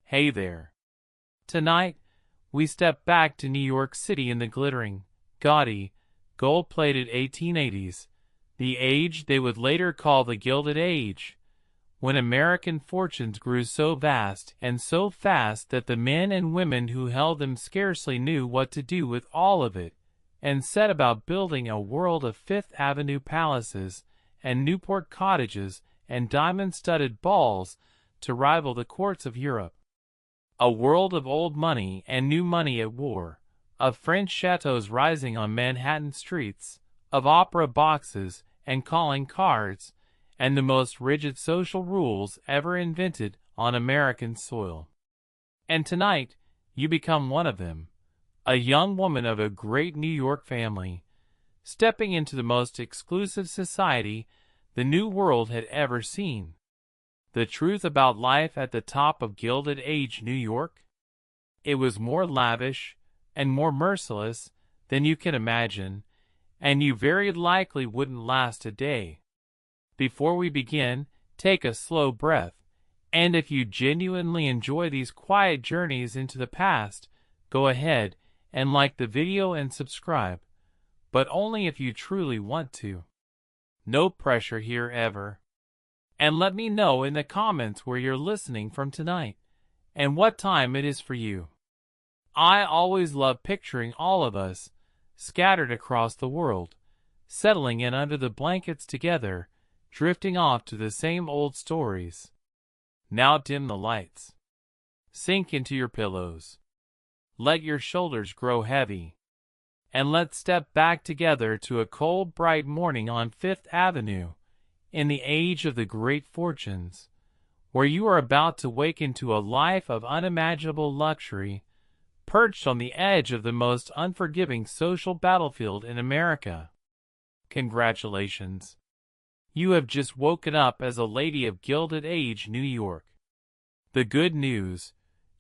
Hey there. Tonight, we step back to New York City in the glittering, gaudy, gold-plated 1880s, the age they would later call the Gilded Age, when American fortunes grew so vast and so fast that the men and women who held them scarcely knew what to do with all of it, and set about building a world of Fifth Avenue palaces and Newport cottages and diamond-studded balls to rival the courts of Europe. A world of old money and new money at war, of French châteaux rising on Manhattan streets, of opera boxes and calling cards, and the most rigid social rules ever invented on American soil. And tonight, you become one of them, a young woman of a great New York family, stepping into the most exclusive society the New World had ever seen. The truth about life at the top of Gilded Age New York? It was more lavish and more merciless than you can imagine, and you very likely wouldn't last a day. Before we begin, take a slow breath, and if you genuinely enjoy these quiet journeys into the past, go ahead and like the video and subscribe, but only if you truly want to. No pressure here ever. And let me know in the comments where you're listening from tonight, and what time it is for you. I always love picturing all of us, scattered across the world, settling in under the blankets together, drifting off to the same old stories. Now dim the lights. Sink into your pillows. Let your shoulders grow heavy. And let's step back together to a cold, bright morning on Fifth Avenue, in the age of the great fortunes, where you are about to wake into a life of unimaginable luxury, perched on the edge of the most unforgiving social battlefield in America. Congratulations. You have just woken up as a lady of Gilded Age New York. The good news: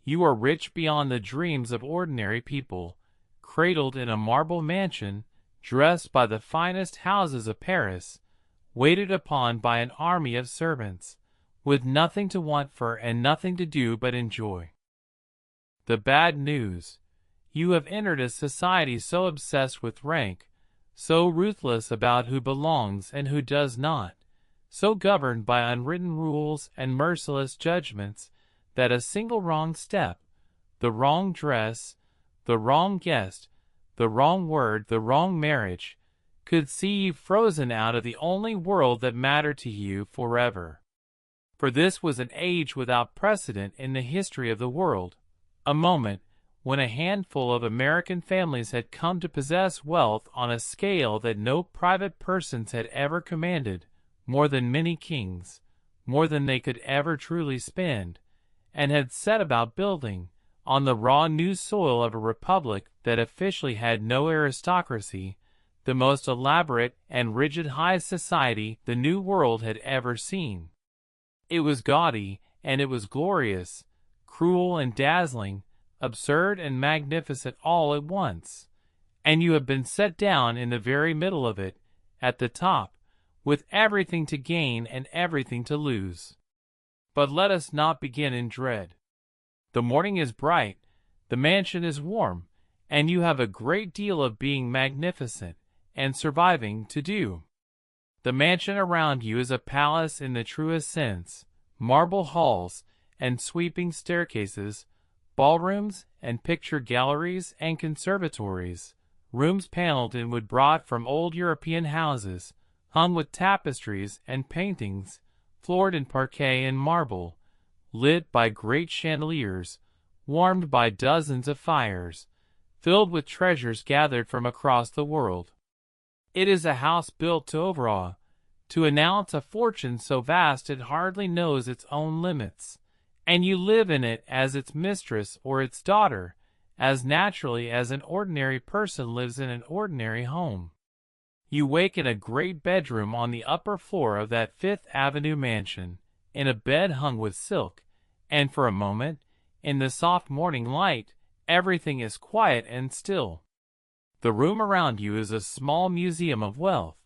you are rich beyond the dreams of ordinary people, cradled in a marble mansion, dressed by the finest houses of Paris, waited upon by an army of servants, with nothing to want for and nothing to do but enjoy. The bad news: you have entered a society so obsessed with rank, so ruthless about who belongs and who does not, so governed by unwritten rules and merciless judgments, that a single wrong step, the wrong dress, the wrong guest, the wrong word, the wrong marriage, could see you frozen out of the only world that mattered to you forever. For this was an age without precedent in the history of the world, a moment when a handful of American families had come to possess wealth on a scale that no private persons had ever commanded, more than many kings, more than they could ever truly spend, and had set about building, on the raw new soil of a republic that officially had no aristocracy, the most elaborate and rigid high society the New World had ever seen. It was gaudy, and it was glorious, cruel and dazzling, absurd and magnificent all at once, and you have been set down in the very middle of it, at the top, with everything to gain and everything to lose. But let us not begin in dread. The morning is bright, the mansion is warm, and you have a great deal of being magnificent and surviving to do. The mansion around you is a palace in the truest sense: marble halls and sweeping staircases, ballrooms and picture galleries and conservatories, rooms paneled in wood brought from old European houses, hung with tapestries and paintings, floored in parquet and marble, lit by great chandeliers, warmed by dozens of fires, filled with treasures gathered from across the world. It is a house built to overawe, to announce a fortune so vast it hardly knows its own limits, and you live in it as its mistress or its daughter, as naturally as an ordinary person lives in an ordinary home. You wake in a great bedroom on the upper floor of that Fifth Avenue mansion, in a bed hung with silk, and for a moment, in the soft morning light, everything is quiet and still. The room around you is a small museum of wealth: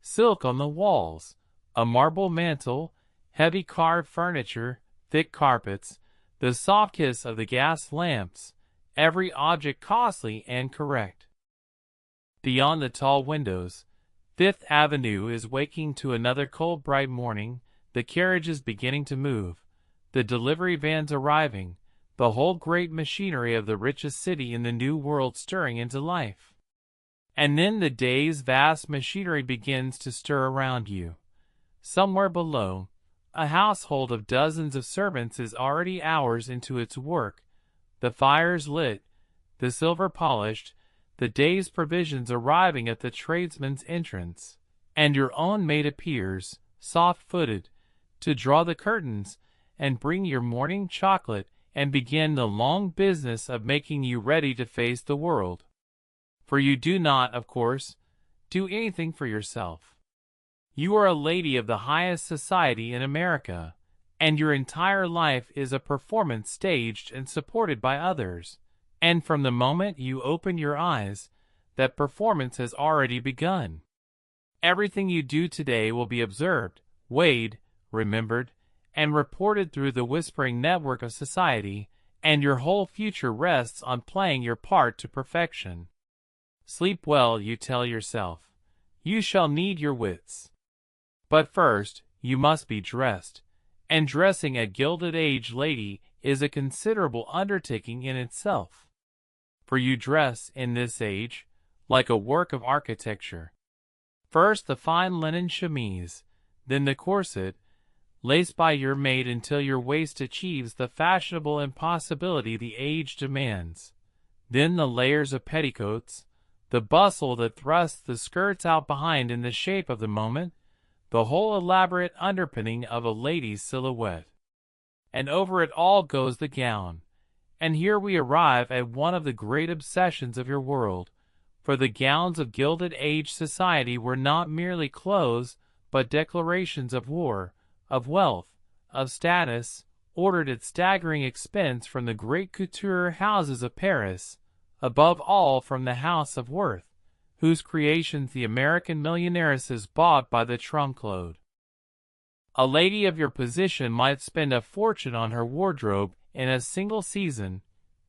silk on the walls, a marble mantel, heavy carved furniture, thick carpets, the soft kiss of the gas lamps, every object costly and correct. Beyond the tall windows, Fifth Avenue is waking to another cold bright morning, the carriages beginning to move, the delivery vans arriving, the whole great machinery of the richest city in the New World stirring into life. And then the day's vast machinery begins to stir around you. Somewhere below, a household of dozens of servants is already hours into its work, the fires lit, the silver polished, the day's provisions arriving at the tradesman's entrance, and your own maid appears, soft-footed, to draw the curtains and bring your morning chocolate and begin the long business of making you ready to face the world. For you do not, of course, do anything for yourself. You are a lady of the highest society in America, and your entire life is a performance staged and supported by others. And from the moment you open your eyes, that performance has already begun. Everything you do today will be observed, weighed, remembered, and reported through the whispering network of society, and your whole future rests on playing your part to perfection. Sleep well, you tell yourself. You shall need your wits. But first, you must be dressed, and dressing a Gilded Age lady is a considerable undertaking in itself. For you dress, in this age, like a work of architecture. First the fine linen chemise, then the corset, laced by your maid until your waist achieves the fashionable impossibility the age demands. Then the layers of petticoats, the bustle that thrusts the skirts out behind in the shape of the moment, the whole elaborate underpinning of a lady's silhouette. And over it all goes the gown. And here we arrive at one of the great obsessions of your world, for the gowns of Gilded Age society were not merely clothes, but declarations of war, of wealth, of status, ordered at staggering expense from the great couture houses of Paris, above all from the house of Worth, whose creations the American millionairesses bought by the trunkload. A lady of your position might spend a fortune on her wardrobe in a single season,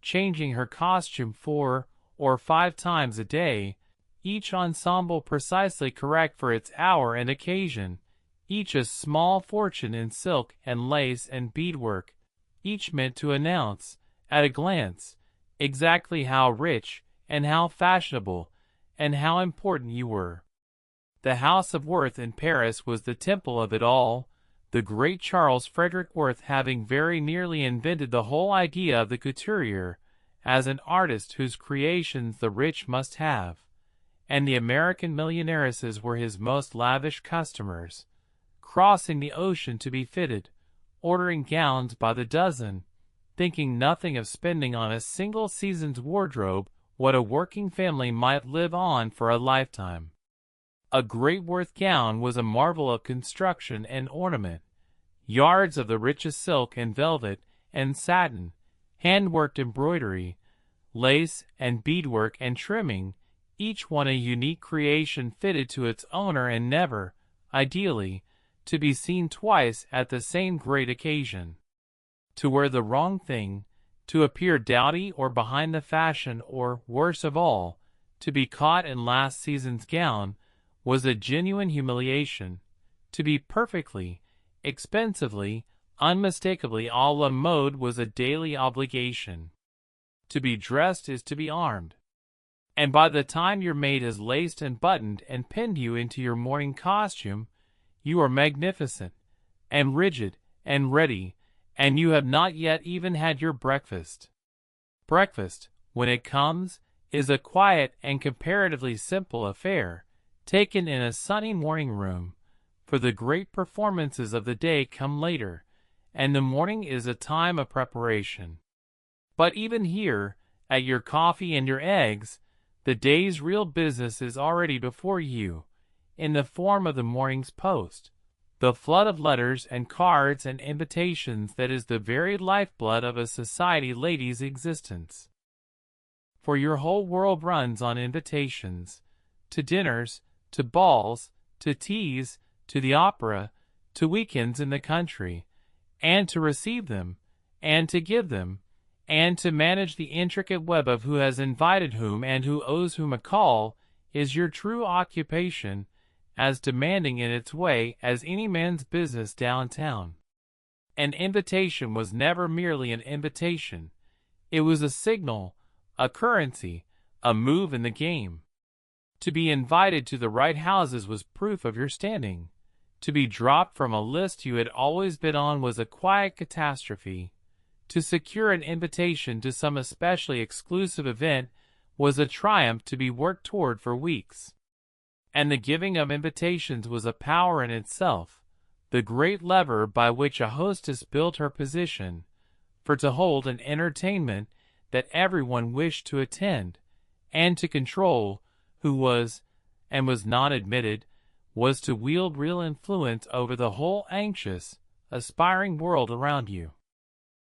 changing her costume 4 or 5 times a day, each ensemble precisely correct for its hour and occasion, each a small fortune in silk and lace and beadwork, each meant to announce, at a glance, exactly how rich and how fashionable and how important you were. The house of Worth in Paris was the temple of it all, the great Charles Frederick Worth having very nearly invented the whole idea of the couturier as an artist whose creations the rich must have, and the American millionairesses were his most lavish customers, crossing the ocean to be fitted, ordering gowns by the dozen, thinking nothing of spending on a single season's wardrobe what a working family might live on for a lifetime. A great Worth gown was a marvel of construction and ornament. Yards of the richest silk and velvet and satin, hand-worked embroidery, lace and beadwork and trimming, each one a unique creation fitted to its owner and never, ideally, to be seen twice at the same great occasion. To wear the wrong thing, to appear dowdy or behind the fashion, or, worst of all, to be caught in last season's gown, was a genuine humiliation. To be perfectly, expensively, unmistakably a la mode was a daily obligation. To be dressed is to be armed. And by the time your maid has laced and buttoned and pinned you into your morning costume, you are magnificent, and rigid, and ready, and you have not yet even had your breakfast. Breakfast, when it comes, is a quiet and comparatively simple affair, taken in a sunny morning room, for the great performances of the day come later, and the morning is a time of preparation. But even here, at your coffee and your eggs, the day's real business is already before you, in the form of the morning's post, the flood of letters and cards and invitations that is the very lifeblood of a society lady's existence. For your whole world runs on invitations, to dinners, to balls, to teas, to the opera, to weekends in the country, and to receive them, and to give them, and to manage the intricate web of who has invited whom and who owes whom a call, is your true occupation, as demanding in its way as any man's business downtown. An invitation was never merely an invitation. It was a signal, a currency, a move in the game. To be invited to the right houses was proof of your standing. To be dropped from a list you had always been on was a quiet catastrophe. To secure an invitation to some especially exclusive event was a triumph to be worked toward for weeks. And the giving of invitations was a power in itself, the great lever by which a hostess built her position, for to hold an entertainment that everyone wished to attend, and to control who was and was not admitted, was to wield real influence over the whole anxious, aspiring world around you.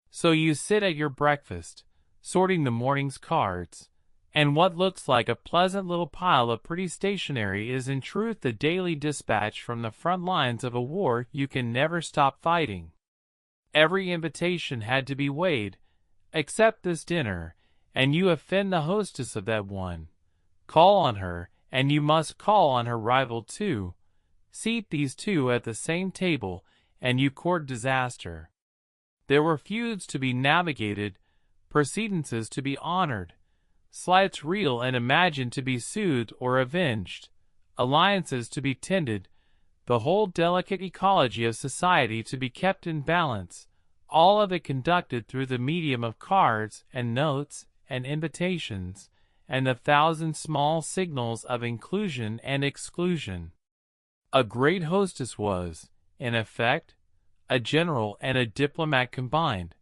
So you sit at your breakfast, sorting the morning's cards, and what looks like a pleasant little pile of pretty stationery is in truth the daily dispatch from the front lines of a war you can never stop fighting. Every invitation had to be weighed, except this dinner, and you offend the hostess of that one. Call on her, and you must call on her rival too. Seat these two at the same table, and you court disaster. There were feuds to be navigated, precedences to be honored, slights real and imagined to be soothed or avenged, alliances to be tended, the whole delicate ecology of society to be kept in balance, all of it conducted through the medium of cards and notes and invitations, and the thousand small signals of inclusion and exclusion. A great hostess was, in effect, a general and a diplomat combined,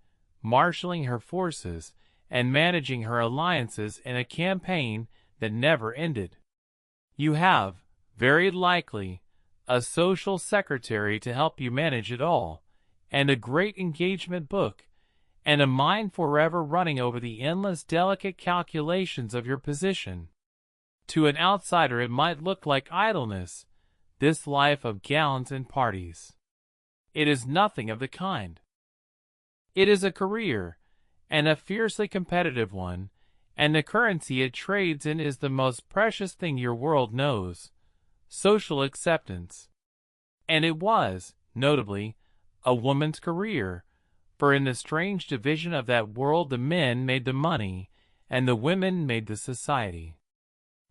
marshalling her forces and managing her alliances in a campaign that never ended. You have, very likely, a social secretary to help you manage it all, and a great engagement book, and a mind forever running over the endless delicate calculations of your position. To an outsider it might look like idleness, this life of gowns and parties. It is nothing of the kind. It is a career, and a fiercely competitive one, and the currency it trades in is the most precious thing your world knows, social acceptance. And it was, notably, a woman's career, for in the strange division of that world the men made the money, and the women made the society.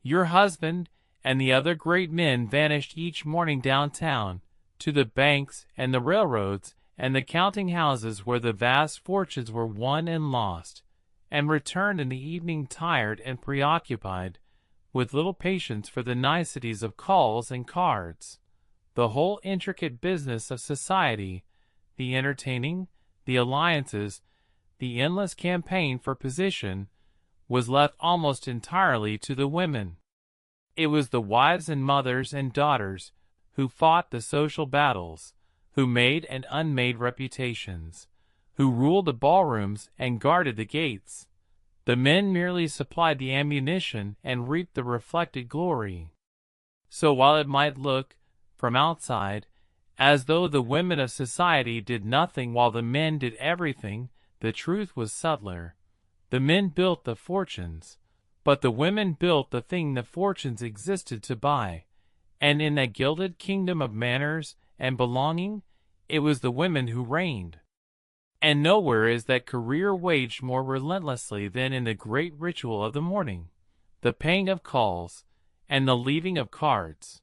Your husband and the other great men vanished each morning downtown, to the banks and the railroads and the counting houses where the vast fortunes were won and lost, and returned in the evening tired and preoccupied, with little patience for the niceties of calls and cards. The whole intricate business of society, the entertaining, the alliances, the endless campaign for position, was left almost entirely to the women. It was the wives and mothers and daughters who fought the social battles, who made and unmade reputations, who ruled the ballrooms and guarded the gates. The men merely supplied the ammunition and reaped the reflected glory. So while it might look, from outside, as though the women of society did nothing while the men did everything, the truth was subtler. The men built the fortunes, but the women built the thing the fortunes existed to buy. And in that gilded kingdom of manners and belonging, it was the women who reigned. And nowhere is that career waged more relentlessly than in the great ritual of the morning, the paying of calls, and the leaving of cards.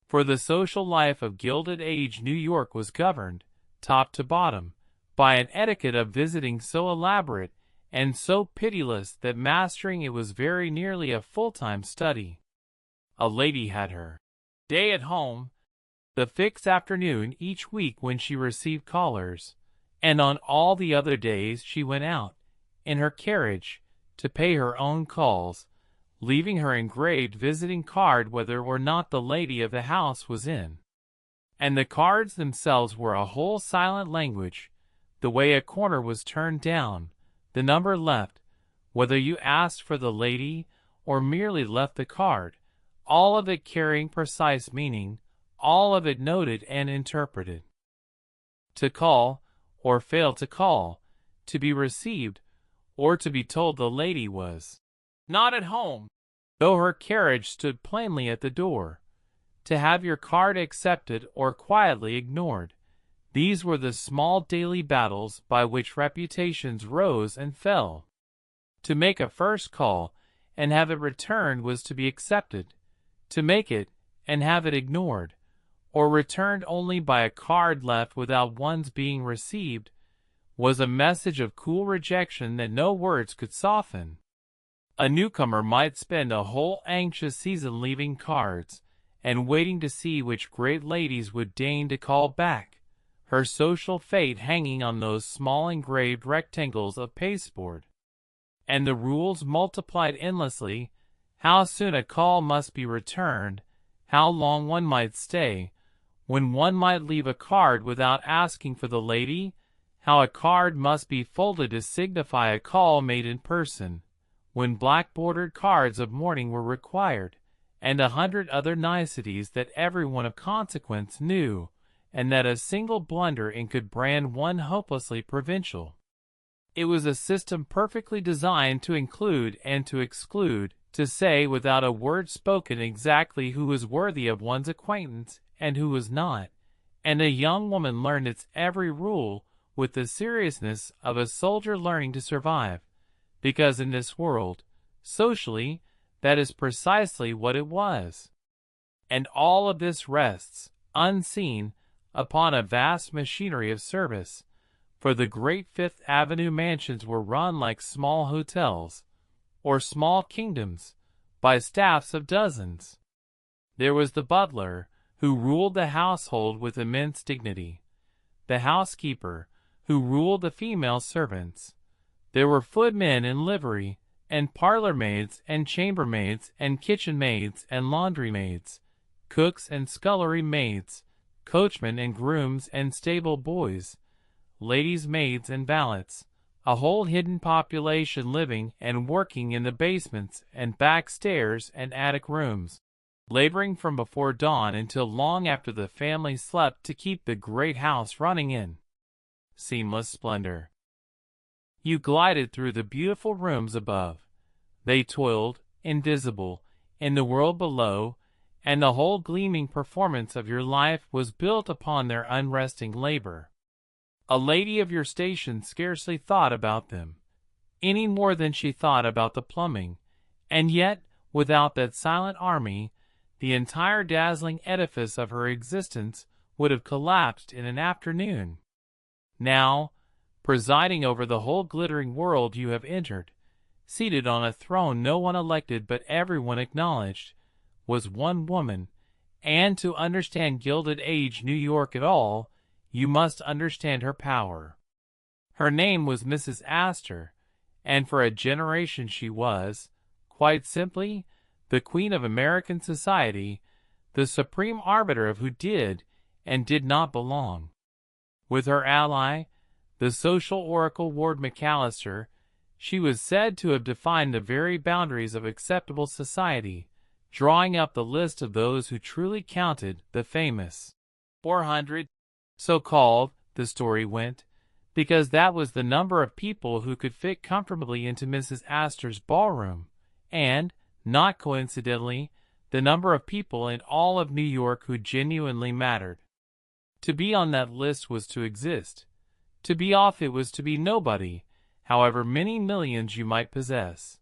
For the social life of Gilded Age New York was governed, top to bottom, by an etiquette of visiting so elaborate and so pitiless that mastering it was very nearly a full-time study. A lady had her day at home, the fixed afternoon each week when she received callers, and on all the other days she went out, in her carriage, to pay her own calls, leaving her engraved visiting card whether or not the lady of the house was in. And the cards themselves were a whole silent language, the way a corner was turned down, the number left, whether you asked for the lady or merely left the card, all of it carrying precise meaning, all of it noted and interpreted. To call, or fail to call, to be received, or to be told the lady was not at home, though her carriage stood plainly at the door, to have your card accepted or quietly ignored. These were the small daily battles by which reputations rose and fell. To make a first call and have it returned was to be accepted. To make it and have it ignored, or returned only by a card left without one's being received, was a message of cool rejection that no words could soften. A newcomer might spend a whole anxious season leaving cards and waiting to see which great ladies would deign to call back, her social fate hanging on those small engraved rectangles of pasteboard. And the rules multiplied endlessly: how soon a call must be returned, how long one might stay, when one might leave a card without asking for the lady, how a card must be folded to signify a call made in person, when black-bordered cards of mourning were required, and 100 other niceties that everyone of consequence knew, and that a single blunder in could brand one hopelessly provincial. It was a system perfectly designed to include and to exclude, to say without a word spoken exactly who was worthy of one's acquaintance and who was not, and a young woman learned its every rule with the seriousness of a soldier learning to survive, because in this world, socially, that is precisely what it was. And all of this rests, unseen, upon a vast machinery of service, for the great Fifth Avenue mansions were run like small hotels, or small kingdoms, by staffs of dozens. There was the butler, who ruled the household with immense dignity; the housekeeper, who ruled the female servants. There were footmen in livery, and parlor-maids, and chambermaids, and kitchen-maids, and laundry-maids, cooks and scullery-maids, coachmen and grooms and stable-boys, ladies'-maids and valets, a whole hidden population living and working in the basements and back stairs and attic rooms, laboring from before dawn until long after the family slept to keep the great house running in seamless splendor. You glided through the beautiful rooms above. They toiled, invisible, in the world below, and the whole gleaming performance of your life was built upon their unresting labor. A lady of your station scarcely thought about them, any more than she thought about the plumbing, and yet, without that silent army, the entire dazzling edifice of her existence would have collapsed in an afternoon. Now, presiding over the whole glittering world you have entered, seated on a throne no one elected but everyone acknowledged, was one woman, and to understand Gilded Age New York at all, you must understand her power. Her name was Mrs. Astor, and for a generation she was, quite simply, the queen of American society, the supreme arbiter of who did and did not belong. With her ally, the social oracle Ward McAllister, she was said to have defined the very boundaries of acceptable society, drawing up the list of those who truly counted, the famous 400, so called, the story went, because that was the number of people who could fit comfortably into Mrs. Astor's ballroom, and, not coincidentally, the number of people in all of New York who genuinely mattered. To be on that list was to exist. To be off it was to be nobody, however many millions you might possess.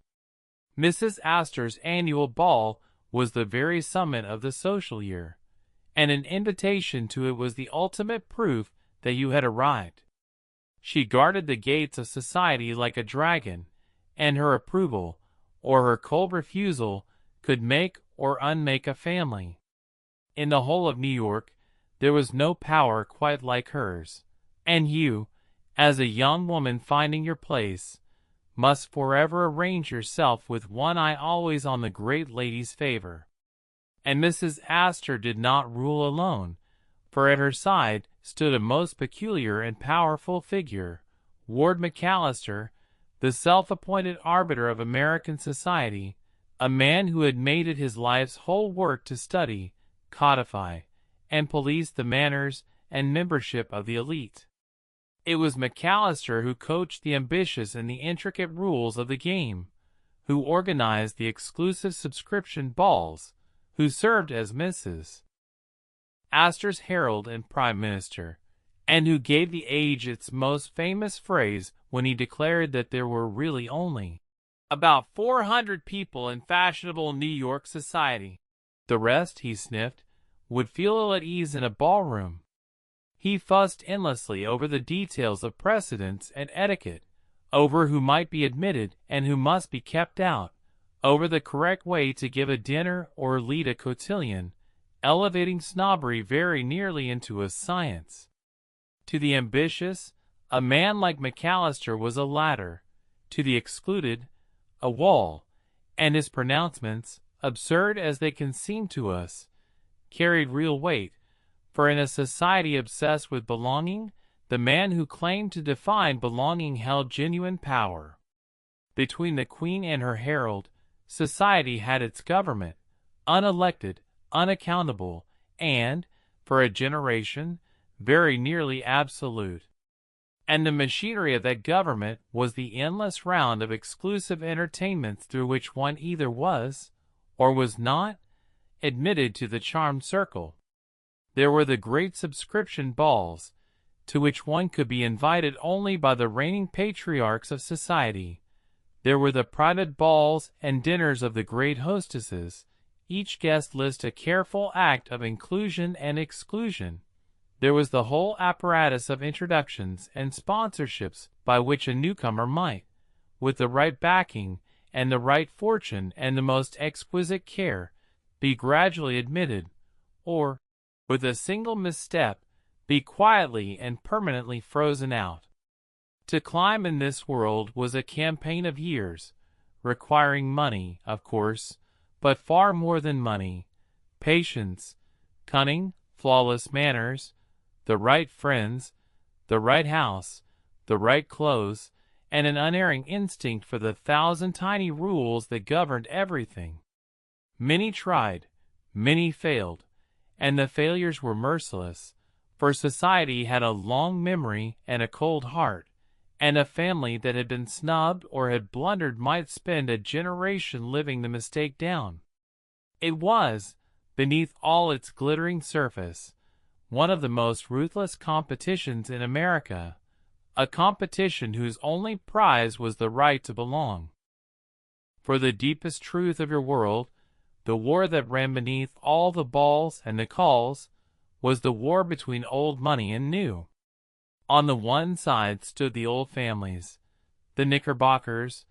Mrs. Astor's annual ball was the very summit of the social year, and an invitation to it was the ultimate proof that you had arrived. She guarded the gates of society like a dragon, and her approval, or her cold refusal, could make or unmake a family. In the whole of New York, there was no power quite like hers, and you, as a young woman finding your place, must forever arrange yourself with one eye always on the great lady's favor. And Mrs. Astor did not rule alone, for at her side stood a most peculiar and powerful figure, Ward McAllister, the self-appointed arbiter of American society, a man who had made it his life's whole work to study, codify, and police the manners and membership of the elite. It was McAllister who coached the ambitious in the intricate rules of the game, who organized the exclusive subscription balls, who served as Mrs. Astor's herald and prime minister, and who gave the age its most famous phrase when he declared that there were really only about 400 people in fashionable New York society. The rest, he sniffed, would feel ill at ease in a ballroom. He fussed endlessly over the details of precedence and etiquette, over who might be admitted and who must be kept out, over the correct way to give a dinner or lead a cotillion, elevating snobbery very nearly into a science. To the ambitious, a man like McAllister was a ladder; to the excluded, a wall, and his pronouncements, absurd as they can seem to us, carried real weight, for in a society obsessed with belonging, the man who claimed to define belonging held genuine power. Between the Queen and her herald, society had its government, unelected, unaccountable, and, for a generation, very nearly absolute. And the machinery of that government was the endless round of exclusive entertainments through which one either was, or was not, admitted to the charmed circle. There were the great subscription balls, to which one could be invited only by the reigning patriarchs of society. There were the private balls and dinners of the great hostesses, each guest list a careful act of inclusion and exclusion. There was the whole apparatus of introductions and sponsorships by which a newcomer might, with the right backing and the right fortune and the most exquisite care, be gradually admitted, or, with a single misstep, be quietly and permanently frozen out. To climb in this world was a campaign of years, requiring money, of course, but far more than money, patience, cunning, flawless manners, the right friends, the right house, the right clothes, and an unerring instinct for the thousand tiny rules that governed everything. Many tried, many failed, and the failures were merciless, for society had a long memory and a cold heart, and a family that had been snubbed or had blundered might spend a generation living the mistake down. It was, beneath all its glittering surface, one of the most ruthless competitions in America, a competition whose only prize was the right to belong. For the deepest truth of your world, the war that ran beneath all the balls and the calls, was the war between old money and new. On the one side stood the old families, the Knickerbockers,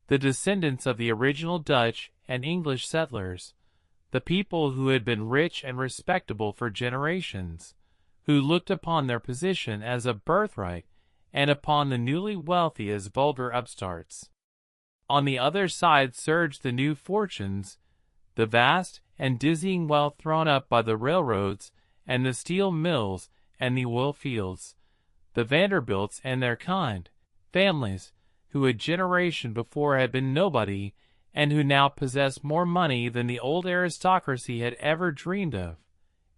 the descendants of the original Dutch and English settlers, the people who had been rich and respectable for generations, who looked upon their position as a birthright and upon the newly wealthy as vulgar upstarts. On the other side surged the new fortunes, the vast and dizzying wealth thrown up by the railroads and the steel mills and the oil fields, the Vanderbilts and their kind, families who a generation before had been nobody and who now possessed more money than the old aristocracy had ever dreamed of,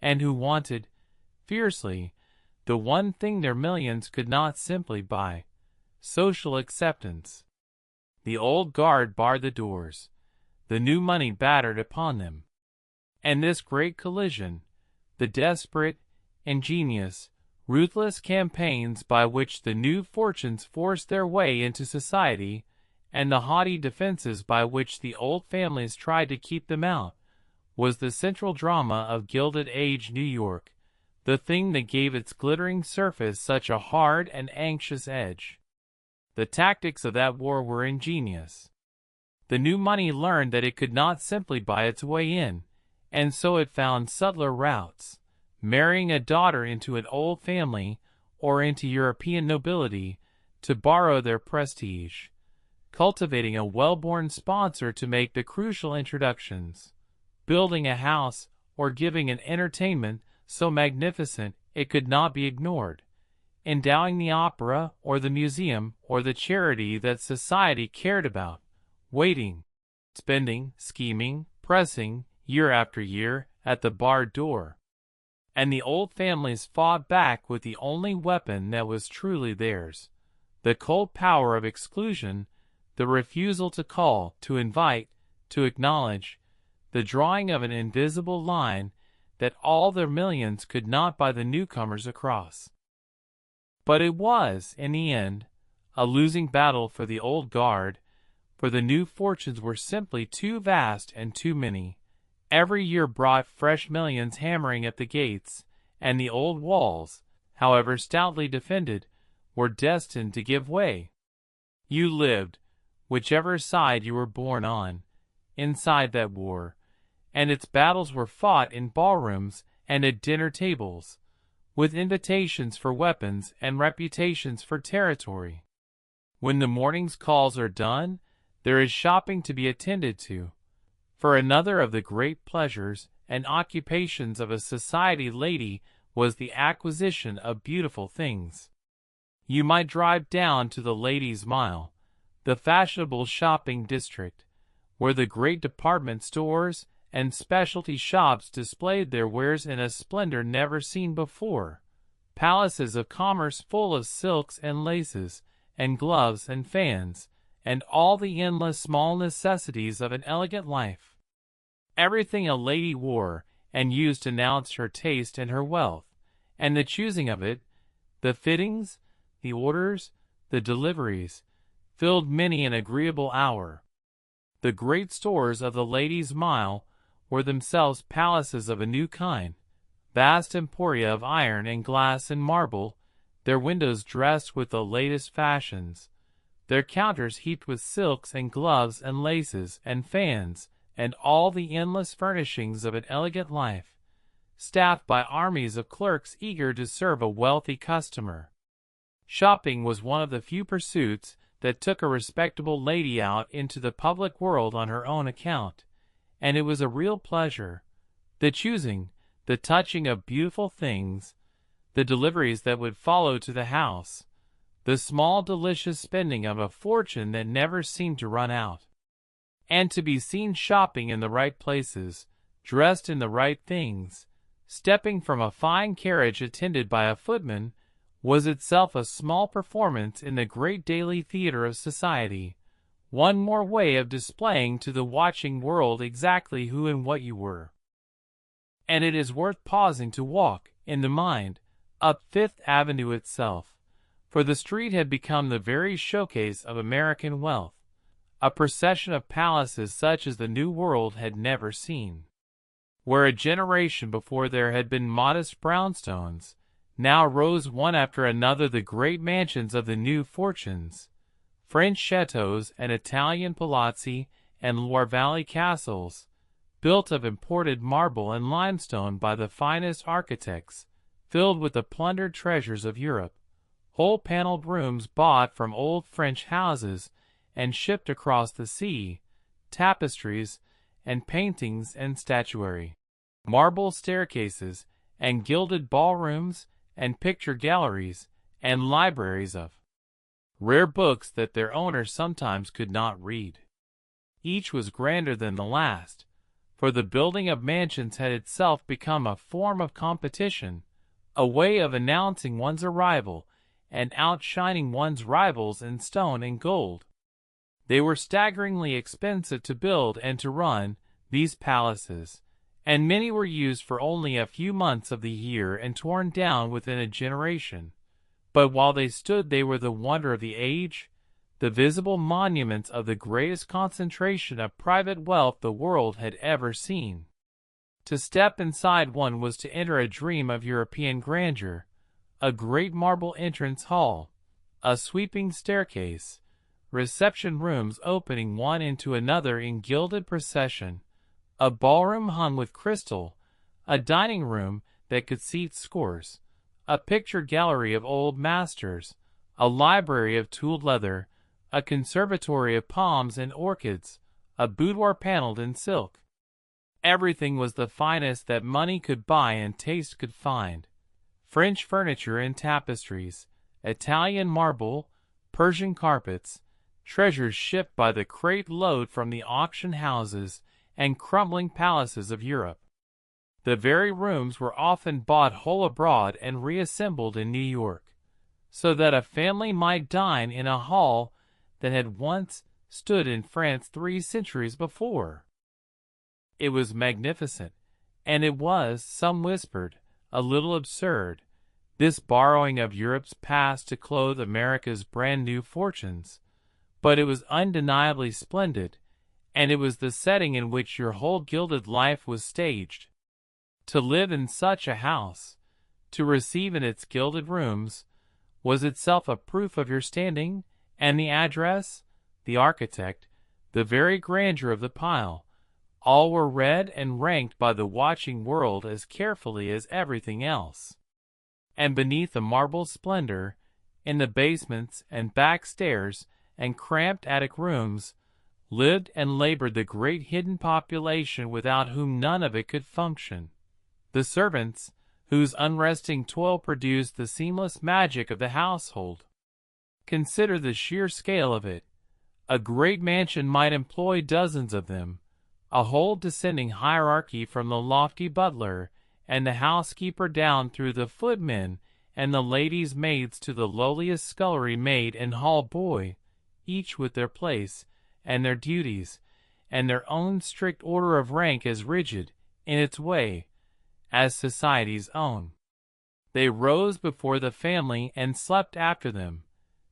and who wanted, fiercely, the one thing their millions could not simply buy: social acceptance. The old guard barred the doors, the new money battered upon them. And this great collision, the desperate, ingenious, ruthless campaigns by which the new fortunes forced their way into society, and the haughty defenses by which the old families tried to keep them out, was the central drama of Gilded Age New York, the thing that gave its glittering surface such a hard and anxious edge. The tactics of that war were ingenious. The new money learned that it could not simply buy its way in, and so it found subtler routes, marrying a daughter into an old family or into European nobility to borrow their prestige, cultivating a well-born sponsor to make the crucial introductions, building a house or giving an entertainment so magnificent it could not be ignored, endowing the opera or the museum or the charity that society cared about, waiting, spending, scheming, pressing, year after year, at the barred door. and the old families fought back with the only weapon that was truly theirs, the cold power of exclusion, the refusal to call, to invite, to acknowledge, the drawing of an invisible line that all their millions could not buy the newcomers across. But it was, in the end, a losing battle for the old guard, for the new fortunes were simply too vast and too many. Every year brought fresh millions hammering at the gates, and the old walls, however stoutly defended, were destined to give way. You lived, whichever side you were born on, inside that war, and its battles were fought in ballrooms and at dinner tables, with invitations for weapons and reputations for territory. When the morning's calls are done, there is shopping to be attended to. For another of the great pleasures and occupations of a society lady was the acquisition of beautiful things. You might drive down to the Ladies' Mile, the fashionable shopping district, where the great department stores and specialty shops displayed their wares in a splendor never seen before, palaces of commerce full of silks and laces, and gloves and fans, and all the endless small necessities of an elegant life. Everything a lady wore and used announced her taste and her wealth, and the choosing of it, the fittings, the orders, the deliveries, filled many an agreeable hour. The great stores of the Ladies' Mile were themselves palaces of a new kind, vast emporia of iron and glass and marble, their windows dressed with the latest fashions, their counters heaped with silks and gloves and laces and fans, and all the endless furnishings of an elegant life, staffed by armies of clerks eager to serve a wealthy customer. Shopping was one of the few pursuits that took a respectable lady out into the public world on her own account, and it was a real pleasure. The choosing, the touching of beautiful things, the deliveries that would follow to the house, the small delicious spending of a fortune that never seemed to run out. And to be seen shopping in the right places, dressed in the right things, stepping from a fine carriage attended by a footman, was itself a small performance in the great daily theater of society, one more way of displaying to the watching world exactly who and what you were. And it is worth pausing to walk, in the mind, up Fifth Avenue itself, for the street had become the very showcase of American wealth, a procession of palaces such as the New World had never seen. Where a generation before there had been modest brownstones, now rose one after another the great mansions of the new fortunes, French châteaux and Italian palazzi and Loire Valley castles, built of imported marble and limestone by the finest architects, filled with the plundered treasures of Europe, whole paneled rooms bought from old French houses and shipped across the sea, tapestries and paintings and statuary, marble staircases and gilded ballrooms and picture galleries and libraries of rare books that their owners sometimes could not read. Each was grander than the last, for the building of mansions had itself become a form of competition, a way of announcing one's arrival and outshining one's rivals in stone and gold. They were staggeringly expensive to build and to run, these palaces, and many were used for only a few months of the year and torn down within a generation. But while they stood they were the wonder of the age, the visible monuments of the greatest concentration of private wealth the world had ever seen. To step inside one was to enter a dream of European grandeur, a great marble entrance hall, a sweeping staircase, reception rooms opening one into another in gilded procession, a ballroom hung with crystal, a dining room that could seat scores, a picture gallery of old masters, a library of tooled leather, a conservatory of palms and orchids, a boudoir paneled in silk. Everything was the finest that money could buy and taste could find. French furniture and tapestries, Italian marble, Persian carpets, treasures shipped by the crate load from the auction houses and crumbling palaces of Europe. The very rooms were often bought whole abroad and reassembled in New York, so that a family might dine in a hall that had once stood in France 3 centuries before. It was magnificent, and it was, some whispered, a little absurd, this borrowing of Europe's past to clothe America's brand-new fortunes. But it was undeniably splendid, and it was the setting in which your whole gilded life was staged. To live in such a house, to receive in its gilded rooms, was itself a proof of your standing, and the address, the architect, the very grandeur of the pile, all were read and ranked by the watching world as carefully as everything else. And beneath the marble splendor, in the basements and back stairs and cramped attic rooms, lived and labored the great hidden population without whom none of it could function. The servants, whose unresting toil produced the seamless magic of the household. Consider the sheer scale of it. A great mansion might employ dozens of them, a whole descending hierarchy from the lofty butler and the housekeeper down through the footmen and the ladies' maids to the lowliest scullery maid and hall boy, each with their place and their duties, and their own strict order of rank as rigid, in its way, as society's own. They rose before the family and slept after them.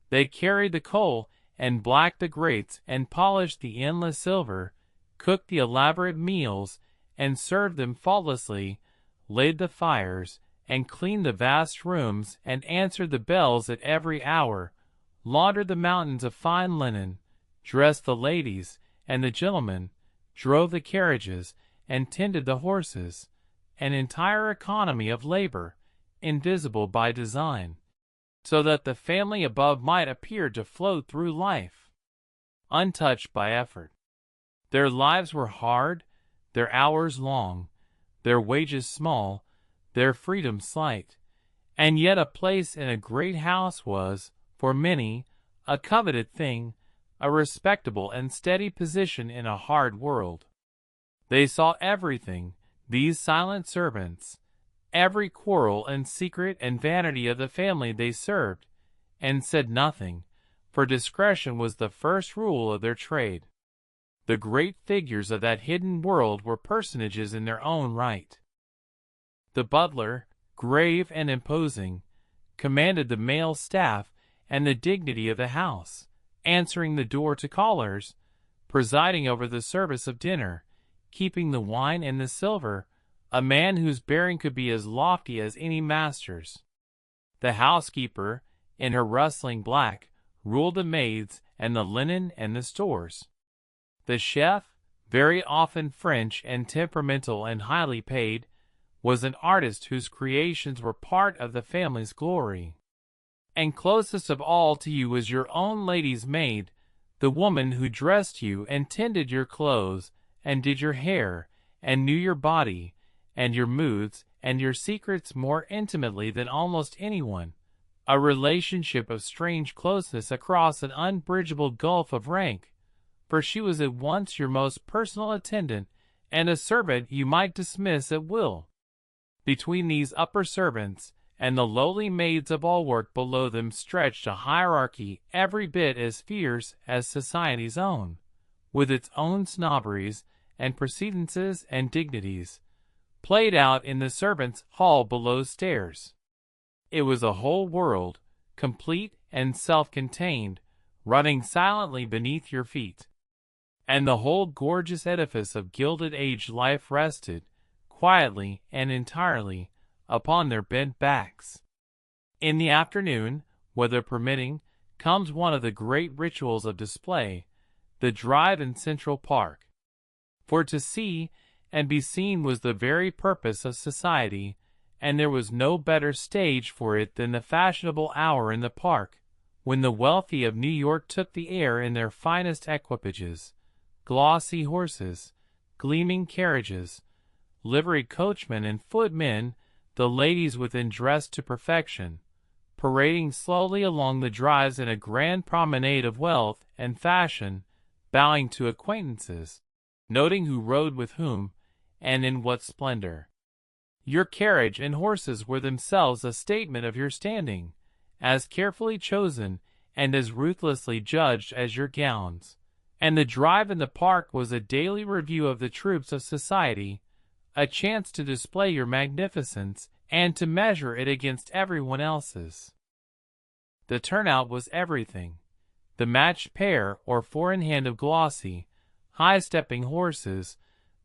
They carried the coal and blacked the grates and polished the endless silver, cooked the elaborate meals and served them faultlessly, laid the fires and cleaned the vast rooms and answered the bells at every hour, laundered the mountains of fine linen, dressed the ladies and the gentlemen, drove the carriages and tended the horses, an entire economy of labor, invisible by design, so that the family above might appear to float through life, untouched by effort. Their lives were hard, their hours long, their wages small, their freedom slight, and yet a place in a great house was, for many, a coveted thing, a respectable and steady position in a hard world. They saw everything, these silent servants, every quarrel and secret and vanity of the family they served, and said nothing, for discretion was the first rule of their trade. The great figures of that hidden world were personages in their own right. The butler, grave and imposing, commanded the male staff and the dignity of the house, answering the door to callers, presiding over the service of dinner, keeping the wine and the silver, a man whose bearing could be as lofty as any master's. The housekeeper, in her rustling black, ruled the maids and the linen and the stores. The chef, very often French and temperamental and highly paid, was an artist whose creations were part of the family's glory. And closest of all to you was your own lady's maid, the woman who dressed you and tended your clothes and did your hair and knew your body and your moods and your secrets more intimately than almost anyone, a relationship of strange closeness across an unbridgeable gulf of rank, for she was at once your most personal attendant and a servant you might dismiss at will. Between these upper servants and the lowly maids of all work below them stretched a hierarchy every bit as fierce as society's own, with its own snobberies and precedences and dignities, played out in the servants' hall below stairs. It was a whole world, complete and self-contained, running silently beneath your feet. And the whole gorgeous edifice of Gilded Age life rested, quietly and entirely, upon their bent backs. In the afternoon, weather permitting, comes one of the great rituals of display, the drive in Central Park. For to see and be seen was the very purpose of society, and there was no better stage for it than the fashionable hour in the park, when the wealthy of New York took the air in their finest equipages, glossy horses, gleaming carriages, liveried coachmen and footmen, the ladies within dressed to perfection, parading slowly along the drives in a grand promenade of wealth and fashion, bowing to acquaintances, noting who rode with whom, and in what splendor. Your carriage and horses were themselves a statement of your standing, as carefully chosen and as ruthlessly judged as your gowns. And the drive in the park was a daily review of the troops of society, a chance to display your magnificence and to measure it against everyone else's. The turnout was everything. The matched pair or four-in-hand of glossy, high-stepping horses,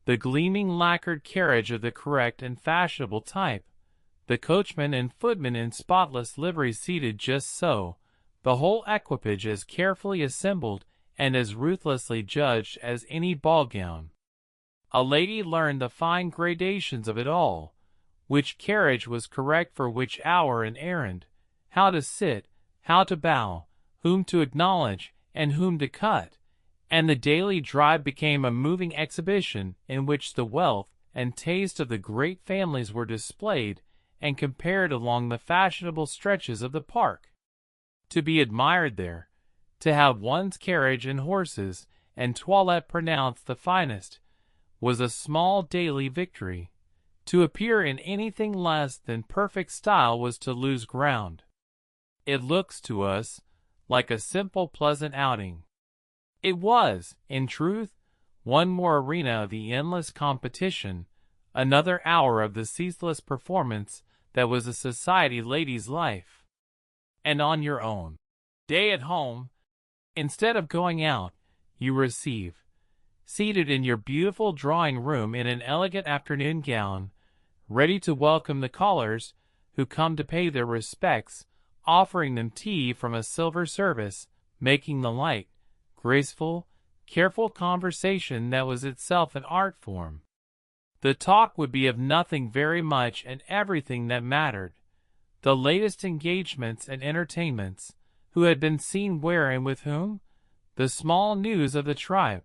the gleaming lacquered carriage of the correct and fashionable type, the coachman and footman in spotless livery seated just so, the whole equipage as carefully assembled and as ruthlessly judged as any ball gown. A lady learned the fine gradations of it all, which carriage was correct for which hour and errand, how to sit, how to bow, whom to acknowledge, and whom to cut, and the daily drive became a moving exhibition in which the wealth and taste of the great families were displayed and compared along the fashionable stretches of the park. To be admired there, to have one's carriage and horses and toilette pronounced the finest, was a small daily victory. To appear in anything less than perfect style was to lose ground. It looks to us like a simple, pleasant outing. It was, in truth, one more arena of the endless competition, another hour of the ceaseless performance that was a society lady's life. And on your own day at home, instead of going out, you receive, seated in your beautiful drawing-room in an elegant afternoon gown, ready to welcome the callers who come to pay their respects, offering them tea from a silver service, making the light, graceful, careful conversation that was itself an art form. The talk would be of nothing very much and everything that mattered, the latest engagements and entertainments, who had been seen where and with whom, the small news of the tribe,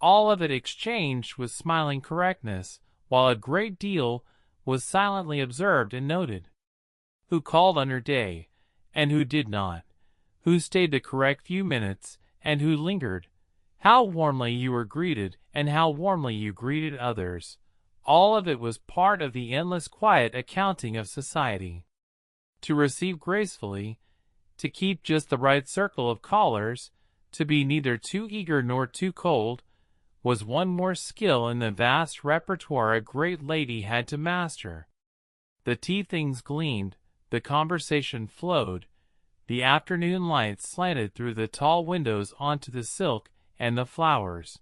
all of it exchanged with smiling correctness, while a great deal was silently observed and noted. Who called on her day, and who did not, who stayed the correct few minutes, and who lingered, how warmly you were greeted, and how warmly you greeted others. All of it was part of the endless quiet accounting of society. To receive gracefully, to keep just the right circle of callers, to be neither too eager nor too cold, was one more skill in the vast repertoire a great lady had to master. The tea things gleamed, the conversation flowed, the afternoon light slanted through the tall windows onto the silk and the flowers,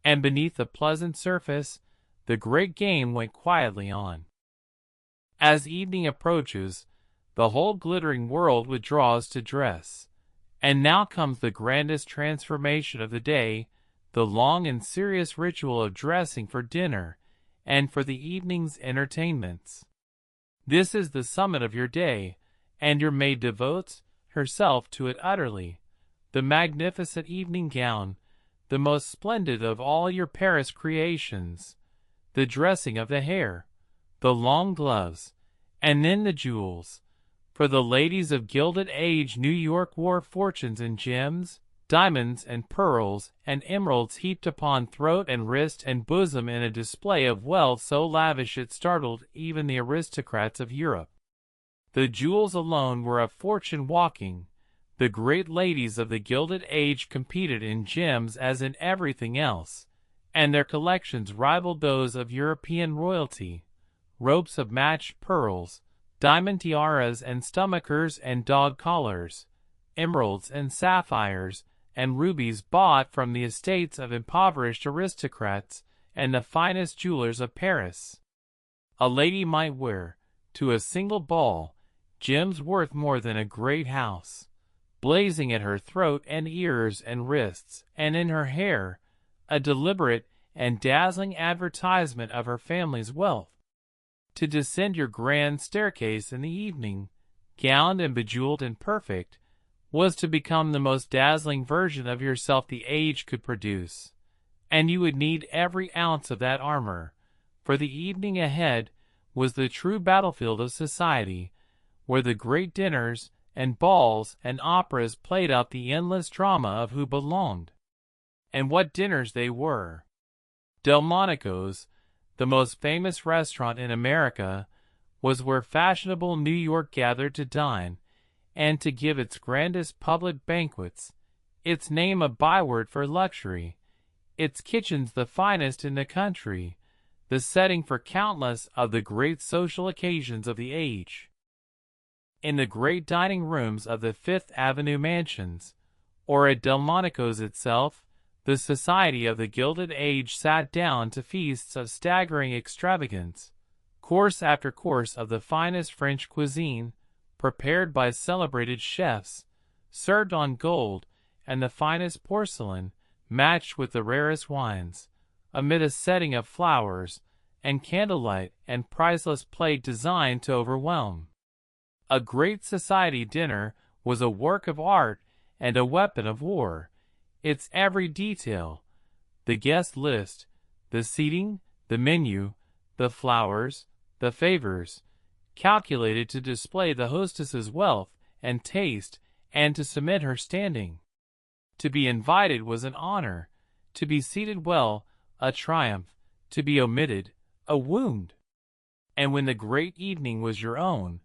and beneath the pleasant surface, the great game went quietly on. As evening approaches, the whole glittering world withdraws to dress, and now comes the grandest transformation of the day, the long and serious ritual of dressing for dinner and for the evening's entertainments. This is the summit of your day, and your maid devotes herself to it utterly. The magnificent evening gown, the most splendid of all your Paris creations, the dressing of the hair, the long gloves, and then the jewels. For the ladies of Gilded Age, New York wore fortunes in gems, diamonds and pearls and emeralds heaped upon throat and wrist and bosom in a display of wealth so lavish it startled even the aristocrats of Europe. The jewels alone were a fortune walking. The great ladies of the Gilded Age competed in gems as in everything else, and their collections rivaled those of European royalty. Ropes of matched pearls, diamond tiaras and stomachers and dog collars, emeralds and sapphires and rubies bought from the estates of impoverished aristocrats and the finest jewelers of Paris. A lady might wear, to a single ball, gems worth more than a great house, blazing at her throat and ears and wrists, and in her hair, a deliberate and dazzling advertisement of her family's wealth. To descend your grand staircase in the evening, gowned and bejeweled and perfect, was to become the most dazzling version of yourself the age could produce, and you would need every ounce of that armor, for the evening ahead was the true battlefield of society, where the great dinners and balls and operas played out the endless drama of who belonged. And what dinners they were! Delmonico's, the most famous restaurant in America, was where fashionable New York gathered to dine, and to give its grandest public banquets, its name a byword for luxury, its kitchens the finest in the country, the setting for countless of the great social occasions of the age. In the great dining rooms of the Fifth Avenue mansions, or at Delmonico's itself, the society of the Gilded Age sat down to feasts of staggering extravagance, course after course of the finest French cuisine, prepared by celebrated chefs, served on gold and the finest porcelain, matched with the rarest wines, amid a setting of flowers and candlelight and priceless plate designed to overwhelm. A great society dinner was a work of art and a weapon of war. Its every detail, the guest list, the seating, the menu, the flowers, the favors, calculated to display the hostess's wealth and taste and to cement her standing. To be invited was an honor, to be seated well, a triumph, to be omitted, a wound. And when the great evening was your own,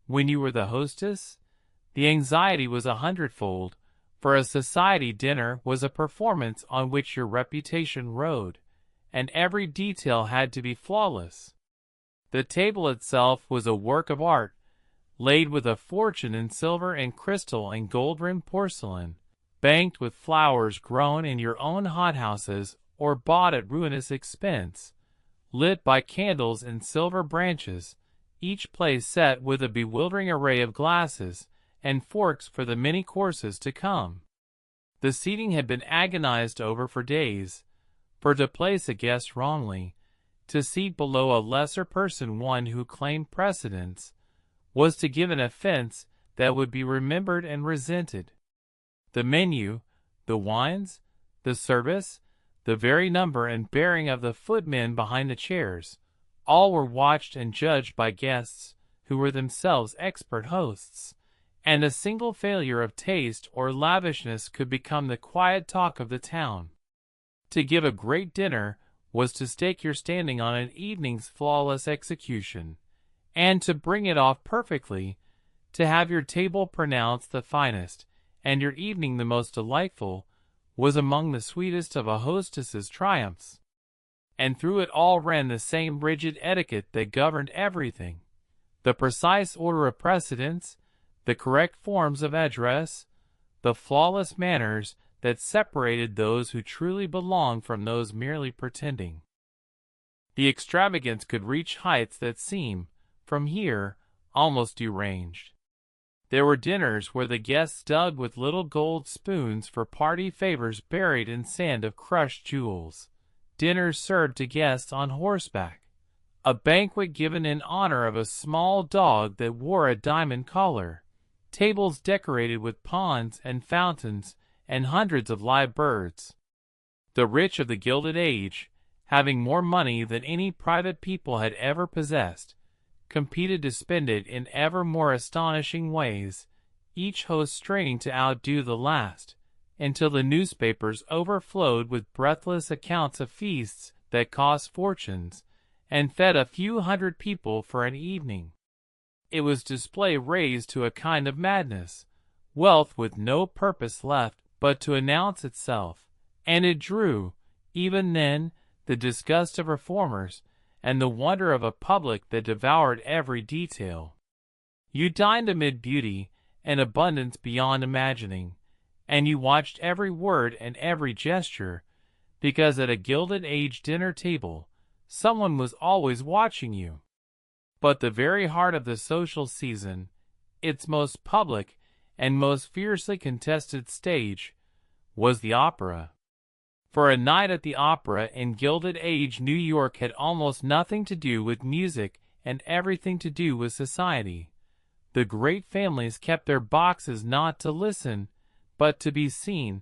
when you were the hostess, the anxiety was 100-fold, for a society dinner was a performance on which your reputation rode, and every detail had to be flawless. The table itself was a work of art, laid with a fortune in silver and crystal and gold-rimmed porcelain, banked with flowers grown in your own hothouses or bought at ruinous expense, lit by candles in silver branches, each place set with a bewildering array of glasses and forks for the many courses to come. The seating had been agonized over for days, for to place a guest wrongly, to seat below a lesser person one who claimed precedence, was to give an offense that would be remembered and resented. The menu, the wines, the service, the very number and bearing of the footmen behind the chairs, all were watched and judged by guests who were themselves expert hosts, and a single failure of taste or lavishness could become the quiet talk of the town. To give a great dinner was to stake your standing on an evening's flawless execution, and to bring it off perfectly, to have your table pronounced the finest, and your evening the most delightful, was among the sweetest of a hostess's triumphs. And through it all ran the same rigid etiquette that governed everything, the precise order of precedence, the correct forms of address, the flawless manners that separated those who truly belonged from those merely pretending. The extravagance could reach heights that seem, from here, almost deranged. There were dinners where the guests dug with little gold spoons for party favors buried in sand of crushed jewels, dinners served to guests on horseback, a banquet given in honor of a small dog that wore a diamond collar, tables decorated with ponds and fountains and hundreds of live birds. The rich of the Gilded Age, having more money than any private people had ever possessed, competed to spend it in ever more astonishing ways, each host straining to outdo the last, until the newspapers overflowed with breathless accounts of feasts that cost fortunes, and fed a few hundred people for an evening. It was display raised to a kind of madness, wealth with no purpose left but to announce itself, and it drew, even then, the disgust of reformers, and the wonder of a public that devoured every detail. You dined amid beauty and abundance beyond imagining, and you watched every word and every gesture, because at a Gilded Age dinner table, someone was always watching you. But the very heart of the social season, its most public and most fiercely contested stage, was the opera. For a night at the opera in Gilded Age New York had almost nothing to do with music and everything to do with society. The great families kept their boxes not to listen, but to be seen,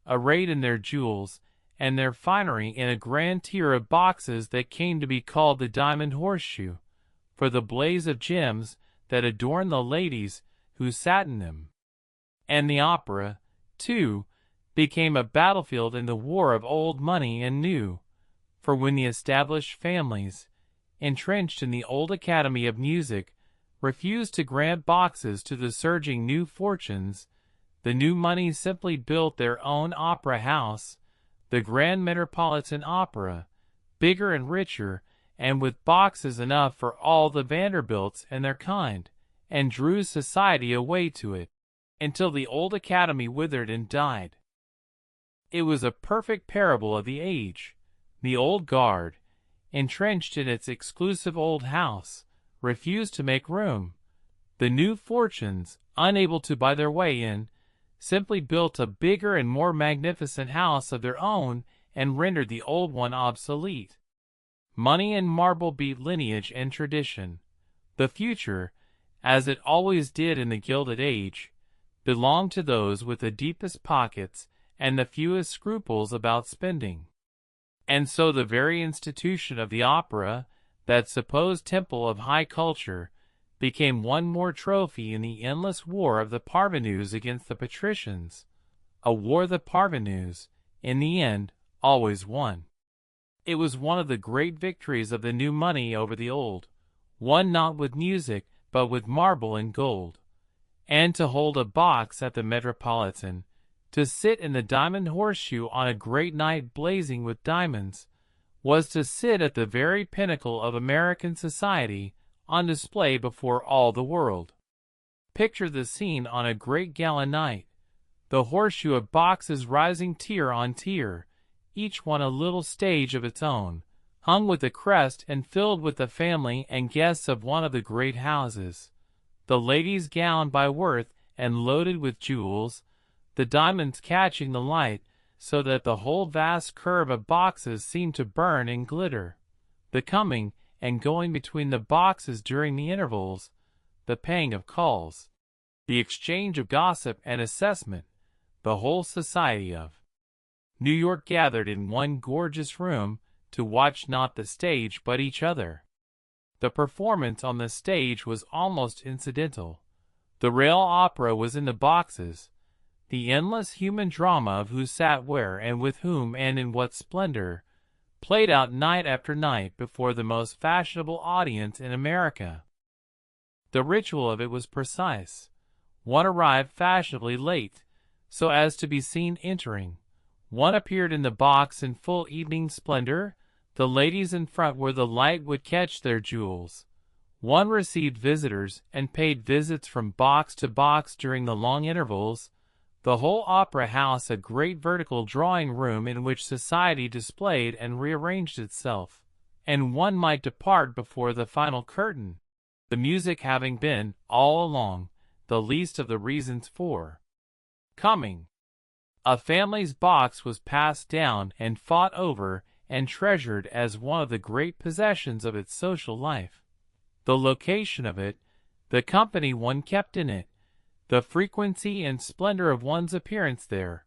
arrayed in their jewels and their finery in a grand tier of boxes that came to be called the Diamond Horseshoe, for the blaze of gems that adorned the ladies who sat in them. And the opera, too, became a battlefield in the war of old money and new, for when the established families, entrenched in the old Academy of Music, refused to grant boxes to the surging new fortunes. The new money simply built their own opera house, the Grand Metropolitan Opera, bigger and richer, and with boxes enough for all the Vanderbilts and their kind, and drew society away to it, until the old Academy withered and died. It was a perfect parable of the age. The old guard, entrenched in its exclusive old house, refused to make room. The new fortunes, unable to buy their way in, simply built a bigger and more magnificent house of their own and rendered the old one obsolete. Money and marble beat lineage and tradition. The future, as it always did in the Gilded Age, belonged to those with the deepest pockets and the fewest scruples about spending. And so the very institution of the opera, that supposed temple of high culture, became one more trophy in the endless war of the parvenus against the patricians, a war the parvenus, in the end, always won. It was one of the great victories of the new money over the old, won not with music but with marble and gold. And to hold a box at the Metropolitan, to sit in the Diamond Horseshoe on a great night blazing with diamonds, was to sit at the very pinnacle of American society, on display before all the world. Picture the scene on a great gala night, the horseshoe of boxes rising tier on tier, each one a little stage of its own, hung with a crest and filled with the family and guests of one of the great houses, the ladies gowned by Worth and loaded with jewels, the diamonds catching the light, so that the whole vast curve of boxes seemed to burn and glitter, the coming and going between the boxes during the intervals, the paying of calls, the exchange of gossip and assessment, the whole society of New York gathered in one gorgeous room to watch not the stage but each other. The performance on the stage was almost incidental. The real opera was in the boxes, the endless human drama of who sat where and with whom and in what splendor, played out night after night before the most fashionable audience in America. The ritual of it was precise. One arrived fashionably late, so as to be seen entering. One appeared in the box in full evening splendor, the ladies in front where the light would catch their jewels. One received visitors and paid visits from box to box during the long intervals, the whole opera house a great vertical drawing room in which society displayed and rearranged itself, and one might depart before the final curtain, the music having been, all along, the least of the reasons for coming. A family's box was passed down and fought over and treasured as one of the great possessions of its social life. The location of it, the company one kept in it, the frequency and splendor of one's appearance there,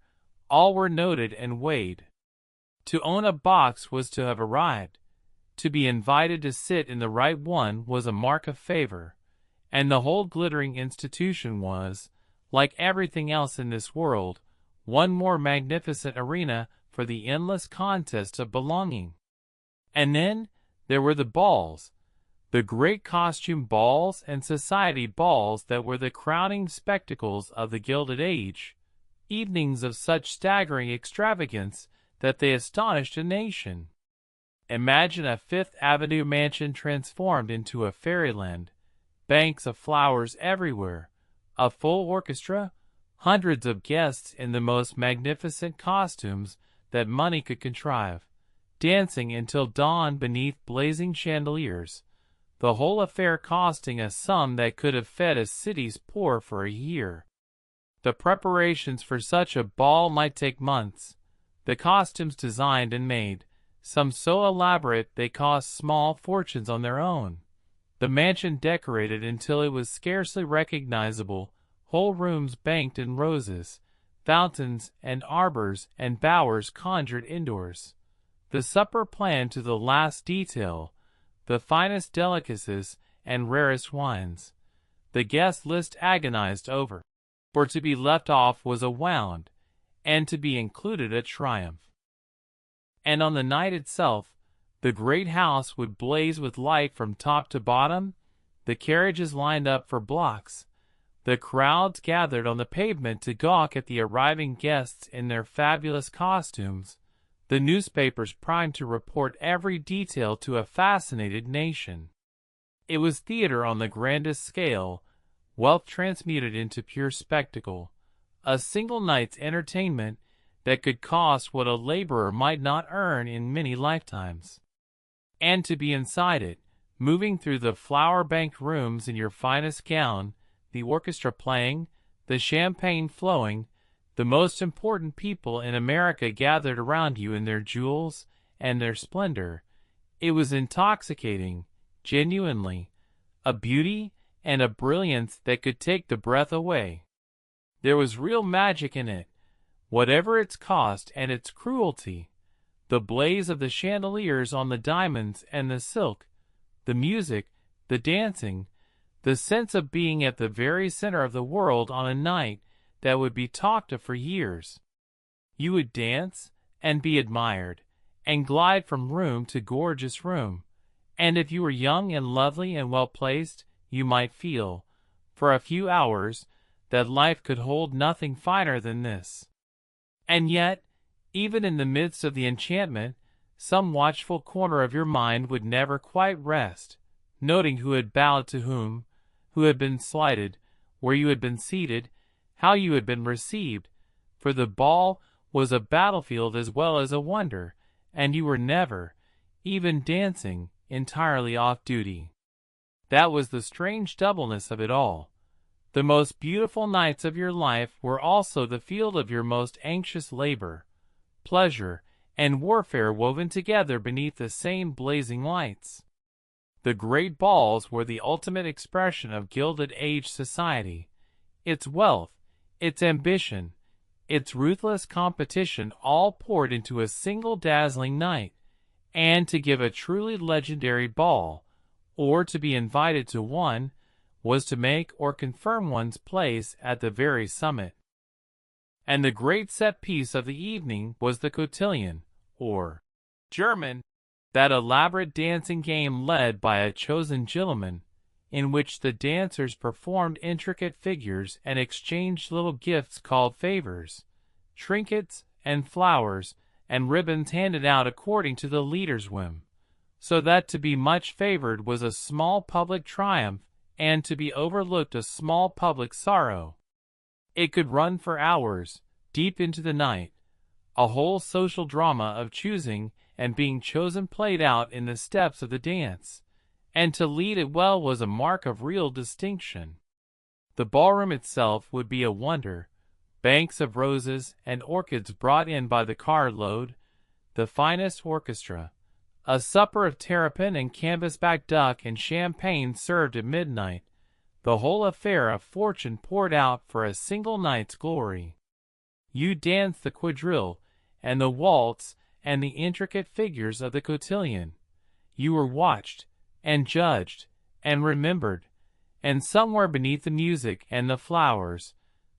all were noted and weighed. To own a box was to have arrived. To be invited to sit in the right one was a mark of favor, and the whole glittering institution was, like everything else in this world, one more magnificent arena for the endless contest of belonging. And then there were the balls, the great costume balls and society balls that were the crowning spectacles of the Gilded Age, evenings of such staggering extravagance that they astonished a nation. Imagine a Fifth Avenue mansion transformed into a fairyland, banks of flowers everywhere, a full orchestra, hundreds of guests in the most magnificent costumes that money could contrive, dancing until dawn beneath blazing chandeliers, the whole affair costing a sum that could have fed a city's poor for a year. The preparations for such a ball might take months, the costumes designed and made, some so elaborate they cost small fortunes on their own, the mansion decorated until it was scarcely recognizable, whole rooms banked in roses, fountains and arbors and bowers conjured indoors, the supper planned to the last detail, the finest delicacies and rarest wines, the guest list agonized over, for to be left off was a wound, and to be included a triumph. And on the night itself, The great house would blaze with light from top to bottom, the carriages lined up for blocks, the crowds gathered on the pavement to gawk at the arriving guests in their fabulous costumes, the newspapers primed to report every detail to a fascinated nation. It was theater on the grandest scale, wealth transmuted into pure spectacle, a single night's entertainment that could cost what a laborer might not earn in many lifetimes. And to be inside it, moving through the flower-banked rooms in your finest gown, the orchestra playing, the champagne flowing, the most important people in America gathered around you in their jewels and their splendor. It was intoxicating, genuinely, a beauty and a brilliance that could take the breath away. There was real magic in it, whatever its cost and its cruelty. The blaze of the chandeliers on the diamonds and the silk, the music, the dancing, the sense of being at the very center of the world on a night that would be talked of for years. You would dance and be admired, and glide from room to gorgeous room, and if you were young and lovely and well-placed, you might feel, for a few hours, that life could hold nothing finer than this. And yet, even in the midst of the enchantment, some watchful corner of your mind would never quite rest, noting who had bowed to whom, who had been slighted, where you had been seated, how you had been received, for the ball was a battlefield as well as a wonder, and you were never, even dancing, entirely off duty. That was the strange doubleness of it all. The most beautiful nights of your life were also the field of your most anxious labor, pleasure, and warfare woven together beneath the same blazing lights. The great balls were the ultimate expression of Gilded Age society. Its wealth, its ambition, its ruthless competition all poured into a single dazzling night, and to give a truly legendary ball, or to be invited to one, was to make or confirm one's place at the very summit. And the great set piece of the evening was the cotillion, or German, that elaborate dancing game led by a chosen gentleman, in which the dancers performed intricate figures and exchanged little gifts called favors, trinkets and flowers and ribbons handed out according to the leader's whim, so that to be much favored was a small public triumph and to be overlooked a small public sorrow. It could run for hours, deep into the night, a whole social drama of choosing and being chosen played out in the steps of the dance, and to lead it well was a mark of real distinction. The ballroom itself would be a wonder, banks of roses and orchids brought in by the carload, the finest orchestra, a supper of terrapin and canvasback duck and champagne served at midnight, the whole affair a fortune poured out for a single night's glory. You danced the quadrille, and the waltz, and the intricate figures of the cotillion. You were watched, and judged, and remembered, and somewhere beneath the music and the flowers,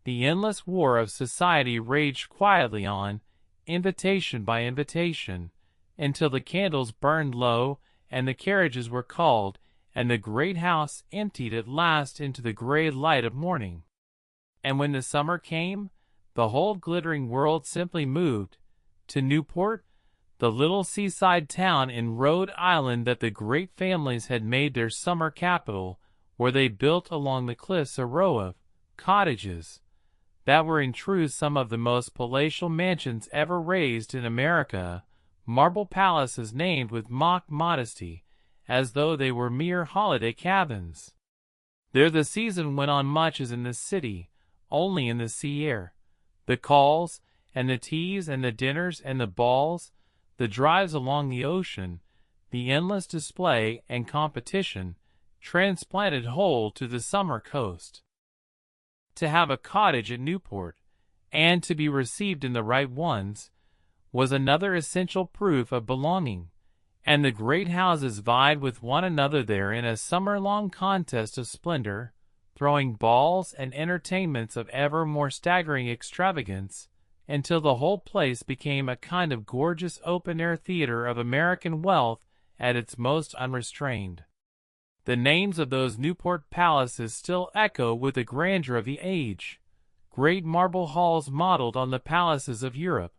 the endless war of society raged quietly on, invitation by invitation, until the candles burned low and the carriages were called, and the great house emptied at last into the gray light of morning. And when the summer came, the whole glittering world simply moved to Newport, the little seaside town in Rhode Island that the great families had made their summer capital, where they built along the cliffs a row of cottages that were in truth some of the most palatial mansions ever raised in America, marble palaces named with mock modesty, as though they were mere holiday cabins. There the season went on much as in the city, only in the sea air. The calls, and the teas, and the dinners, and the balls, the drives along the ocean, the endless display and competition, transplanted whole to the summer coast. To have a cottage at Newport, and to be received in the right ones, was another essential proof of belonging, and the great houses vied with one another there in a summer-long contest of splendor, throwing balls and entertainments of ever more staggering extravagance, until the whole place became a kind of gorgeous open-air theater of American wealth at its most unrestrained. The names of those Newport palaces still echo with the grandeur of the age. Great marble halls modeled on the palaces of Europe,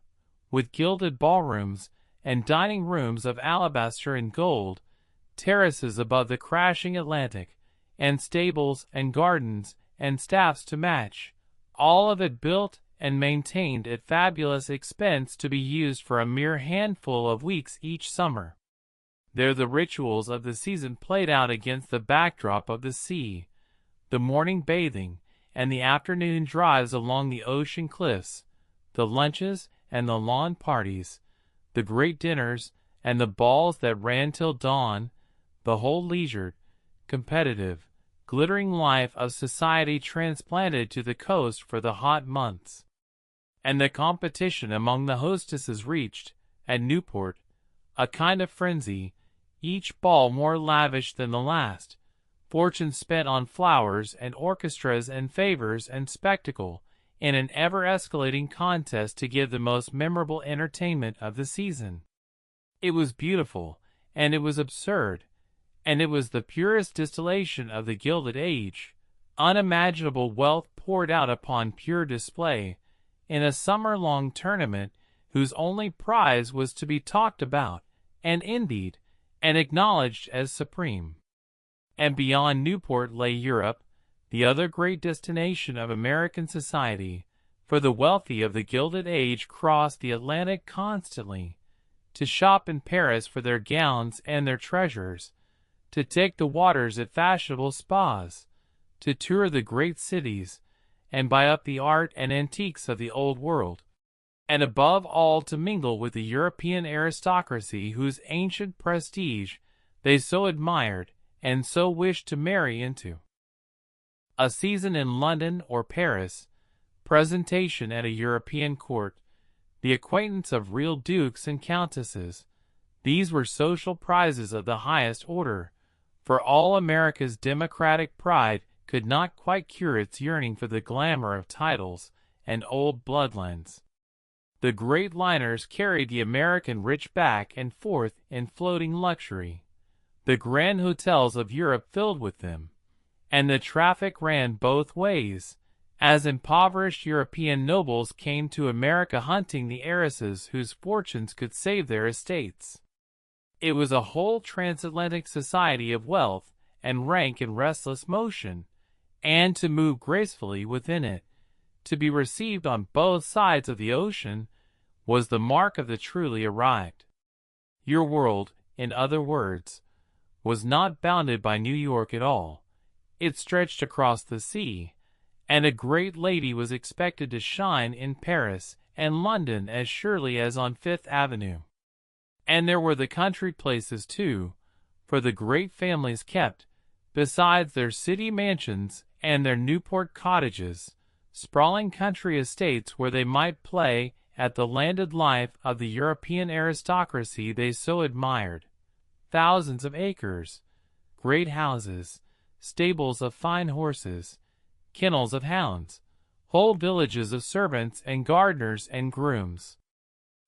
with gilded ballrooms and dining rooms of alabaster and gold, terraces above the crashing Atlantic, and stables and gardens and staffs to match, all of it built and maintained at fabulous expense to be used for a mere handful of weeks each summer. There the rituals of the season played out against the backdrop of the sea, the morning bathing and the afternoon drives along the ocean cliffs, the lunches and the lawn parties, the great dinners and the balls that ran till dawn, the whole leisured, competitive, glittering life of society transplanted to the coast for the hot months. And the competition among the hostesses reached, at Newport, a kind of frenzy, each ball more lavish than the last, fortunes spent on flowers and orchestras and favors and spectacle, in an ever-escalating contest to give the most memorable entertainment of the season. It was beautiful, and it was absurd, and it was the purest distillation of the Gilded Age, unimaginable wealth poured out upon pure display, in a summer-long tournament whose only prize was to be talked about, and envied, and acknowledged as supreme. And beyond Newport lay Europe, the other great destination of American society, for the wealthy of the Gilded Age crossed the Atlantic constantly, to shop in Paris for their gowns and their treasures, to take the waters at fashionable spas, to tour the great cities, and buy up the art and antiques of the old world, and above all to mingle with the European aristocracy whose ancient prestige they so admired and so wished to marry into. A season in London or Paris, presentation at a European court, the acquaintance of real dukes and countesses, these were social prizes of the highest order, for all America's democratic pride could not quite cure its yearning for the glamour of titles and old bloodlines. The great liners carried the American rich back and forth in floating luxury, the grand hotels of Europe filled with them, and the traffic ran both ways, as impoverished European nobles came to America hunting the heiresses whose fortunes could save their estates. It was a whole transatlantic society of wealth and rank in restless motion, and to move gracefully within it, to be received on both sides of the ocean, was the mark of the truly arrived. Your world, in other words, was not bounded by New York at all. It stretched across the sea, and a great lady was expected to shine in Paris and London as surely as on Fifth Avenue. And there were the country places too, for the great families kept, besides their city mansions and their Newport cottages, sprawling country estates where they might play at the landed life of the European aristocracy they so admired. Thousands of acres, great houses, stables of fine horses, kennels of hounds, whole villages of servants and gardeners and grooms.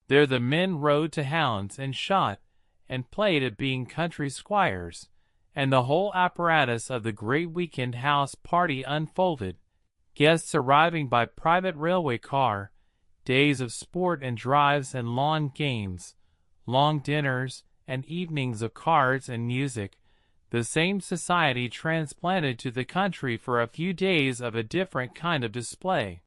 There the men rode to hounds and shot, and played at being country squires, and the whole apparatus of the great weekend house party unfolded, guests arriving by private railway car, days of sport and drives and lawn games, long dinners and evenings of cards and music, the same society transplanted to the country for a few days of a different kind of display.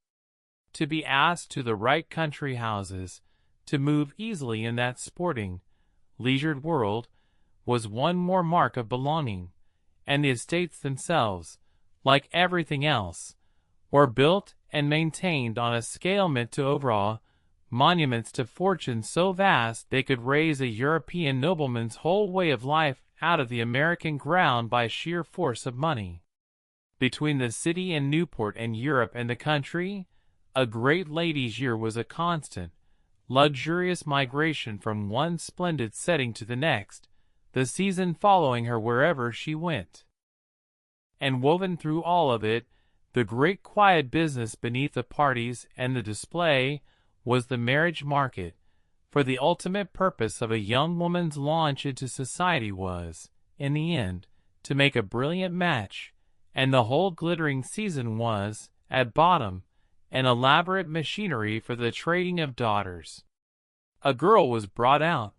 To be asked to the right country houses, to move easily in that sporting, leisured world, was one more mark of belonging, and the estates themselves, like everything else, were built and maintained on a scale meant to overawe, monuments to fortune so vast they could raise a European nobleman's whole way of life out of the American ground by sheer force of money. Between the city and Newport and Europe and the country, a great lady's year was a constant, luxurious migration from one splendid setting to the next, the season following her wherever she went. And woven through all of it, the great quiet business beneath the parties and the display was the marriage market, for the ultimate purpose of a young woman's launch into society was, in the end, to make a brilliant match, and the whole glittering season was, at bottom, an elaborate machinery for the trading of daughters. A girl was brought out,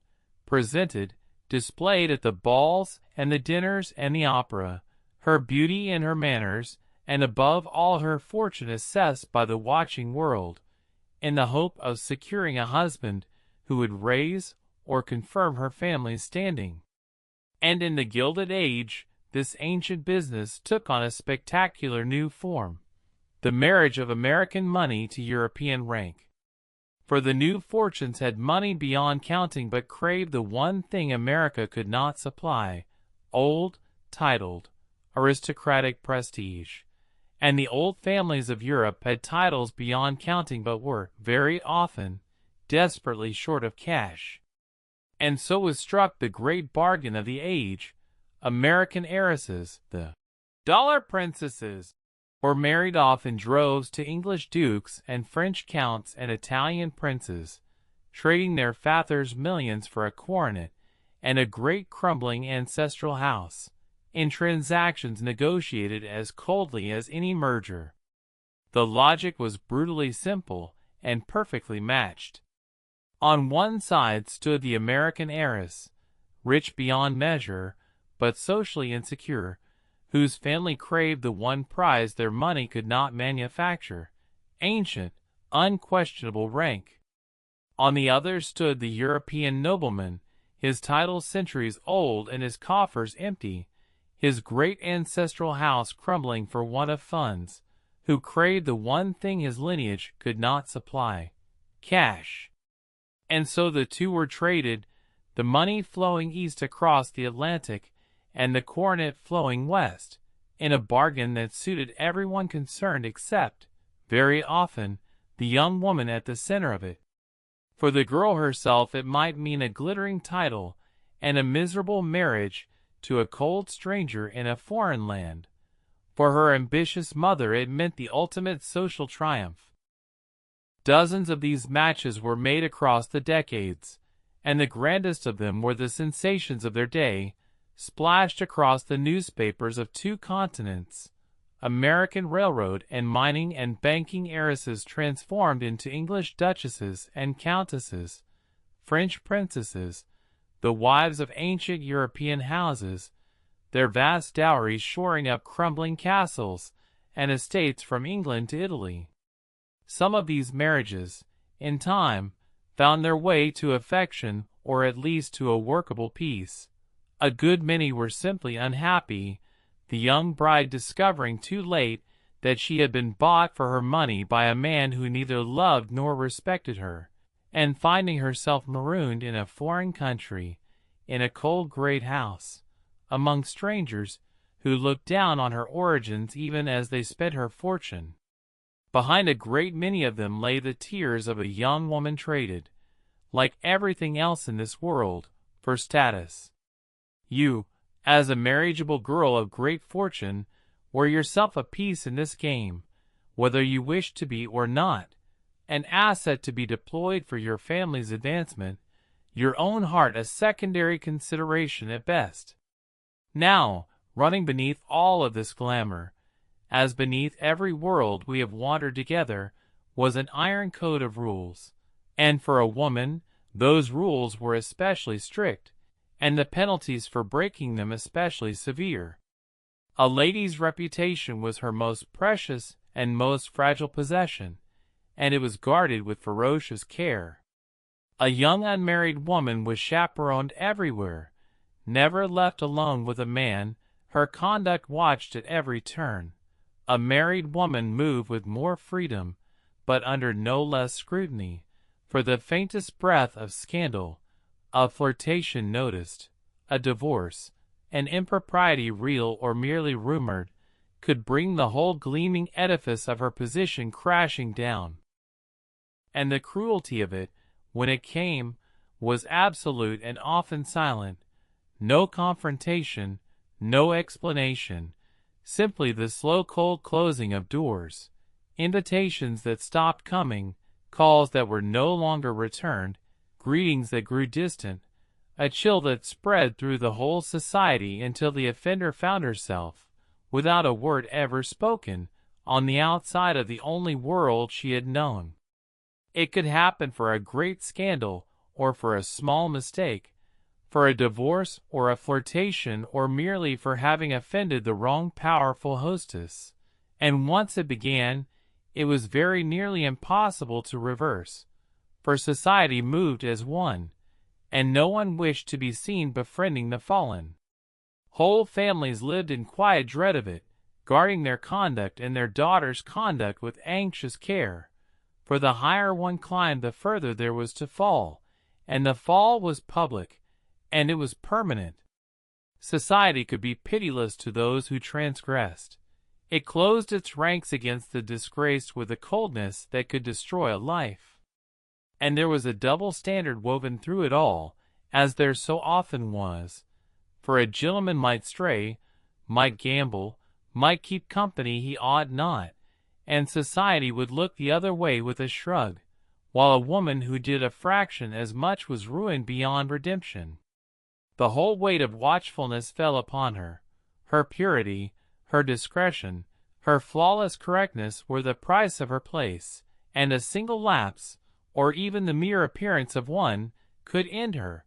presented, displayed at the balls and the dinners and the opera, her beauty and her manners, and above all her fortune assessed by the watching world, in the hope of securing a husband who would raise or confirm her family's standing. And in the Gilded Age, this ancient business took on a spectacular new form, the marriage of American money to European rank. For the new fortunes had money beyond counting but craved the one thing America could not supply, old, titled, aristocratic prestige. And the old families of Europe had titles beyond counting but were, very often, desperately short of cash. And so was struck the great bargain of the age. American heiresses, the dollar princesses, were married off in droves to English dukes and French counts and Italian princes, trading their fathers' millions for a coronet and a great crumbling ancestral house, in transactions negotiated as coldly as any merger. The logic was brutally simple and perfectly matched. On one side stood the American heiress, rich beyond measure, but socially insecure, whose family craved the one prize their money could not manufacture, ancient, unquestionable rank. On the other stood the European nobleman, his titles centuries old and his coffers empty, his great ancestral house crumbling for want of funds, who craved the one thing his lineage could not supply, cash. And so the two were traded, the money flowing east across the Atlantic, and the coronet flowing west, in a bargain that suited everyone concerned except, very often, the young woman at the center of it. For the girl herself it might mean a glittering title and a miserable marriage to a cold stranger in a foreign land. For her ambitious mother it meant the ultimate social triumph. Dozens of these matches were made across the decades, and the grandest of them were the sensations of their day, splashed across the newspapers of two continents. American railroad and mining and banking heiresses transformed into English duchesses and countesses, French princesses, the wives of ancient European houses, their vast dowries shoring up crumbling castles and estates from England to Italy. Some of these marriages, in time, found their way to affection or at least to a workable peace. A good many were simply unhappy, the young bride discovering too late that she had been bought for her money by a man who neither loved nor respected her, and finding herself marooned in a foreign country, in a cold great house, among strangers who looked down on her origins even as they spent her fortune. Behind a great many of them lay the tears of a young woman traded, like everything else in this world, for status. You, as a marriageable girl of great fortune, were yourself a piece in this game, whether you wished to be or not, an asset to be deployed for your family's advancement, your own heart a secondary consideration at best. Now, running beneath all of this glamour, as beneath every world we have wandered together, was an iron code of rules, and for a woman, those rules were especially strict, and the penalties for breaking them especially severe. A lady's reputation was her most precious and most fragile possession, and it was guarded with ferocious care. A young unmarried woman was chaperoned everywhere, never left alone with a man, her conduct watched at every turn. A married woman moved with more freedom, but under no less scrutiny, for the faintest breath of scandal, a flirtation noticed, a divorce, an impropriety real or merely rumored, could bring the whole gleaming edifice of her position crashing down. And the cruelty of it, when it came, was absolute and often silent. No confrontation, no explanation, simply the slow cold closing of doors, invitations that stopped coming, calls that were no longer returned, greetings that grew distant, a chill that spread through the whole society until the offender found herself, without a word ever spoken, on the outside of the only world she had known. It could happen for a great scandal, or for a small mistake, for a divorce or a flirtation, or merely for having offended the wrong powerful hostess. And once it began, it was very nearly impossible to reverse, for society moved as one, and no one wished to be seen befriending the fallen. Whole families lived in quiet dread of it, guarding their conduct and their daughter's conduct with anxious care, for the higher one climbed the further there was to fall, and the fall was public, and it was permanent. Society could be pitiless to those who transgressed. It closed its ranks against the disgraced with a coldness that could destroy a life. And there was a double standard woven through it all, as there so often was. For a gentleman might stray, might gamble, might keep company he ought not, and society would look the other way with a shrug, while a woman who did a fraction as much was ruined beyond redemption. The whole weight of watchfulness fell upon her. Her purity, her discretion, her flawless correctness were the price of her place, and a single lapse, or even the mere appearance of one, could end her.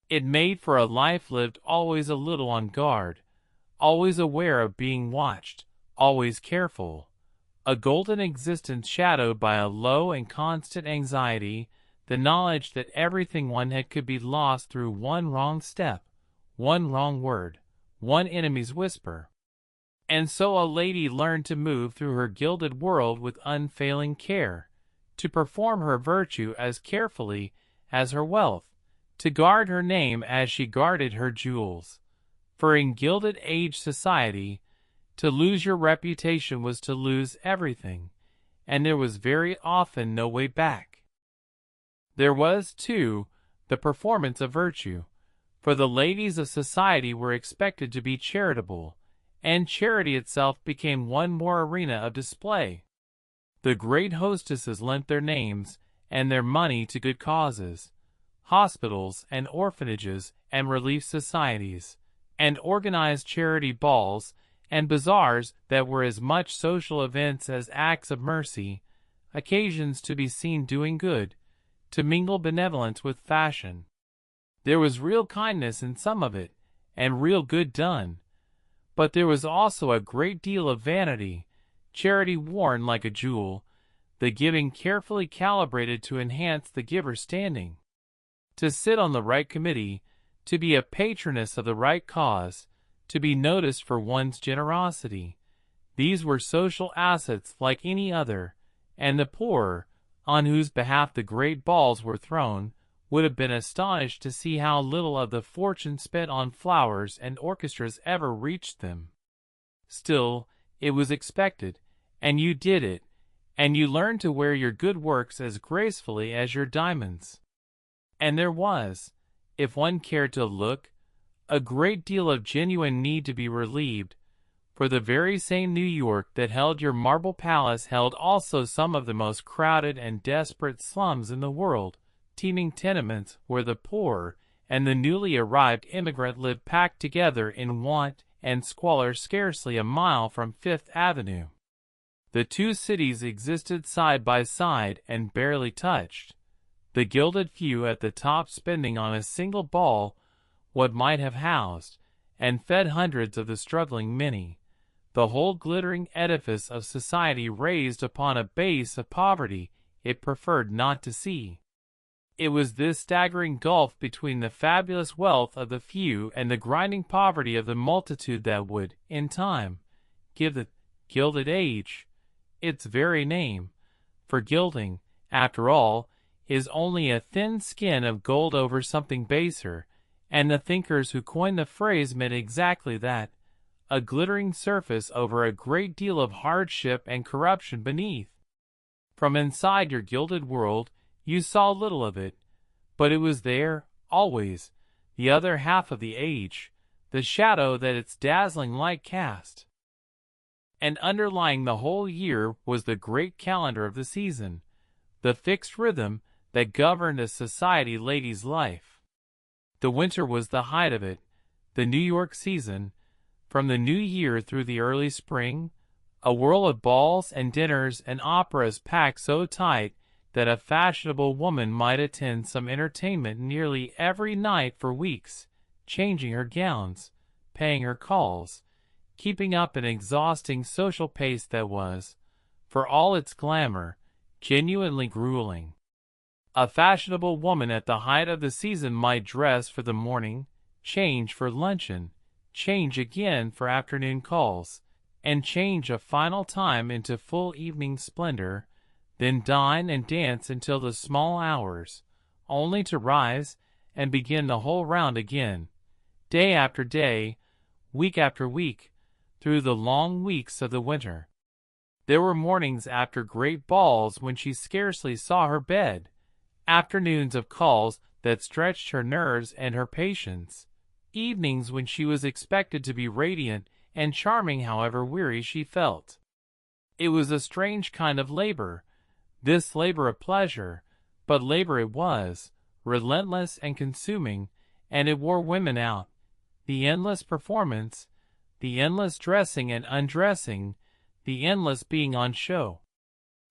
It made for a life lived always a little on guard, always aware of being watched, always careful, a golden existence shadowed by a low and constant anxiety, the knowledge that everything one had could be lost through one wrong step, one wrong word, one enemy's whisper. And so a lady learned to move through her gilded world with unfailing care, to perform her virtue as carefully as her wealth, to guard her name as she guarded her jewels. For in Gilded Age society, to lose your reputation was to lose everything, and there was very often no way back. There was, too, the performance of virtue, for the ladies of society were expected to be charitable, and charity itself became one more arena of display. The great hostesses lent their names and their money to good causes, hospitals and orphanages and relief societies, and organized charity balls and bazaars that were as much social events as acts of mercy, occasions to be seen doing good, to mingle benevolence with fashion. There was real kindness in some of it, and real good done, but there was also a great deal of vanity, charity worn like a jewel, the giving carefully calibrated to enhance the giver's standing. To sit on the right committee, to be a patroness of the right cause, to be noticed for one's generosity, these were social assets like any other, and the poor, on whose behalf the great balls were thrown, would have been astonished to see how little of the fortune spent on flowers and orchestras ever reached them. Still, it was expected, and you did it, and you learned to wear your good works as gracefully as your diamonds. And there was, if one cared to look, a great deal of genuine need to be relieved, for the very same New York that held your marble palace held also some of the most crowded and desperate slums in the world, teeming tenements where the poor and the newly arrived immigrant lived packed together in want and squalor scarcely a mile from Fifth Avenue. The two cities existed side by side and barely touched, the gilded few at the top spending on a single ball what might have housed and fed hundreds of the struggling many, the whole glittering edifice of society raised upon a base of poverty it preferred not to see. It was this staggering gulf between the fabulous wealth of the few and the grinding poverty of the multitude that would, in time, give the Gilded Age its very name, for gilding, after all, is only a thin skin of gold over something baser, and the thinkers who coined the phrase meant exactly that, a glittering surface over a great deal of hardship and corruption beneath. From inside your gilded world, you saw little of it, but it was there, always, the other half of the age, the shadow that its dazzling light cast. And underlying the whole year was the great calendar of the season, the fixed rhythm that governed a society lady's life. The winter was the height of it, the New York season, from the new year through the early spring, a whirl of balls and dinners and operas packed so tight that a fashionable woman might attend some entertainment nearly every night for weeks, changing her gowns, paying her calls, keeping up an exhausting social pace that was, for all its glamour, genuinely grueling. A fashionable woman at the height of the season might dress for the morning, change for luncheon, change again for afternoon calls, and change a final time into full evening splendor, then dine and dance until the small hours, only to rise and begin the whole round again, day after day, week after week, through the long weeks of the winter. There were mornings after great balls when she scarcely saw her bed, afternoons of calls that stretched her nerves and her patience, evenings when she was expected to be radiant and charming however weary she felt. It was a strange kind of labor, this labor of pleasure, but labor it was, relentless and consuming, and it wore women out. The endless performance, the endless dressing and undressing, the endless being on show.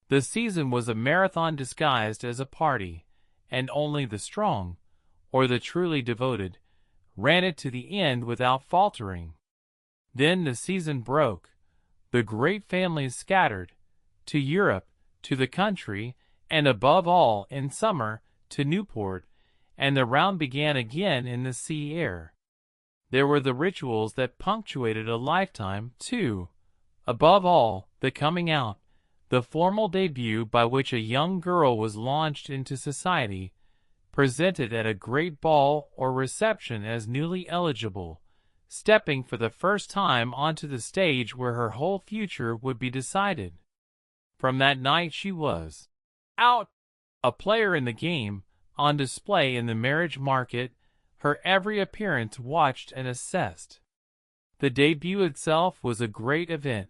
The season was a marathon disguised as a party, and only the strong, or the truly devoted, ran it to the end without faltering. Then the season broke. The great families scattered, to Europe, to the country, and above all, in summer, to Newport, and the round began again in the sea air. There were the rituals that punctuated a lifetime, too. Above all, the coming out, the formal debut by which a young girl was launched into society, presented at a great ball or reception as newly eligible, stepping for the first time onto the stage where her whole future would be decided. From that night she was out, a player in the game, on display in the marriage market, her every appearance watched and assessed. The debut itself was a great event,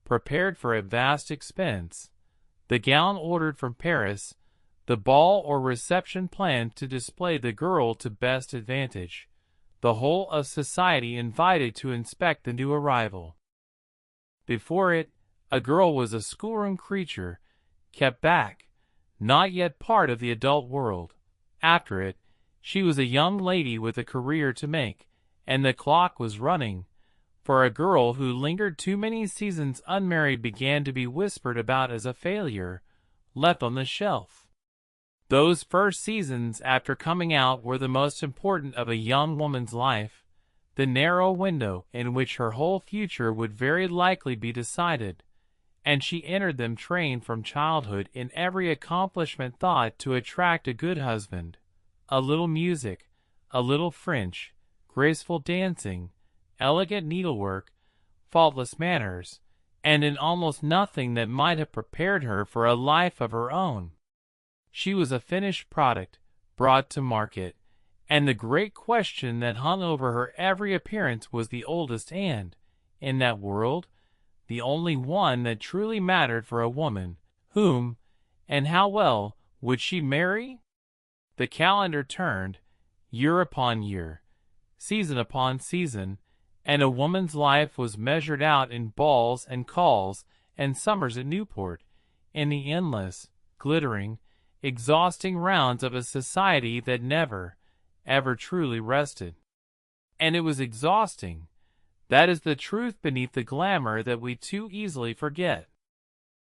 prepared for a vast expense. The gown ordered from Paris, the ball or reception planned to display the girl to best advantage, the whole of society invited to inspect the new arrival. Before it, a girl was a schoolroom creature, kept back, not yet part of the adult world. After it, she was a young lady with a career to make, and the clock was running, for a girl who lingered too many seasons unmarried began to be whispered about as a failure, left on the shelf. Those first seasons after coming out were the most important of a young woman's life, the narrow window in which her whole future would very likely be decided, and she entered them trained from childhood in every accomplishment thought to attract a good husband, a little music, a little French, graceful dancing, elegant needlework, faultless manners, and in almost nothing that might have prepared her for a life of her own. She was a finished product, brought to market, and the great question that hung over her every appearance was the oldest and, in that world, the only one that truly mattered for a woman. Whom, and how well, would she marry? The calendar turned, year upon year, season upon season, and a woman's life was measured out in balls and calls and summers at Newport, in the endless, glittering, exhausting rounds of a society that never, ever truly rested. And it was exhausting. That is the truth beneath the glamour that we too easily forget.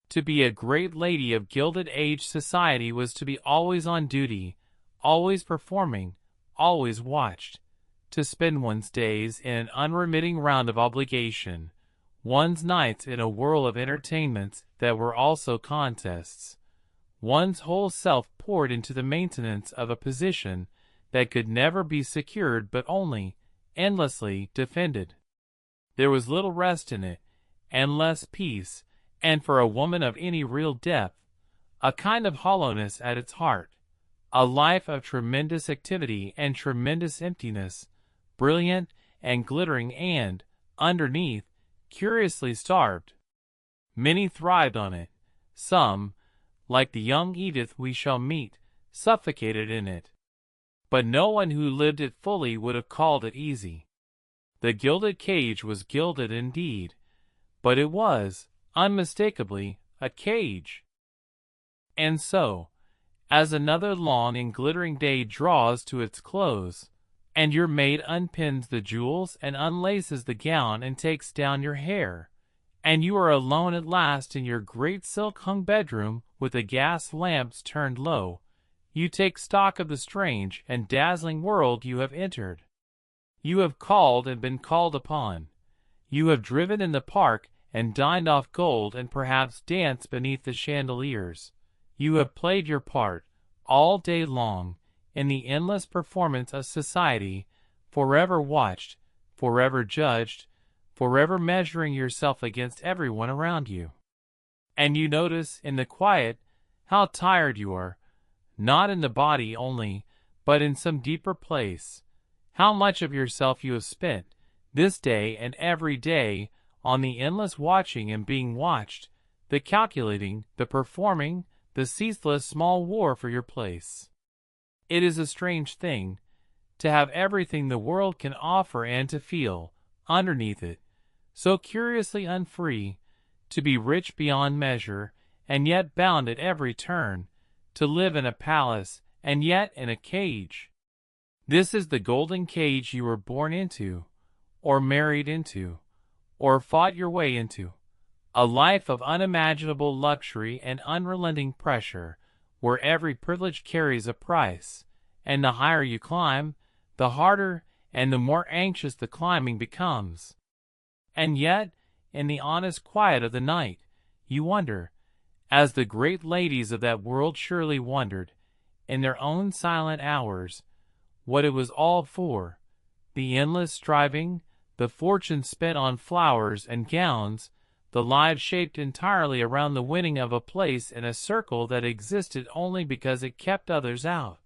To be a great lady of Gilded Age society was to be always on duty, always performing, always watched, to spend one's days in an unremitting round of obligation, one's nights in a whirl of entertainments that were also contests, one's whole self poured into the maintenance of a position that could never be secured but only, endlessly, defended. There was little rest in it, and less peace, and for a woman of any real depth, a kind of hollowness at its heart, a life of tremendous activity and tremendous emptiness, brilliant and glittering and, underneath, curiously starved. Many thrived on it. Some, like the young Edith we shall meet, suffocated in it. But no one who lived it fully would have called it easy. The gilded cage was gilded indeed, but it was, unmistakably, a cage. And so, as another long and glittering day draws to its close, and your maid unpins the jewels and unlaces the gown and takes down your hair, and you are alone at last in your great silk-hung bedroom with the gas lamps turned low, you take stock of the strange and dazzling world you have entered. You have called and been called upon. You have driven in the park and dined off gold and perhaps danced beneath the chandeliers. You have played your part, all day long, in the endless performance of society, forever watched, forever judged, forever measuring yourself against everyone around you. And you notice, in the quiet, how tired you are, not in the body only, but in some deeper place, how much of yourself you have spent, this day and every day, on the endless watching and being watched, the calculating, the performing, the ceaseless small war for your place. It is a strange thing, to have everything the world can offer and to feel, underneath it, so curiously unfree, to be rich beyond measure, and yet bound at every turn, to live in a palace, and yet in a cage. This is the golden cage you were born into, or married into, or fought your way into. A life of unimaginable luxury and unrelenting pressure, where every privilege carries a price, and the higher you climb, the harder and the more anxious the climbing becomes. And yet, in the honest quiet of the night, you wonder, as the great ladies of that world surely wondered, in their own silent hours, what it was all for, the endless striving, the fortune spent on flowers and gowns, the lives shaped entirely around the winning of a place in a circle that existed only because it kept others out.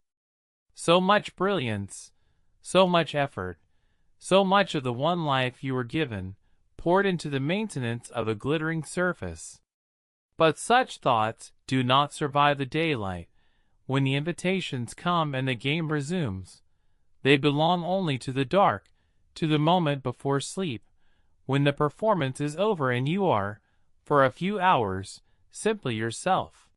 So much brilliance, so much effort, so much of the one life you were given, poured into the maintenance of a glittering surface. But such thoughts do not survive the daylight, when the invitations come and the game resumes. They belong only to the dark, to the moment before sleep, when the performance is over and you are, for a few hours, simply yourself.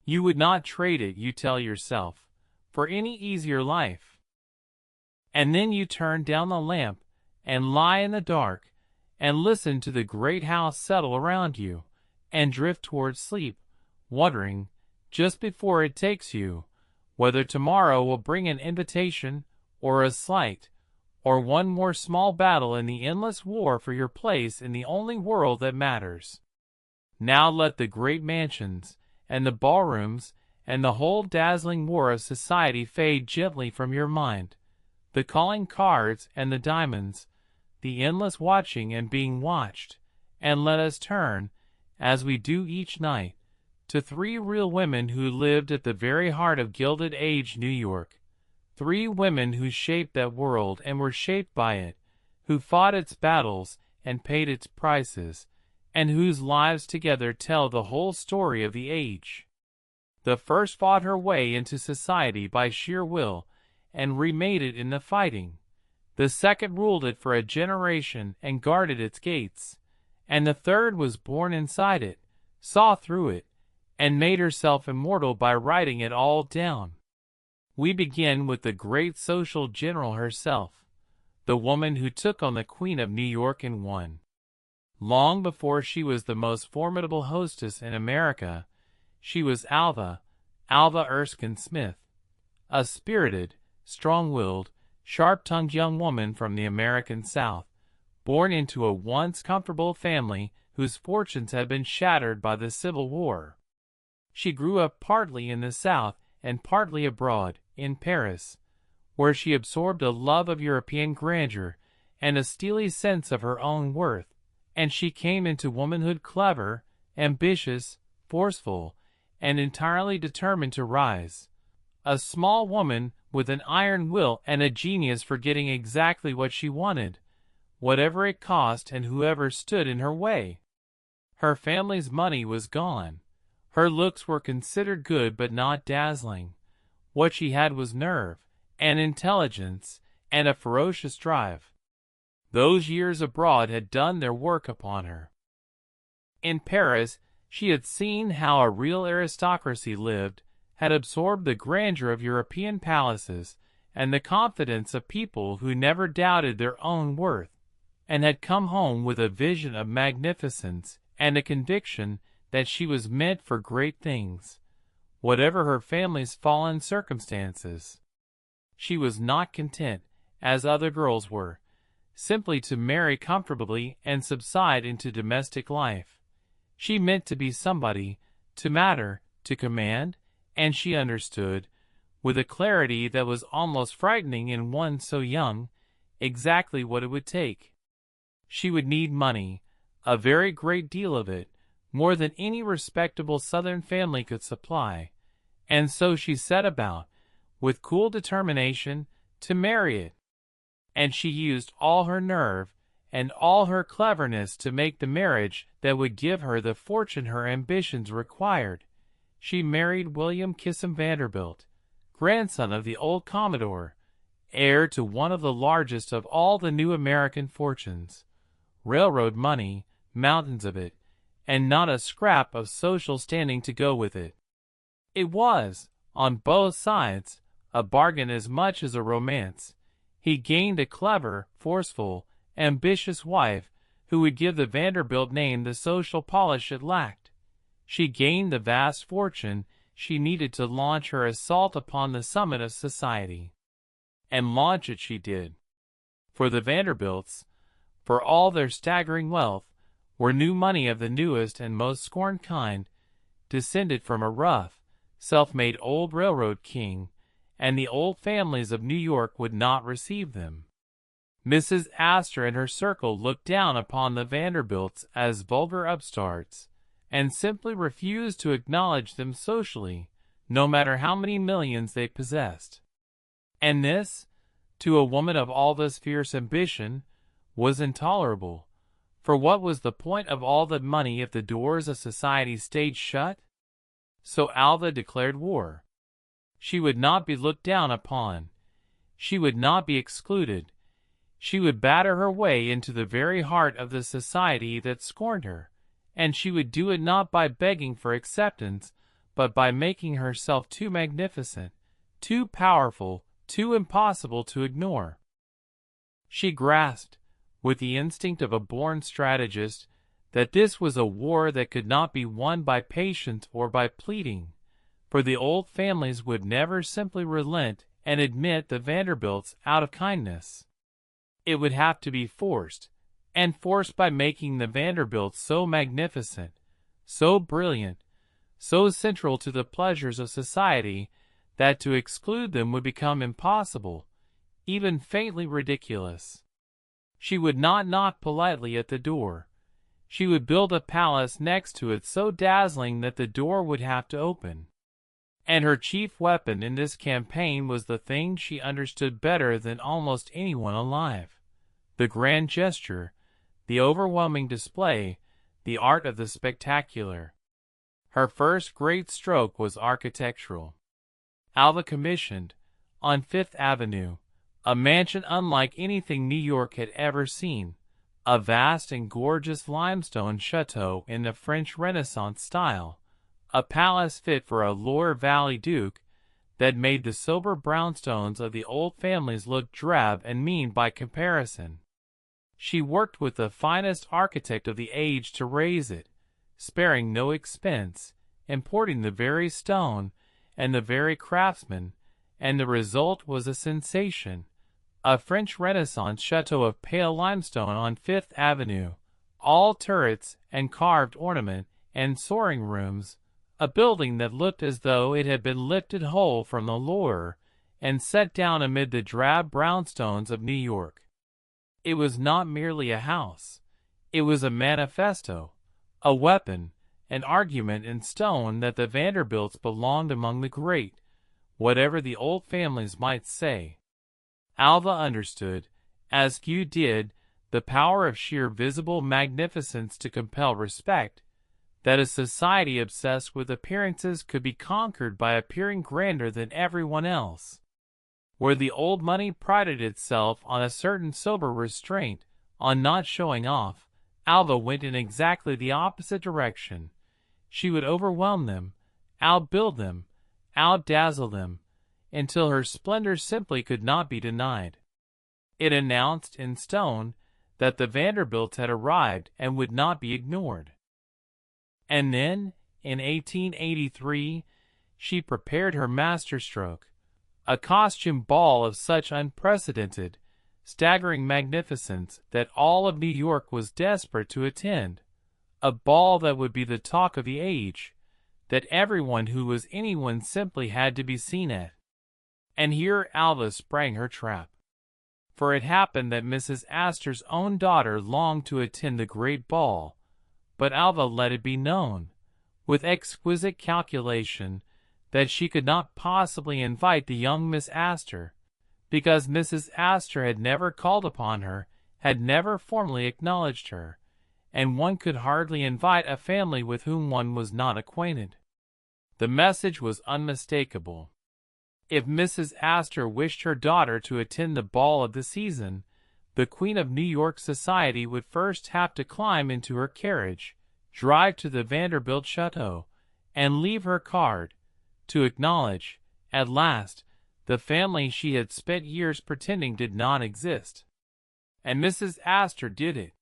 You would not trade it, you tell yourself, for any easier life. And then you turn down the lamp and lie in the dark and listen to the great house settle around you and drift towards sleep, wondering, just before it takes you, whether tomorrow will bring an invitation or a slight, or one more small battle in the endless war for your place in the only world that matters. Now let the great mansions, and the ballrooms, and the whole dazzling war of society fade gently from your mind, the calling cards and the diamonds, the endless watching and being watched, and let us turn, as we do each night, to three real women who lived at the very heart of Gilded Age New York. Three women who shaped that world and were shaped by it, who fought its battles and paid its prices, and whose lives together tell the whole story of the age. The first fought her way into society by sheer will, and remade it in the fighting. The second ruled it for a generation and guarded its gates, and the third was born inside it, saw through it, and made herself immortal by writing it all down. We begin with the great social general herself, the woman who took on the Queen of New York and won. Long before she was the most formidable hostess in America, she was Alva Erskine Smith, a spirited, strong-willed, sharp-tongued young woman from the American South, born into a once comfortable family whose fortunes had been shattered by the Civil War. She grew up partly in the South and partly abroad, in Paris, where she absorbed a love of European grandeur and a steely sense of her own worth, and she came into womanhood clever, ambitious, forceful, and entirely determined to rise. A small woman with an iron will and a genius for getting exactly what she wanted, whatever it cost and whoever stood in her way. Her family's money was gone. Her looks were considered good but not dazzling. What she had was nerve, and intelligence, and a ferocious drive. Those years abroad had done their work upon her. In Paris, she had seen how a real aristocracy lived, had absorbed the grandeur of European palaces, and the confidence of people who never doubted their own worth, and had come home with a vision of magnificence and a conviction that she was meant for great things, whatever her family's fallen circumstances. She was not content, as other girls were, simply to marry comfortably and subside into domestic life. She meant to be somebody, to matter, to command, and she understood, with a clarity that was almost frightening in one so young, exactly what it would take. She would need money, a very great deal of it, more than any respectable Southern family could supply, and so she set about, with cool determination, to marry it. And she used all her nerve and all her cleverness to make the marriage that would give her the fortune her ambitions required. She married William Kissam Vanderbilt, grandson of the old Commodore, heir to one of the largest of all the new American fortunes. Railroad money, mountains of it, and not a scrap of social standing to go with it. It was, on both sides, a bargain as much as a romance. He gained a clever, forceful, ambitious wife who would give the Vanderbilt name the social polish it lacked. She gained the vast fortune she needed to launch her assault upon the summit of society. And launch it she did. For the Vanderbilts, for all their staggering wealth, were new money of the newest and most scorned kind, descended from a rough, self-made old railroad king, and the old families of New York would not receive them. Mrs. Astor and her circle looked down upon the Vanderbilts as vulgar upstarts, and simply refused to acknowledge them socially, no matter how many millions they possessed. And this, to a woman of all this fierce ambition, was intolerable. For what was the point of all that money if the doors of society stayed shut? So Alva declared war. She would not be looked down upon. She would not be excluded. She would batter her way into the very heart of the society that scorned her, and she would do it not by begging for acceptance, but by making herself too magnificent, too powerful, too impossible to ignore. She grasped, with the instinct of a born strategist, that this was a war that could not be won by patience or by pleading, for the old families would never simply relent and admit the Vanderbilts out of kindness. It would have to be forced, and forced by making the Vanderbilts so magnificent, so brilliant, so central to the pleasures of society, that to exclude them would become impossible, even faintly ridiculous. She would not knock politely at the door. She would build a palace next to it so dazzling that the door would have to open. And her chief weapon in this campaign was the thing she understood better than almost anyone alive: the grand gesture, the overwhelming display, the art of the spectacular. Her first great stroke was architectural. Alva commissioned, on Fifth Avenue, a mansion unlike anything New York had ever seen, a vast and gorgeous limestone château in the French Renaissance style, a palace fit for a Loire Valley duke that made the sober brownstones of the old families look drab and mean by comparison. She worked with the finest architect of the age to raise it, sparing no expense, importing the very stone and the very craftsman, and the result was a sensation. A French Renaissance château of pale limestone on Fifth Avenue, all turrets and carved ornament and soaring rooms, a building that looked as though it had been lifted whole from the Loire and set down amid the drab brownstones of New York. It was not merely a house. It was a manifesto, a weapon, an argument in stone that the Vanderbilts belonged among the great, whatever the old families might say. Alva understood, as few did, the power of sheer visible magnificence to compel respect, that a society obsessed with appearances could be conquered by appearing grander than everyone else. Where the old money prided itself on a certain sober restraint, on not showing off, Alva went in exactly the opposite direction. She would overwhelm them, outbuild them, outdazzle them, until her splendor simply could not be denied. It announced in stone that the Vanderbilts had arrived and would not be ignored. And then, in 1883, she prepared her masterstroke, a costume ball of such unprecedented, staggering magnificence that all of New York was desperate to attend, a ball that would be the talk of the age, that everyone who was anyone simply had to be seen at. And here Alva sprang her trap. For it happened that Mrs. Astor's own daughter longed to attend the great ball, but Alva let it be known, with exquisite calculation, that she could not possibly invite the young Miss Astor, because Mrs. Astor had never called upon her, had never formally acknowledged her, and one could hardly invite a family with whom one was not acquainted. The message was unmistakable. If Mrs. Astor wished her daughter to attend the ball of the season, the Queen of New York society would first have to climb into her carriage, drive to the Vanderbilt châteaux, and leave her card, to acknowledge, at last, the family she had spent years pretending did not exist. And Mrs. Astor did it.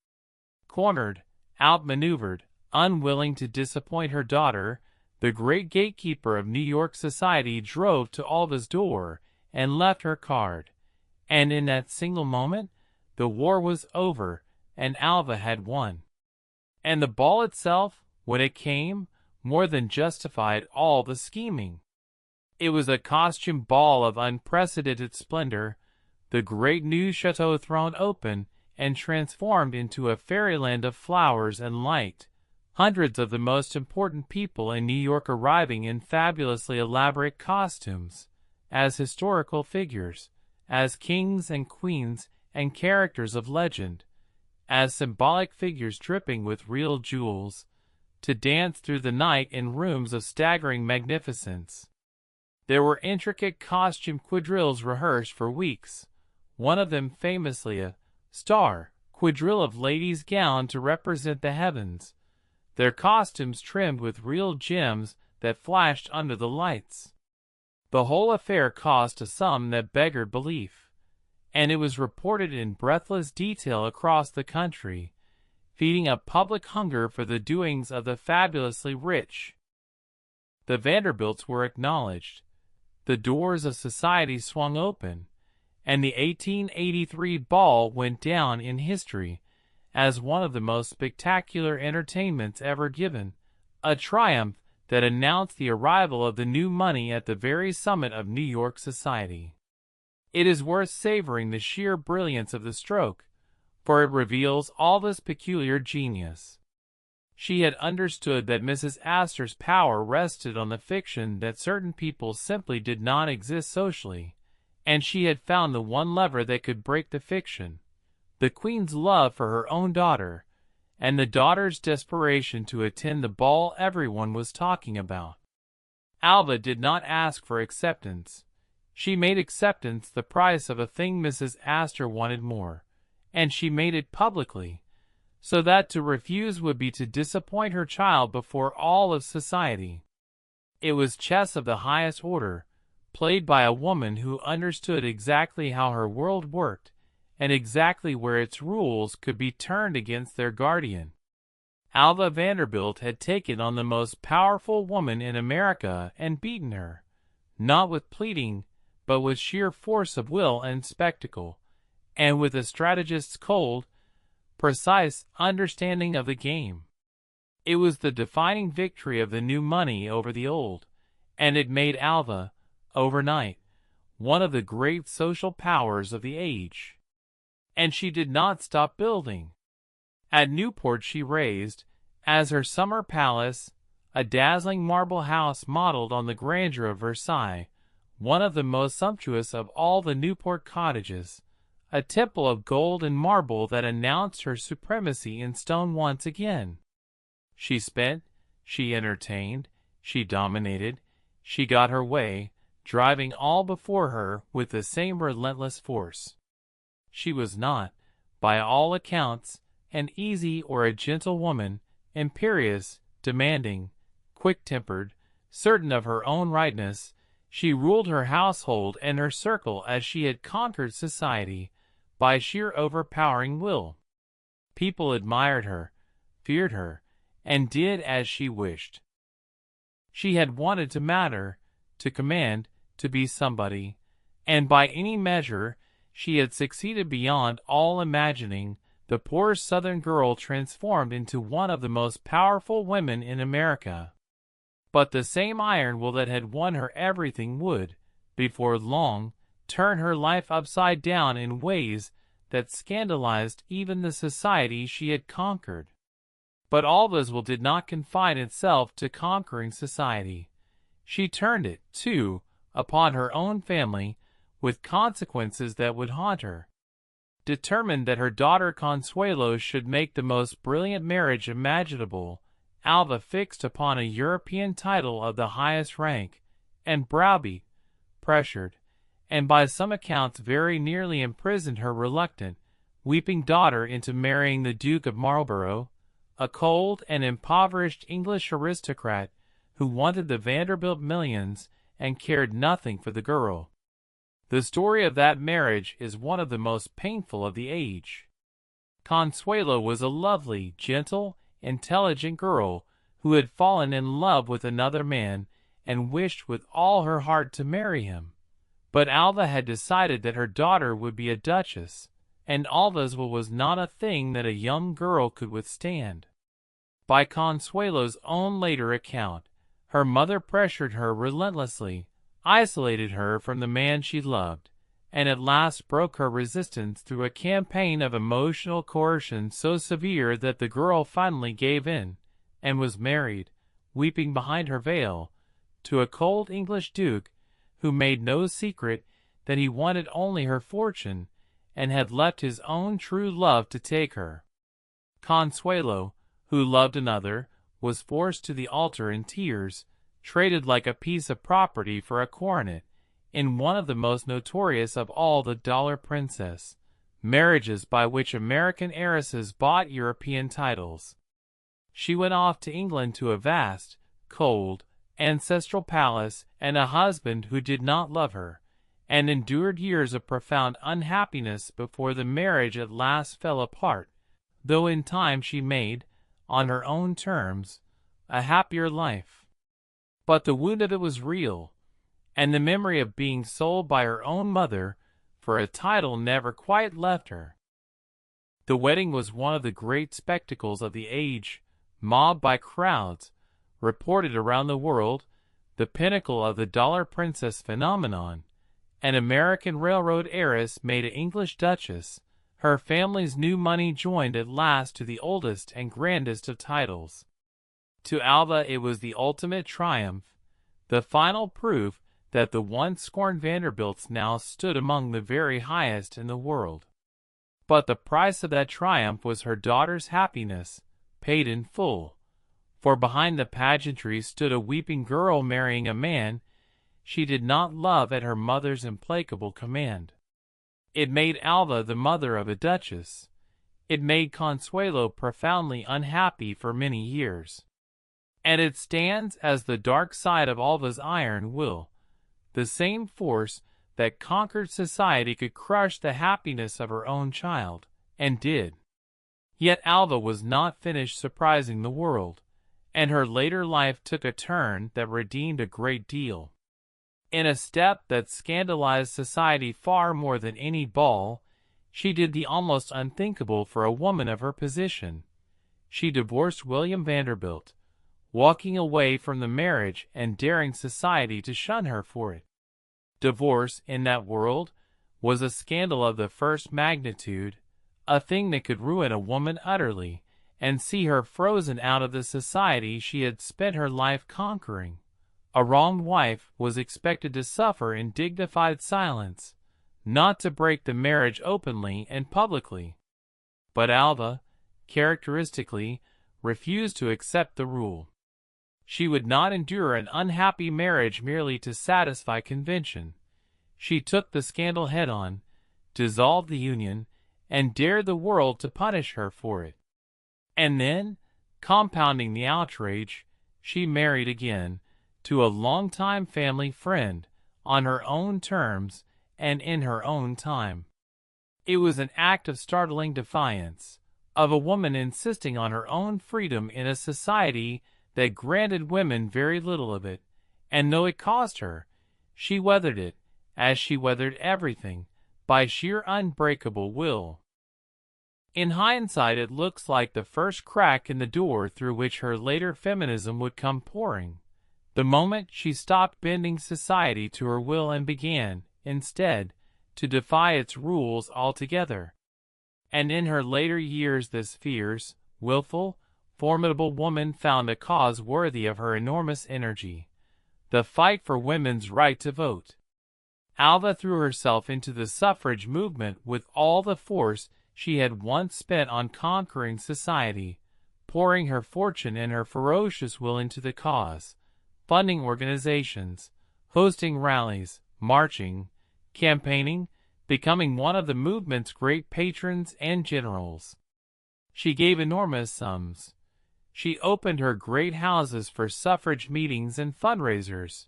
Cornered, outmaneuvered, unwilling to disappoint her daughter, the great gatekeeper of New York society drove to Alva's door and left her card, and in that single moment, the war was over and Alva had won. And the ball itself, when it came, more than justified all the scheming. It was a costume ball of unprecedented splendor, the great new château thrown open and transformed into a fairyland of flowers and light, hundreds of the most important people in New York arriving in fabulously elaborate costumes, as historical figures, as kings and queens and characters of legend, as symbolic figures dripping with real jewels, to dance through the night in rooms of staggering magnificence. There were intricate costume quadrilles rehearsed for weeks, one of them famously a star quadrille of ladies gowned to represent the heavens, their costumes trimmed with real gems that flashed under the lights. The whole affair cost a sum that beggared belief, and it was reported in breathless detail across the country, feeding a public hunger for the doings of the fabulously rich. The Vanderbilts were acknowledged, the doors of society swung open, and the 1883 ball went down in history as one of the most spectacular entertainments ever given, a triumph that announced the arrival of the new money at the very summit of New York society. It is worth savoring the sheer brilliance of the stroke, for it reveals Alva's peculiar genius. She had understood that Mrs. Astor's power rested on the fiction that certain people simply did not exist socially, and she had found the one lever that could break the fiction, the Queen's love for her own daughter, and the daughter's desperation to attend the ball everyone was talking about. Alva did not ask for acceptance. She made acceptance the price of a thing Mrs. Astor wanted more, and she made it publicly, so that to refuse would be to disappoint her child before all of society. It was chess of the highest order, played by a woman who understood exactly how her world worked, and exactly where its rules could be turned against their guardian. Alva Vanderbilt had taken on the most powerful woman in America and beaten her, not with pleading, but with sheer force of will and spectacle, and with a strategist's cold, precise understanding of the game. It was the defining victory of the new money over the old, and it made Alva, overnight, one of the great social powers of the age. And she did not stop building. At Newport she raised, as her summer palace, a dazzling marble house modeled on the grandeur of Versailles, one of the most sumptuous of all the Newport cottages, a temple of gold and marble that announced her supremacy in stone once again. She spent, She entertained, she dominated, she got her way, driving all before her with the same relentless force. She was not, by all accounts, an easy or a gentle woman, imperious, demanding, quick-tempered, certain of her own rightness. She ruled her household and her circle as she had conquered society, by sheer overpowering will. People admired her, feared her, and did as she wished. She had wanted to matter, to command, to be somebody, and by any measure she had succeeded beyond all imagining. The poor Southern girl transformed into one of the most powerful women in America. But the same iron will that had won her everything would, before long, turn her life upside down in ways that scandalized even the society she had conquered. But Alva's will did not confine itself to conquering society. She turned it, too, upon her own family, with consequences that would haunt her. Determined that her daughter Consuelo should make the most brilliant marriage imaginable, Alva fixed upon a European title of the highest rank, and browbeat, pressured, and by some accounts very nearly imprisoned her reluctant, weeping daughter into marrying the Duke of Marlborough, a cold and impoverished English aristocrat who wanted the Vanderbilt millions and cared nothing for the girl. The story of that marriage is one of the most painful of the age. Consuelo was a lovely, gentle, intelligent girl who had fallen in love with another man and wished with all her heart to marry him. But Alva had decided that her daughter would be a duchess, and Alva's will was not a thing that a young girl could withstand. By Consuelo's own later account, her mother pressured her relentlessly, isolated her from the man she loved, and at last broke her resistance through a campaign of emotional coercion so severe that the girl finally gave in, and was married, weeping behind her veil, to a cold English duke who made no secret that he wanted only her fortune, and had left his own true love to take her. Consuelo, who loved another, was forced to the altar in tears, traded like a piece of property for a coronet, in one of the most notorious of all the dollar princess marriages by which American heiresses bought European titles. She went off to England to a vast, cold, ancestral palace and a husband who did not love her, and endured years of profound unhappiness before the marriage at last fell apart, though in time she made, on her own terms, a happier life. But the wound of it was real, and the memory of being sold by her own mother for a title never quite left her. The wedding was one of the great spectacles of the age, mobbed by crowds, reported around the world, the pinnacle of the dollar princess phenomenon. An American railroad heiress made an English duchess, her family's new money joined at last to the oldest and grandest of titles. To Alva it was the ultimate triumph, the final proof that the once scorned Vanderbilts now stood among the very highest in the world. But the price of that triumph was her daughter's happiness, paid in full, for behind the pageantry stood a weeping girl marrying a man she did not love at her mother's implacable command. It made Alva the mother of a duchess. It made Consuelo profoundly unhappy for many years. And it stands as the dark side of Alva's iron will. The same force that conquered society could crush the happiness of her own child, and did. Yet Alva was not finished surprising the world, and her later life took a turn that redeemed a great deal. In a step that scandalized society far more than any ball, she did the almost unthinkable for a woman of her position. She divorced William Vanderbilt, walking away from the marriage and daring society to shun her for it. Divorce, in that world, was a scandal of the first magnitude, a thing that could ruin a woman utterly, and see her frozen out of the society she had spent her life conquering. A wronged wife was expected to suffer in dignified silence, not to break the marriage openly and publicly. But Alva, characteristically, refused to accept the rule. She would not endure an unhappy marriage merely to satisfy convention. She took the scandal head-on, dissolved the union, and dared the world to punish her for it. And then, compounding the outrage, she married again, to a longtime family friend, on her own terms and in her own time. It was an act of startling defiance, of a woman insisting on her own freedom in a society that granted women very little of it, and though it cost her, she weathered it, as she weathered everything, by sheer unbreakable will. In hindsight, it looks like the first crack in the door through which her later feminism would come pouring, the moment she stopped bending society to her will and began, instead, to defy its rules altogether. And in her later years this fierce, willful, formidable woman found a cause worthy of her enormous energy: the fight for women's right to vote. Alva threw herself into the suffrage movement with all the force she had once spent on conquering society, pouring her fortune and her ferocious will into the cause, funding organizations, hosting rallies, marching, campaigning, becoming one of the movement's great patrons and generals. She gave enormous sums. She opened her great houses for suffrage meetings and fundraisers.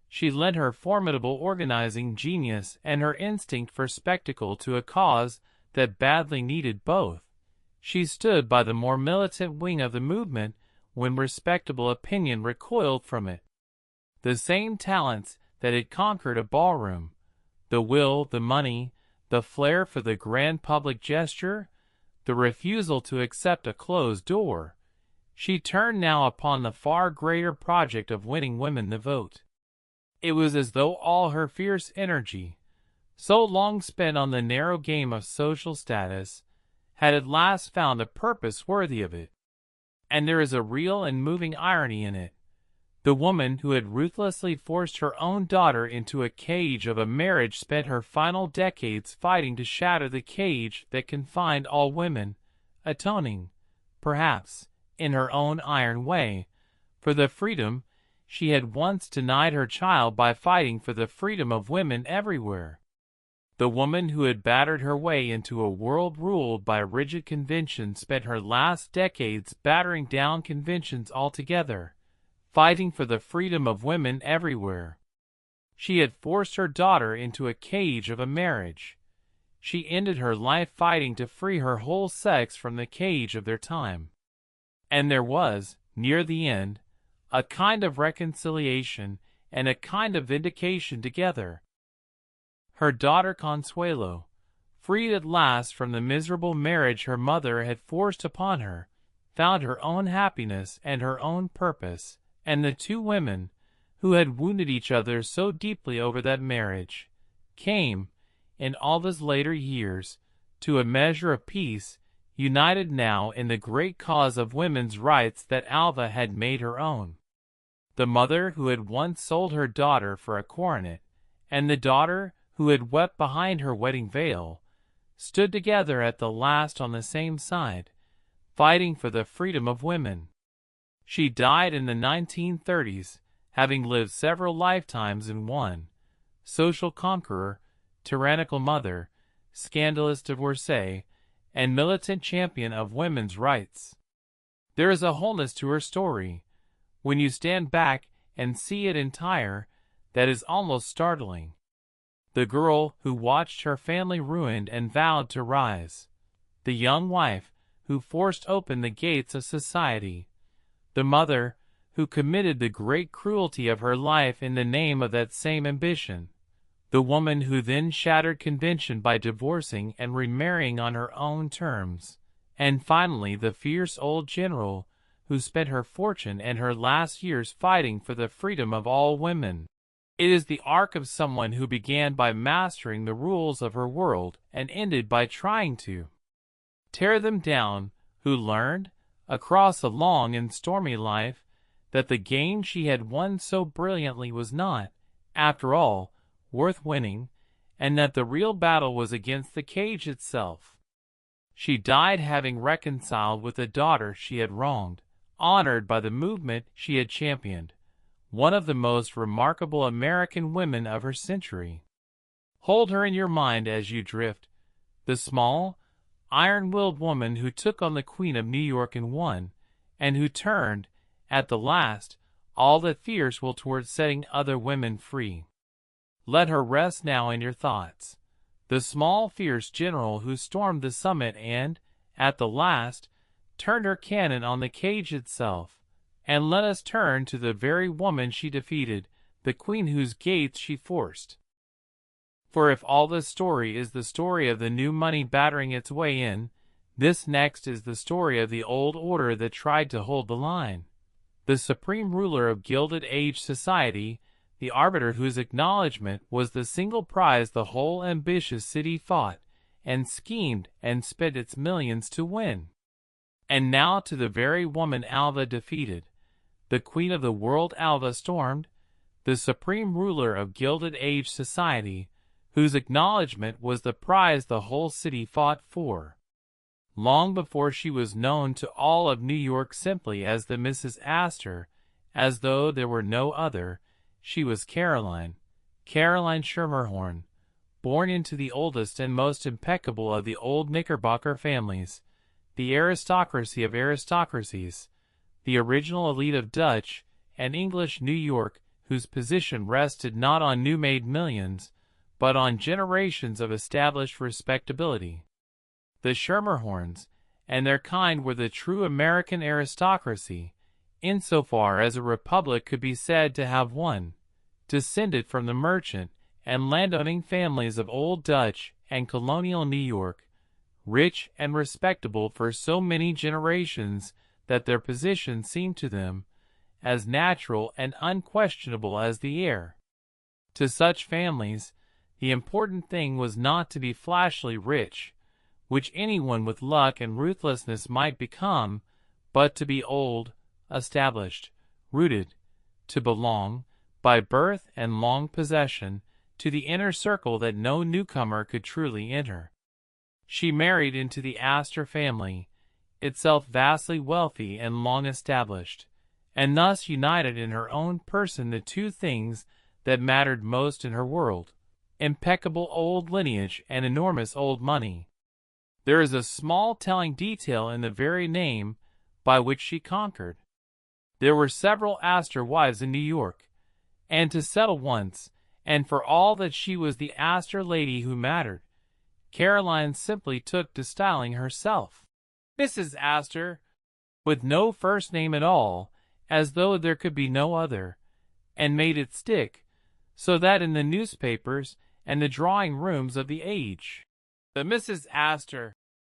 She lent her formidable organizing genius and her instinct for spectacle to a cause that badly needed both. She stood by the more militant wing of the movement when respectable opinion recoiled from it. The same talents that had conquered a ballroom, the will, the money, the flair for the grand public gesture, the refusal to accept a closed door, she turned now upon the far greater project of winning women the vote. It was as though all her fierce energy, so long spent on the narrow game of social status, had at last found a purpose worthy of it. And there is a real and moving irony in it. The woman who had ruthlessly forced her own daughter into a cage of a marriage spent her final decades fighting to shatter the cage that confined all women, atoning, perhaps, in her own iron way, for the freedom she had once denied her child by fighting for the freedom of women everywhere. The woman who had battered her way into a world ruled by rigid conventions spent her last decades battering down conventions altogether, fighting for the freedom of women everywhere. She had forced her daughter into a cage of a marriage. She ended her life fighting to free her whole sex from the cage of their time. And there was, near the end, a kind of reconciliation and a kind of vindication together. Her daughter Consuelo, freed at last from the miserable marriage her mother had forced upon her, found her own happiness and her own purpose, and the two women, who had wounded each other so deeply over that marriage, came, in Alva's later years, to a measure of peace, united now in the great cause of women's rights that Alva had made her own. The mother who had once sold her daughter for a coronet, and the daughter who had wept behind her wedding veil, stood together at the last on the same side, fighting for the freedom of women. She died in the 1930s, having lived several lifetimes in one: social conqueror, tyrannical mother, scandalous divorcee, and militant champion of women's rights. There is a wholeness to her story, when you stand back and see it entire, that is almost startling. The girl who watched her family ruined and vowed to rise. The young wife who forced open the gates of society. The mother who committed the great cruelty of her life in the name of that same ambition. The woman who then shattered convention by divorcing and remarrying on her own terms. And finally the fierce old general who spent her fortune and her last years fighting for the freedom of all women. It is the arc of someone who began by mastering the rules of her world and ended by trying to tear them down, who learned, across a long and stormy life, that the game she had won so brilliantly was not, after all, worth winning, and that the real battle was against the cage itself. She died having reconciled with the daughter she had wronged, honored by the movement she had championed, one of the most remarkable American women of her century. Hold her in your mind as you drift, the small, iron-willed woman who took on the Queen of New York and won, and who turned, at the last, all that fears will towards setting other women free. Let her rest now in your thoughts. The small, fierce general who stormed the summit and, at the last, turned her cannon on the cage itself. And let us turn to the very woman she defeated, the queen whose gates she forced. For if all this story is the story of the new money battering its way in, this next is the story of the old order that tried to hold the line. The supreme ruler of Gilded Age society, the arbiter whose acknowledgment was the single prize the whole ambitious city fought, and schemed and spent its millions to win. And now to the very woman Alva defeated, the queen of the world Alva stormed, the supreme ruler of Gilded Age society, whose acknowledgment was the prize the whole city fought for. Long before she was known to all of New York simply as the Mrs. Astor, as though there were no other, she was Caroline Schermerhorn, born into the oldest and most impeccable of the old Knickerbocker families, the aristocracy of aristocracies, the original elite of Dutch and English New York, whose position rested not on new-made millions, but on generations of established respectability. The Schermerhorns and their kind were the true American aristocracy, insofar as a republic could be said to have one, descended from the merchant and landowning families of old Dutch and colonial New York, rich and respectable for so many generations that their position seemed to them as natural and unquestionable as the air. To such families, the important thing was not to be flashily rich, which anyone with luck and ruthlessness might become, but to be old, established, rooted, to belong, by birth and long possession, to the inner circle that no newcomer could truly enter. She married into the Astor family, itself vastly wealthy and long established, and thus united in her own person the two things that mattered most in her world: impeccable old lineage and enormous old money. There is a small telling detail in the very name by which she conquered. There were several Astor wives in New York, and to settle once and for all that she was the Astor lady who mattered, Caroline simply took to styling herself Mrs. Astor, with no first name at all, as though there could be no other, and made it stick, so that in the newspapers and the drawing-rooms of the age, the Mrs. Astor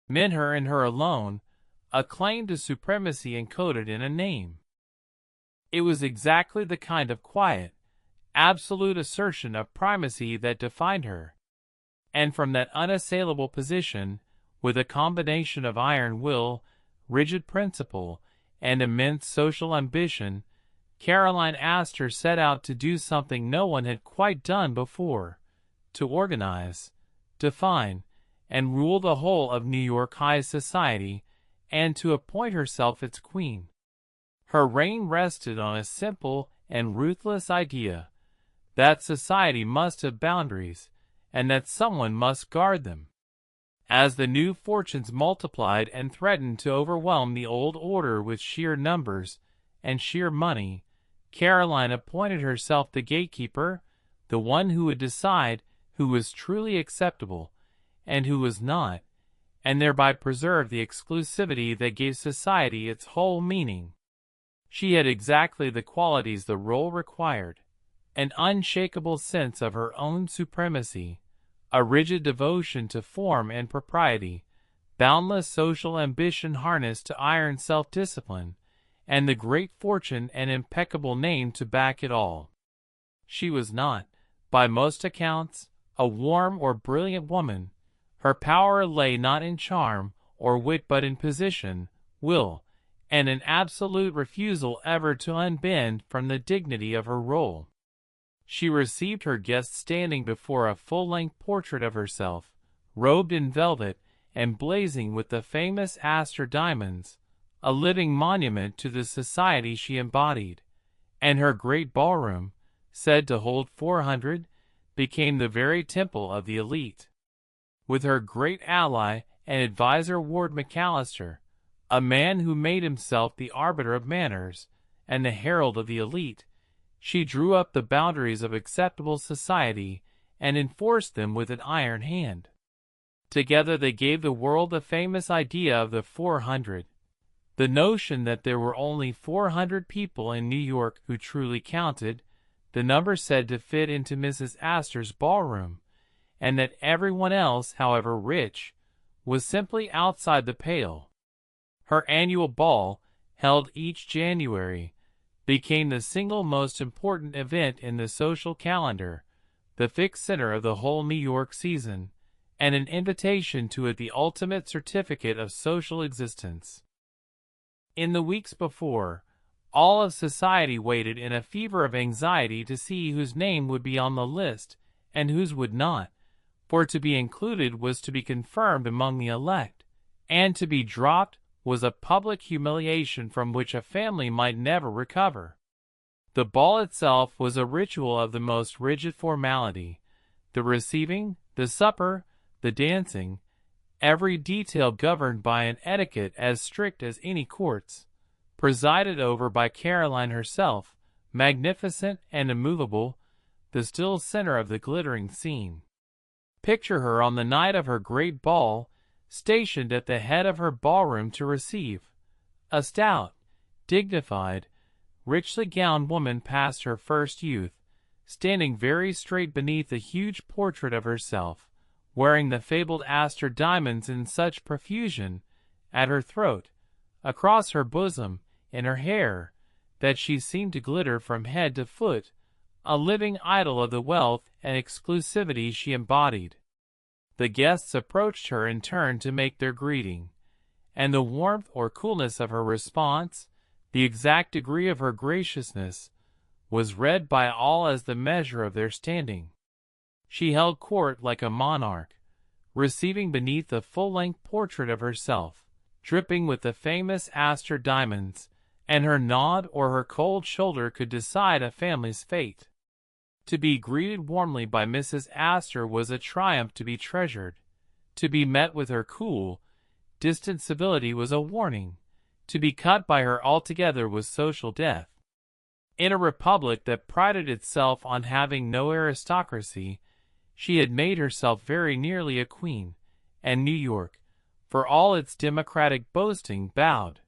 meant her and her alone, a claim to supremacy encoded in a name. It was exactly the kind of quiet, absolute assertion of primacy that defined her. And from that unassailable position, with a combination of iron will, rigid principle, and immense social ambition, Caroline Astor set out to do something no one had quite done before: to organize, define, and rule the whole of New York high society, and to appoint herself its queen. Her reign rested on a simple and ruthless idea: that society must have boundaries, and that someone must guard them. As the new fortunes multiplied and threatened to overwhelm the old order with sheer numbers and sheer money, Caroline appointed herself the gatekeeper, the one who would decide who was truly acceptable and who was not, and thereby preserve the exclusivity that gave society its whole meaning. She had exactly the qualities the role required: an unshakable sense of her own supremacy, a rigid devotion to form and propriety, boundless social ambition harnessed to iron self-discipline, and the great fortune and impeccable name to back it all. She was not, by most accounts, a warm or brilliant woman. Her power lay not in charm or wit but in position, will, and an absolute refusal ever to unbend from the dignity of her role. She received her guests standing before a full-length portrait of herself, robed in velvet and blazing with the famous Astor diamonds, a living monument to the society she embodied, and her great ballroom, said to hold 400, became the very temple of the elite. With her great ally and advisor Ward McAllister, a man who made himself the arbiter of manners and the herald of the elite, she drew up the boundaries of acceptable society and enforced them with an iron hand. Together they gave the world the famous idea of the 400, the notion that there were only 400 people in New York who truly counted, the number said to fit into Mrs. Astor's ballroom, and that everyone else, however rich, was simply outside the pale. Her annual ball, held each January, became the single most important event in the social calendar, the fixed center of the whole New York season, and an invitation to it the ultimate certificate of social existence. In the weeks before, all of society waited in a fever of anxiety to see whose name would be on the list and whose would not, for to be included was to be confirmed among the elect, and to be dropped was a public humiliation from which a family might never recover. The ball itself was a ritual of the most rigid formality. The receiving, the supper, the dancing, every detail governed by an etiquette as strict as any court's, presided over by Caroline herself, magnificent and immovable, the still center of the glittering scene. Picture her on the night of her great ball, stationed at the head of her ballroom to receive a stout, dignified, richly gowned woman past her first youth, standing very straight beneath a huge portrait of herself, wearing the fabled Astor diamonds in such profusion, at her throat, across her bosom, in her hair, that she seemed to glitter from head to foot, a living idol of the wealth and exclusivity she embodied. The guests approached her in turn to make their greeting, and the warmth or coolness of her response, the exact degree of her graciousness, was read by all as the measure of their standing. She held court like a monarch, receiving beneath the full-length portrait of herself, dripping with the famous Astor diamonds, and her nod or her cold shoulder could decide a family's fate. To be greeted warmly by Mrs. Astor was a triumph to be treasured. To be met with her cool, distant civility was a warning. To be cut by her altogether was social death. In a republic that prided itself on having no aristocracy, she had made herself very nearly a queen, and New York, for all its democratic boasting, bowed.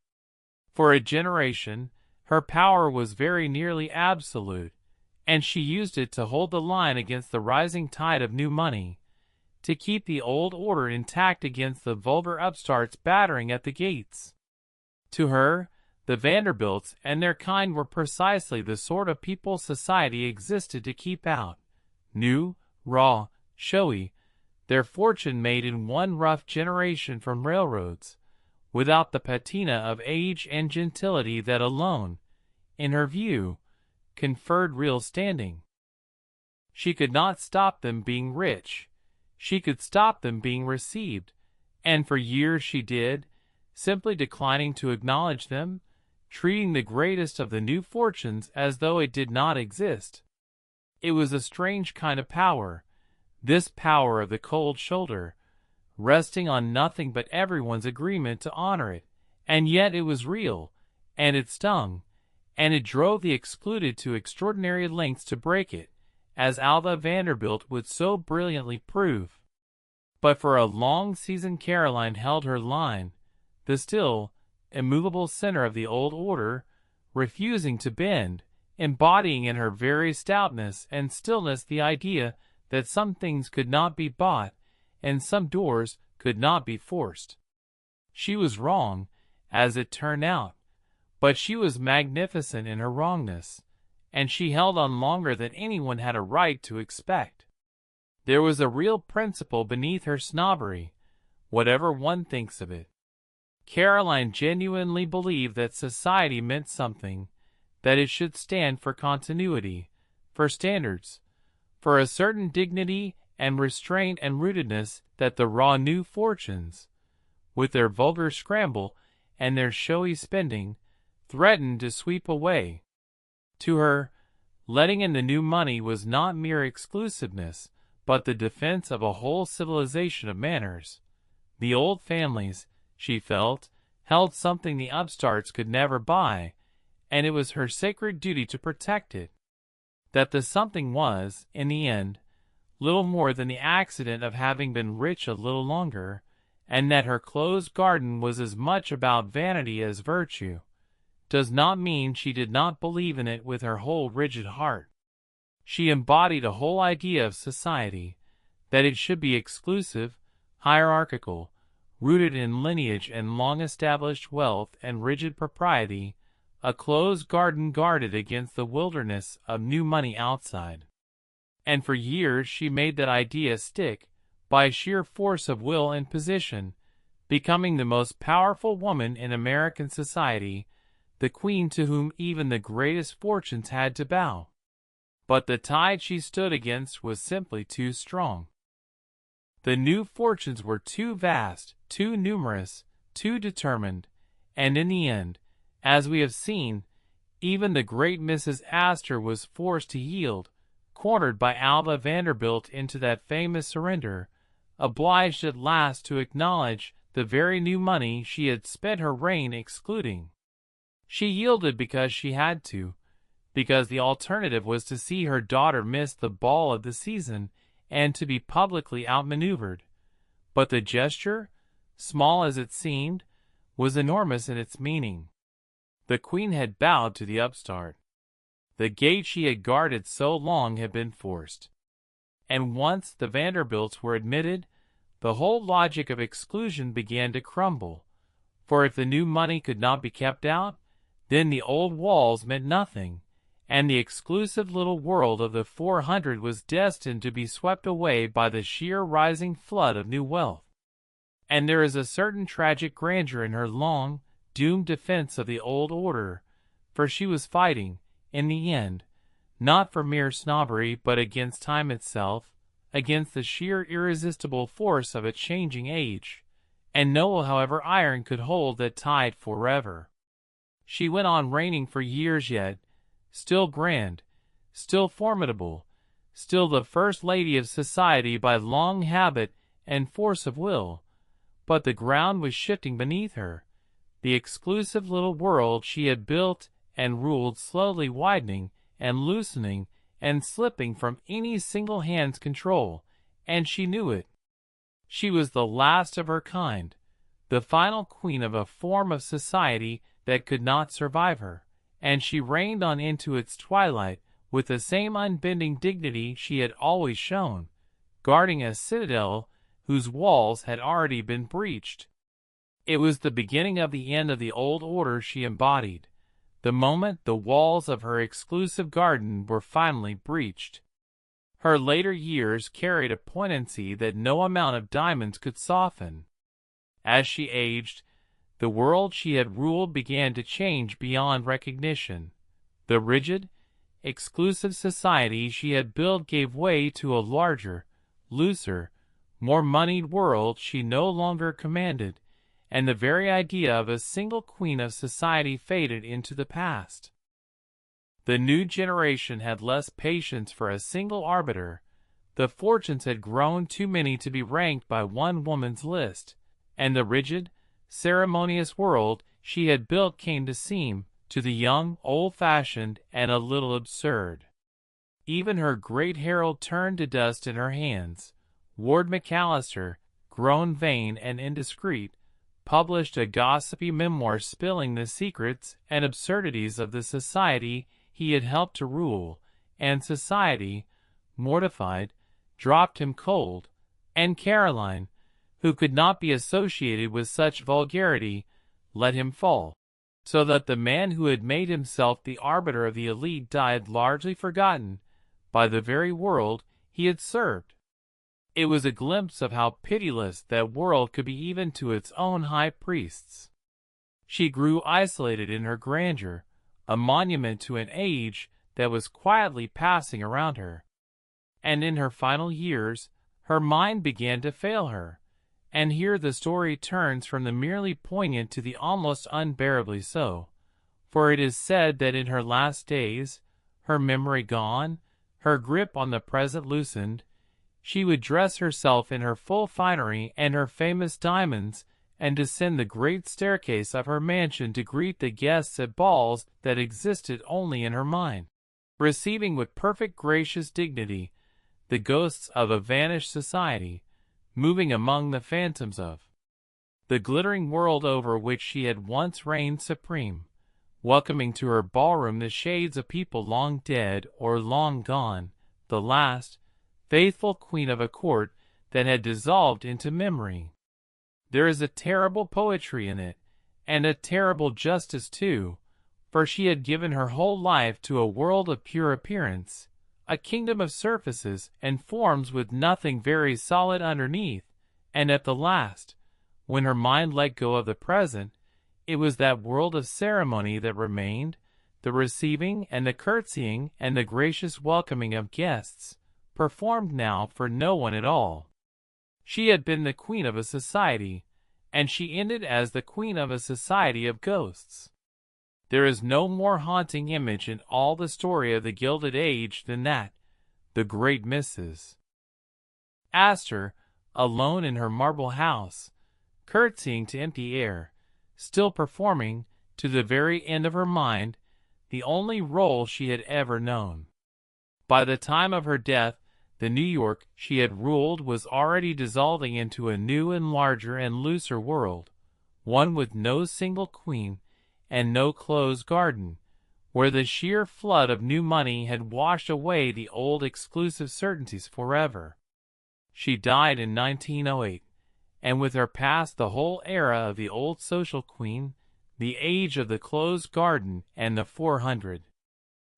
For a generation, her power was very nearly absolute, and she used it to hold the line against the rising tide of new money, to keep the old order intact against the vulgar upstarts battering at the gates. To her, the Vanderbilts and their kind were precisely the sort of people society existed to keep out. New, raw, showy, their fortune made in one rough generation from railroads, without the patina of age and gentility that alone, in her view, conferred real standing. She could not stop them being rich. She could stop them being received, and for years she did, simply declining to acknowledge them, treating the greatest of the new fortunes as though it did not exist. It was a strange kind of power, this power of the cold shoulder, resting on nothing but everyone's agreement to honor it, and yet it was real, and it stung, and it drove the excluded to extraordinary lengths to break it, as Alva Vanderbilt would so brilliantly prove. But for a long season Caroline held her line, the still, immovable center of the old order, refusing to bend, embodying in her very stoutness and stillness the idea that some things could not be bought, and some doors could not be forced. She was wrong, as it turned out, but she was magnificent in her wrongness, and she held on longer than anyone had a right to expect. There was a real principle beneath her snobbery, whatever one thinks of it. Caroline genuinely believed that society meant something, that it should stand for continuity, for standards, for a certain dignity and restraint and rootedness that the raw new fortunes, with their vulgar scramble, and their showy spending threatened to sweep away. To her, letting in the new money was not mere exclusiveness, but the defense of a whole civilization of manners. The old families, she felt, held something the upstarts could never buy, and it was her sacred duty to protect it. That the something was, in the end, little more than the accident of having been rich a little longer, and that her closed garden was as much about vanity as virtue, does not mean she did not believe in it with her whole rigid heart. She embodied a whole idea of society, that it should be exclusive, hierarchical, rooted in lineage and long-established wealth and rigid propriety, a closed garden guarded against the wilderness of new money outside. And for years she made that idea stick, by sheer force of will and position, becoming the most powerful woman in American society, the queen to whom even the greatest fortunes had to bow. But the tide she stood against was simply too strong. The new fortunes were too vast, too numerous, too determined, and in the end, as we have seen, even the great Mrs. Astor was forced to yield, cornered by Alva Vanderbilt into that famous surrender, obliged at last to acknowledge the very new money she had spent her reign excluding. She yielded because she had to, because the alternative was to see her daughter miss the ball of the season and to be publicly outmaneuvered. But the gesture, small as it seemed, was enormous in its meaning. The queen had bowed to the upstart. The gate she had guarded so long had been forced. And once the Vanderbilts were admitted, the whole logic of exclusion began to crumble. For if the new money could not be kept out, then the old walls meant nothing, and the exclusive little world of the 400 was destined to be swept away by the sheer rising flood of new wealth. And there is a certain tragic grandeur in her long, doomed defense of the old order, for she was fighting, in the end, not for mere snobbery but against time itself, against the sheer irresistible force of a changing age, and no however iron could hold that tide forever. She went on reigning for years yet, still grand, still formidable, still the first lady of society by long habit and force of will, but the ground was shifting beneath her, the exclusive little world she had built and ruled slowly widening and loosening and slipping from any single hand's control, and she knew it. She was the last of her kind, the final queen of a form of society that could not survive her, and she reigned on into its twilight with the same unbending dignity she had always shown, guarding a citadel whose walls had already been breached. It was the beginning of the end of the old order she embodied, the moment the walls of her exclusive garden were finally breached. Her later years carried a poignancy that no amount of diamonds could soften. As she aged, the world she had ruled began to change beyond recognition. The rigid, exclusive society she had built gave way to a larger, looser, more moneyed world she no longer commanded, and the very idea of a single queen of society faded into the past. The new generation had less patience for a single arbiter. The fortunes had grown too many to be ranked by one woman's list, and the rigid, ceremonious world she had built came to seem, to the young, old-fashioned, and a little absurd. Even her great herald turned to dust in her hands. Ward McAllister, grown vain and indiscreet, published a gossipy memoir spilling the secrets and absurdities of the society he had helped to rule, and society, mortified, dropped him cold, and Caroline, who could not be associated with such vulgarity, let him fall, so that the man who had made himself the arbiter of the elite died largely forgotten by the very world he had served. It was a glimpse of how pitiless that world could be even to its own high priests. She grew isolated in her grandeur, a monument to an age that was quietly passing around her. And in her final years, her mind began to fail her, And here the story turns from the merely poignant to the almost unbearably so, for it is said that in her last days, her memory gone, her grip on the present loosened, she would dress herself in her full finery and her famous diamonds, and descend the great staircase of her mansion to greet the guests at balls that existed only in her mind, receiving with perfect gracious dignity the ghosts of a vanished society, moving among the phantoms of the glittering world over which she had once reigned supreme, welcoming to her ballroom the shades of people long dead or long gone, the last faithful queen of a court that had dissolved into memory. There is a terrible poetry in it, and a terrible justice too, for she had given her whole life to a world of pure appearance, a kingdom of surfaces and forms with nothing very solid underneath, and at the last, when her mind let go of the present, it was that world of ceremony that remained, the receiving and the curtsying and the gracious welcoming of guests, performed now for no one at all. She had been the queen of a society, and she ended as the queen of a society of ghosts. There is no more haunting image in all the story of the Gilded Age than that, the great Mrs. Astor, alone in her marble house, curtsying to empty air, still performing, to the very end of her mind, the only role she had ever known. By the time of her death, the New York she had ruled was already dissolving into a new and larger and looser world, one with no single queen and no closed garden, where the sheer flood of new money had washed away the old exclusive certainties forever. She died in 1908, and with her passed the whole era of the old social queen, the age of the closed garden and the 400.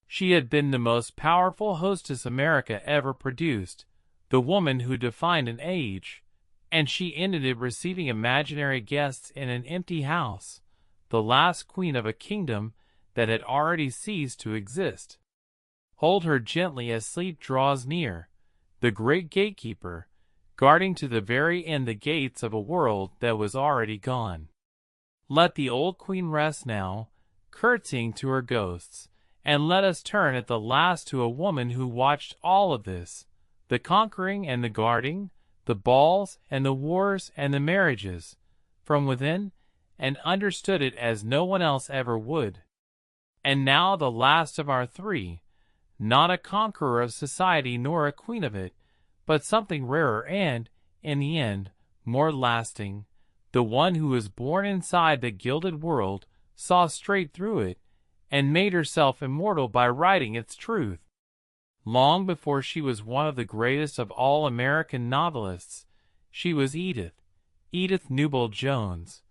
She had been the most powerful hostess America ever produced, the woman who defined an age, and she ended it receiving imaginary guests in an empty house, the last queen of a kingdom that had already ceased to exist. Hold her gently as sleep draws near, the great gatekeeper, guarding to the very end the gates of a world that was already gone. Let the old queen rest now, curtsying to her ghosts, and let us turn at the last to a woman who watched all of this, the conquering and the guarding, the balls and the wars and the marriages, from within, and understood it as no one else ever would. And now the last of our three, not a conqueror of society nor a queen of it, but something rarer and, in the end, more lasting, the one who was born inside the gilded world, saw straight through it, and made herself immortal by writing its truth. Long before she was one of the greatest of all American novelists, she was Edith Newbold-Jones,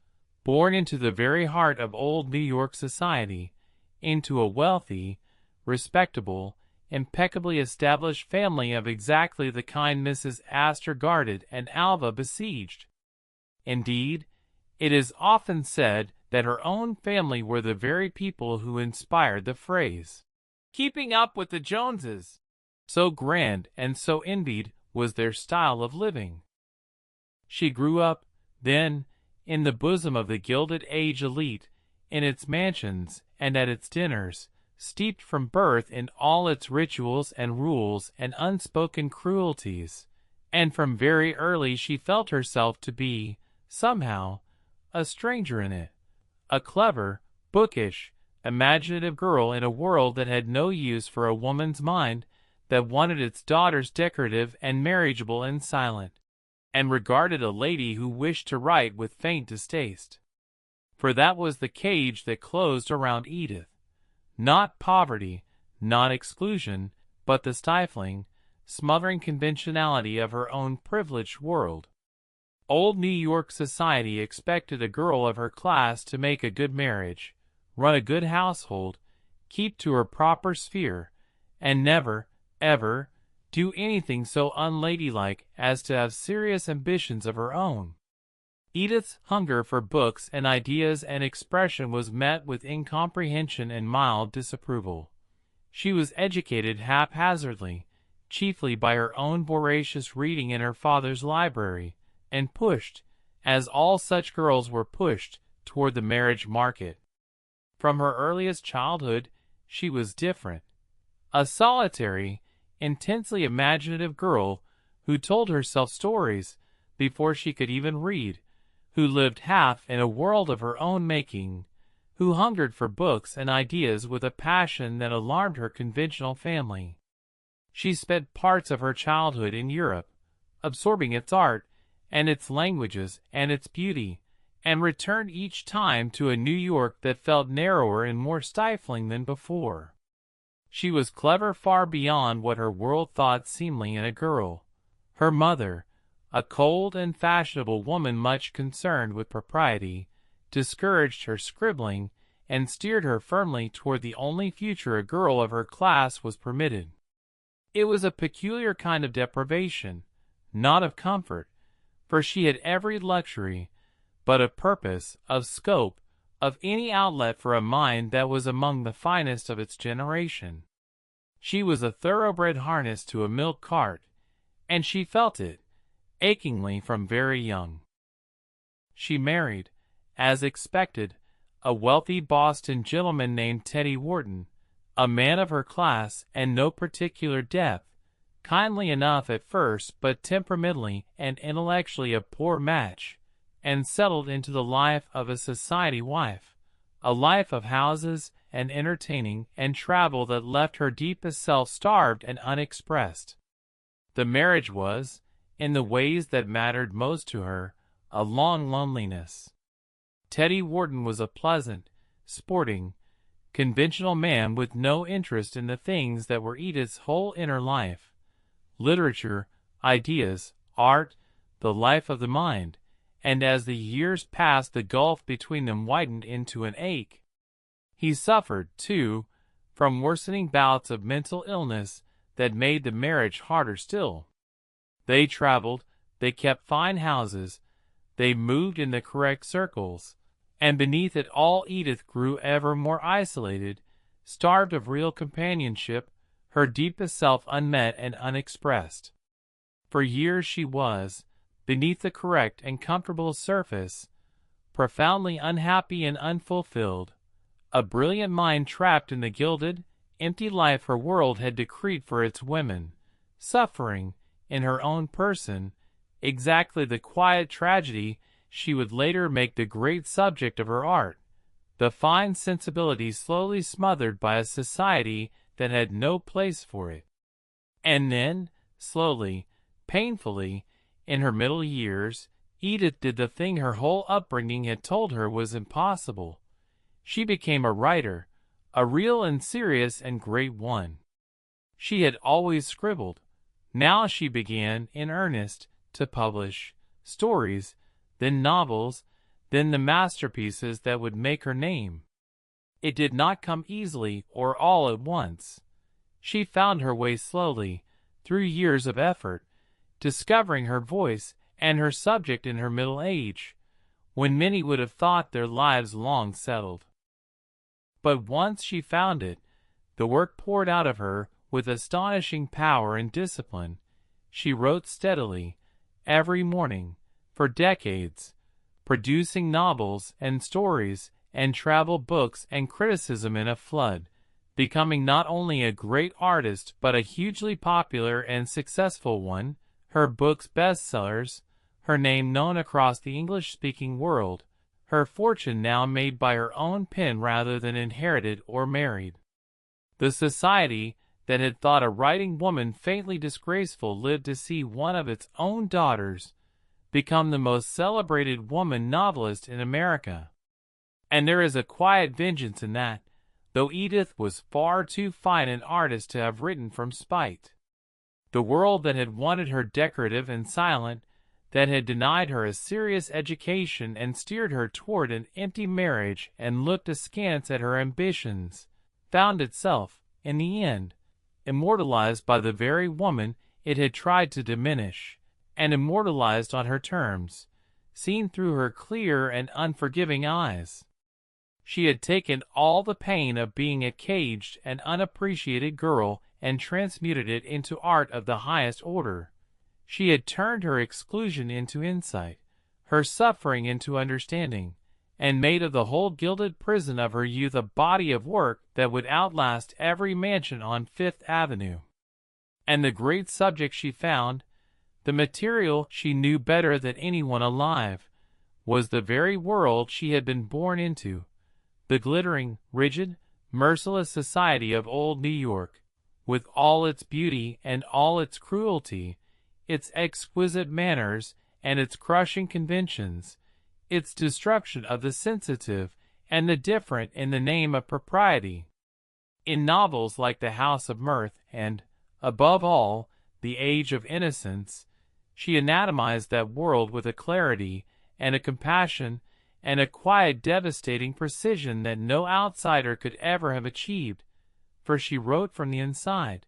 born into the very heart of old New York society, into a wealthy, respectable, impeccably established family of exactly the kind Mrs. Astor guarded and Alva besieged. Indeed, it is often said that her own family were the very people who inspired the phrase, "keeping up with the Joneses." So grand and so envied was their style of living. She grew up, then, in the bosom of the Gilded Age elite, in its mansions and at its dinners, steeped from birth in all its rituals and rules and unspoken cruelties, and from very early she felt herself to be, somehow, a stranger in it, a clever, bookish, imaginative girl in a world that had no use for a woman's mind, that wanted its daughters decorative and marriageable and silent, and regarded a lady who wished to write with faint distaste. For that was the cage that closed around Edith. Not poverty, not exclusion, but the stifling, smothering conventionality of her own privileged world. Old New York society expected a girl of her class to make a good marriage, run a good household, keep to her proper sphere, and never, ever, do anything so unladylike as to have serious ambitions of her own. Edith's hunger for books and ideas and expression was met with incomprehension and mild disapproval. She was educated haphazardly, chiefly by her own voracious reading in her father's library, and pushed, as all such girls were pushed toward the marriage market. From her earliest childhood, she was different. A solitary, intensely imaginative girl who told herself stories before she could even read, who lived half in a world of her own making, who hungered for books and ideas with a passion that alarmed her conventional family. She spent parts of her childhood in Europe, absorbing its art and its languages and its beauty, and returned each time to a New York that felt narrower and more stifling than before. She was clever far beyond what her world thought seemly in a girl. Her mother, a cold and fashionable woman much concerned with propriety, discouraged her scribbling and steered her firmly toward the only future a girl of her class was permitted. It was a peculiar kind of deprivation, not of comfort, for she had every luxury, but of purpose, of scope, of any outlet for a mind that was among the finest of its generation. She was a thoroughbred harness to a milk cart, and she felt it, achingly from very young. She married, as expected, a wealthy Boston gentleman named Teddy Wharton, a man of her class and no particular depth, kindly enough at first but temperamentally and intellectually a poor match, and settled into the life of a society wife, a life of houses and entertaining and travel that left her deepest self starved and unexpressed. The marriage was, in the ways that mattered most to her, a long loneliness. Teddy Wharton was a pleasant, sporting, conventional man with no interest in the things that were Edith's whole inner life: literature, ideas, art, the life of the mind, and as the years passed the gulf between them widened into an ache. He suffered, too, from worsening bouts of mental illness that made the marriage harder still. They traveled, they kept fine houses, they moved in the correct circles, and beneath it all Edith grew ever more isolated, starved of real companionship, her deepest self unmet and unexpressed. For years she was, beneath the correct and comfortable surface, profoundly unhappy and unfulfilled, a brilliant mind trapped in the gilded, empty life her world had decreed for its women, suffering, in her own person, exactly the quiet tragedy she would later make the great subject of her art, the fine sensibility slowly smothered by a society that had no place for it. And then, slowly, painfully, in her middle years, Edith did the thing her whole upbringing had told her was impossible. She became a writer, a real and serious and great one. She had always scribbled. Now she began, in earnest, to publish stories, then novels, then the masterpieces that would make her name. It did not come easily or all at once. She found her way slowly, through years of effort, discovering her voice and her subject in her middle age, when many would have thought their lives long settled. But once she found it, the work poured out of her with astonishing power and discipline. She wrote steadily, every morning, for decades, producing novels and stories and travel books and criticism in a flood, becoming not only a great artist but a hugely popular and successful one, her books bestsellers, her name known across the English-speaking world, her fortune now made by her own pen rather than inherited or married. The society that had thought a writing woman faintly disgraceful lived to see one of its own daughters become the most celebrated woman novelist in America. And there is a quiet vengeance in that, though Edith was far too fine an artist to have written from spite. The world that had wanted her decorative and silent, that had denied her a serious education and steered her toward an empty marriage and looked askance at her ambitions, found itself, in the end, immortalized by the very woman it had tried to diminish, and immortalized on her terms, seen through her clear and unforgiving eyes. She had taken all the pain of being a caged and unappreciated girl and transmuted it into art of the highest order. She had turned her exclusion into insight, her suffering into understanding, and made of the whole gilded prison of her youth a body of work that would outlast every mansion on Fifth Avenue. And the great subject she found, the material she knew better than anyone alive, was the very world she had been born into, the glittering, rigid, merciless society of old New York, with all its beauty and all its cruelty, its exquisite manners and its crushing conventions, its destruction of the sensitive and the different in the name of propriety. In novels like The House of Mirth and, above all, The Age of Innocence, she anatomized that world with a clarity and a compassion and a quiet, devastating precision that no outsider could ever have achieved, for she wrote from the inside,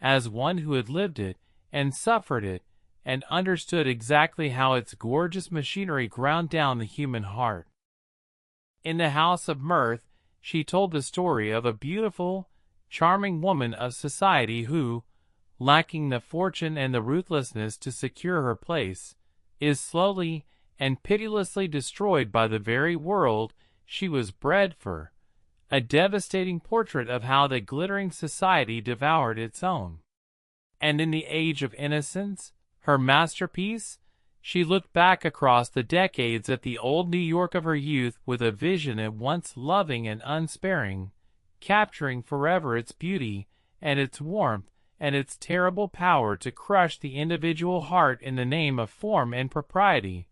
as one who had lived it and suffered it and understood exactly how its gorgeous machinery ground down the human heart. In The House of Mirth, she told the story of a beautiful, charming woman of society who, lacking the fortune and the ruthlessness to secure her place, is slowly and pitilessly destroyed by the very world she was bred for, a devastating portrait of how the glittering society devoured its own. And in The Age of Innocence, her masterpiece, she looked back across the decades at the old New York of her youth with a vision at once loving and unsparing, capturing forever its beauty and its warmth and its terrible power to crush the individual heart in the name of form and propriety,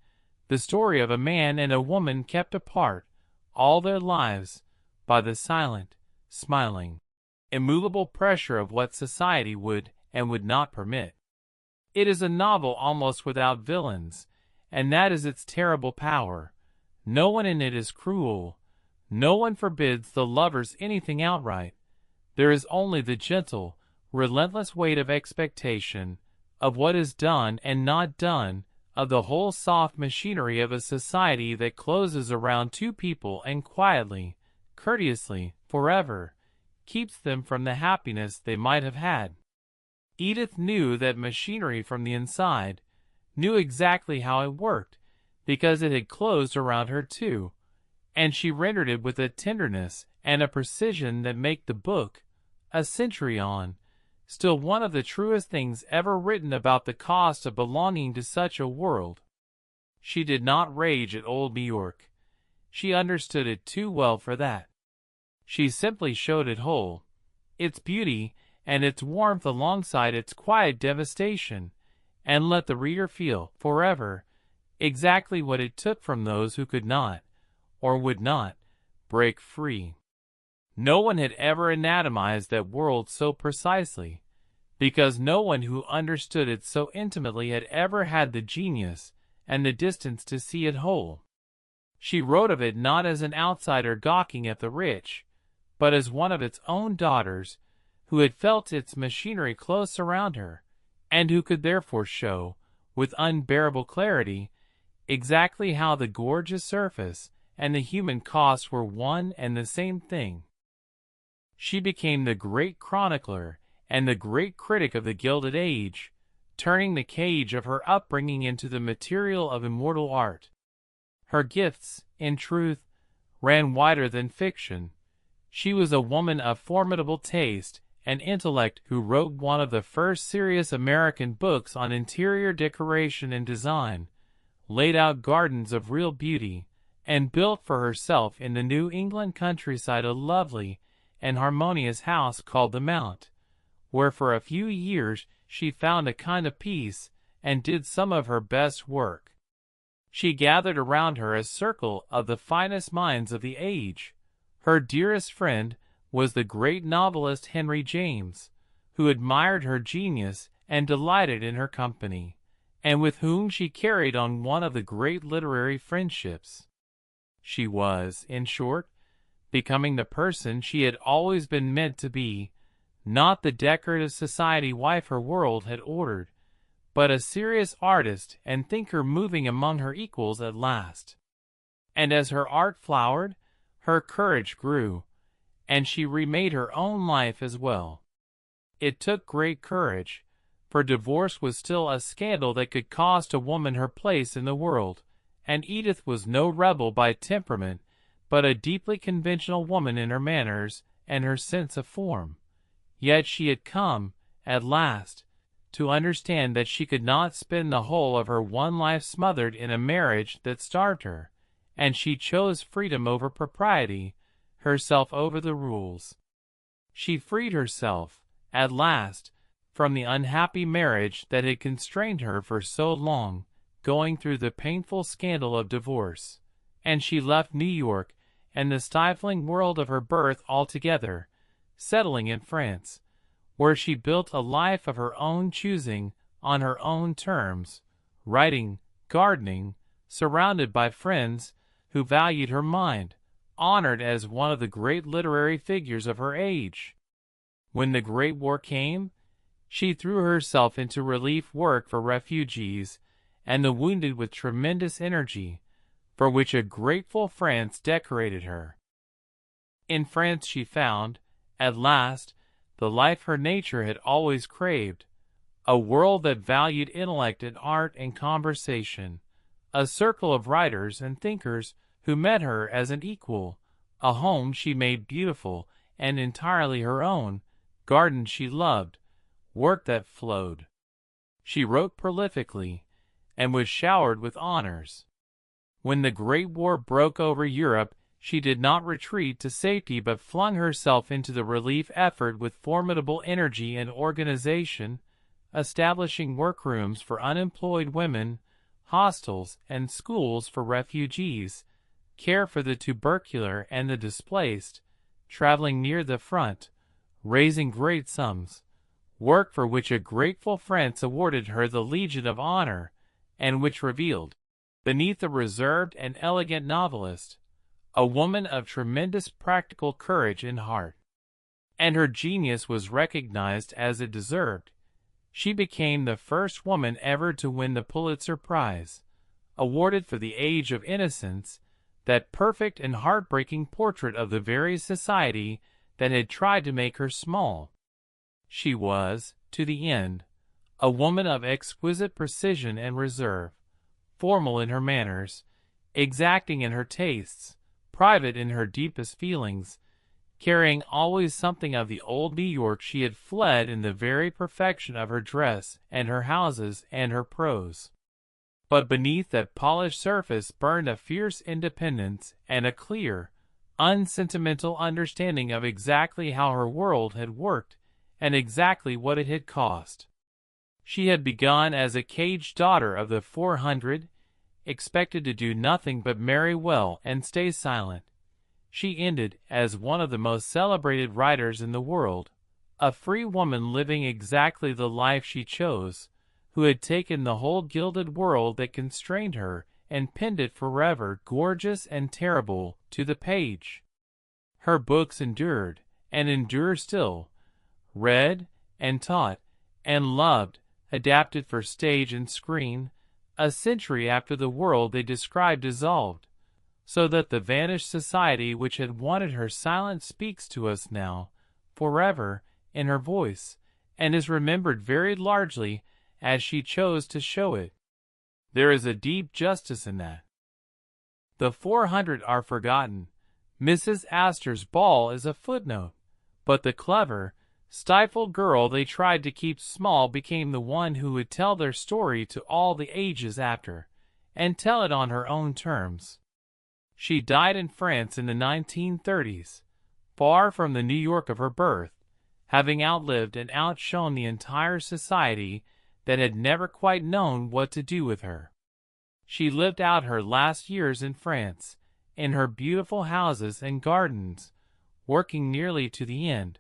the story of a man and a woman kept apart all their lives by the silent, smiling, immovable pressure of what society would and would not permit. It is a novel almost without villains, and that is its terrible power. No one in it is cruel. No one forbids the lovers anything outright. There is only the gentle, relentless weight of expectation, of what is done and not done, of the whole soft machinery of a society that closes around two people and quietly, courteously, forever, keeps them from the happiness they might have had. Edith knew that machinery from the inside, knew exactly how it worked, because it had closed around her too, and she rendered it with a tenderness and a precision that make the book, a century on, still one of the truest things ever written about the cost of belonging to such a world. She did not rage at old New York. She understood it too well for that. She simply showed it whole, its beauty and its warmth alongside its quiet devastation, and let the reader feel, forever, exactly what it took from those who could not, or would not, break free. No one had ever anatomized that world so precisely, because no one who understood it so intimately had ever had the genius and the distance to see it whole. She wrote of it not as an outsider gawking at the rich, but as one of its own daughters, who had felt its machinery close around her, and who could therefore show, with unbearable clarity, exactly how the gorgeous surface and the human cost were one and the same thing. She became the great chronicler and the great critic of the Gilded Age, turning the cage of her upbringing into the material of immortal art. Her gifts, in truth, ran wider than fiction. She was a woman of formidable taste and intellect who wrote one of the first serious American books on interior decoration and design, laid out gardens of real beauty, and built for herself in the New England countryside a lovely and harmonious house called the Mount, where for a few years she found a kind of peace and did some of her best work. She gathered around her a circle of the finest minds of the age. Her dearest friend was the great novelist Henry James, who admired her genius and delighted in her company, and with whom she carried on one of the great literary friendships. She was, in short, becoming the person she had always been meant to be, not the decorative society wife her world had ordered, but a serious artist and thinker moving among her equals at last. And as her art flowered, her courage grew, and she remade her own life as well. It took great courage, for divorce was still a scandal that could cost a woman her place in the world, and Edith was no rebel by temperament, but a deeply conventional woman in her manners and her sense of form. Yet she had come, at last, to understand that she could not spend the whole of her one life smothered in a marriage that starved her, and she chose freedom over propriety, herself over the rules. She freed herself, at last, from the unhappy marriage that had constrained her for so long, going through the painful scandal of divorce, and she left New York and the stifling world of her birth altogether, settling in France, where she built a life of her own choosing, on her own terms, writing, gardening, surrounded by friends who valued her mind, honored as one of the great literary figures of her age. When the Great War came, she threw herself into relief work for refugees and the wounded with tremendous energy, for which a grateful France decorated her. In France she found, at last, the life her nature had always craved, a world that valued intellect and art and conversation, a circle of writers and thinkers who met her as an equal, a home she made beautiful and entirely her own, gardens she loved, work that flowed. She wrote prolifically, and was showered with honors. When the Great War broke over Europe, she did not retreat to safety but flung herself into the relief effort with formidable energy and organization, establishing workrooms for unemployed women, hostels and schools for refugees, care for the tubercular and the displaced, traveling near the front, raising great sums, work for which a grateful France awarded her the Legion of Honor, and which revealed, beneath the reserved and elegant novelist, a woman of tremendous practical courage and heart. And her genius was recognized as it deserved. She became the first woman ever to win the Pulitzer Prize, awarded for The Age of Innocence, that perfect and heartbreaking portrait of the very society that had tried to make her small. She was, to the end, a woman of exquisite precision and reserve, formal in her manners, exacting in her tastes, private in her deepest feelings, carrying always something of the old New York she had fled in the very perfection of her dress and her houses and her prose. But beneath that polished surface burned a fierce independence and a clear, unsentimental understanding of exactly how her world had worked and exactly what it had cost. She had begun as a caged daughter of the 400, expected to do nothing but marry well and stay silent. She ended as one of the most celebrated writers in the world, a free woman living exactly the life she chose, who had taken the whole gilded world that constrained her and pinned it forever, gorgeous and terrible, to the page. Her books endured, and endure still, read and taught and loved, adapted for stage and screen, a century after the world they described dissolved, so that the vanished society which had wanted her silence speaks to us now, forever, in her voice, and is remembered very largely as she chose to show it. There is a deep justice in that. The 400 are forgotten. Mrs. Astor's ball is a footnote, but the clever, stifled girl they tried to keep small became the one who would tell their story to all the ages after, and tell it on her own terms. She died in France in the 1930s, far from the New York of her birth, having outlived and outshone the entire society that had never quite known what to do with her. She lived out her last years in France, in her beautiful houses and gardens, working nearly to the end,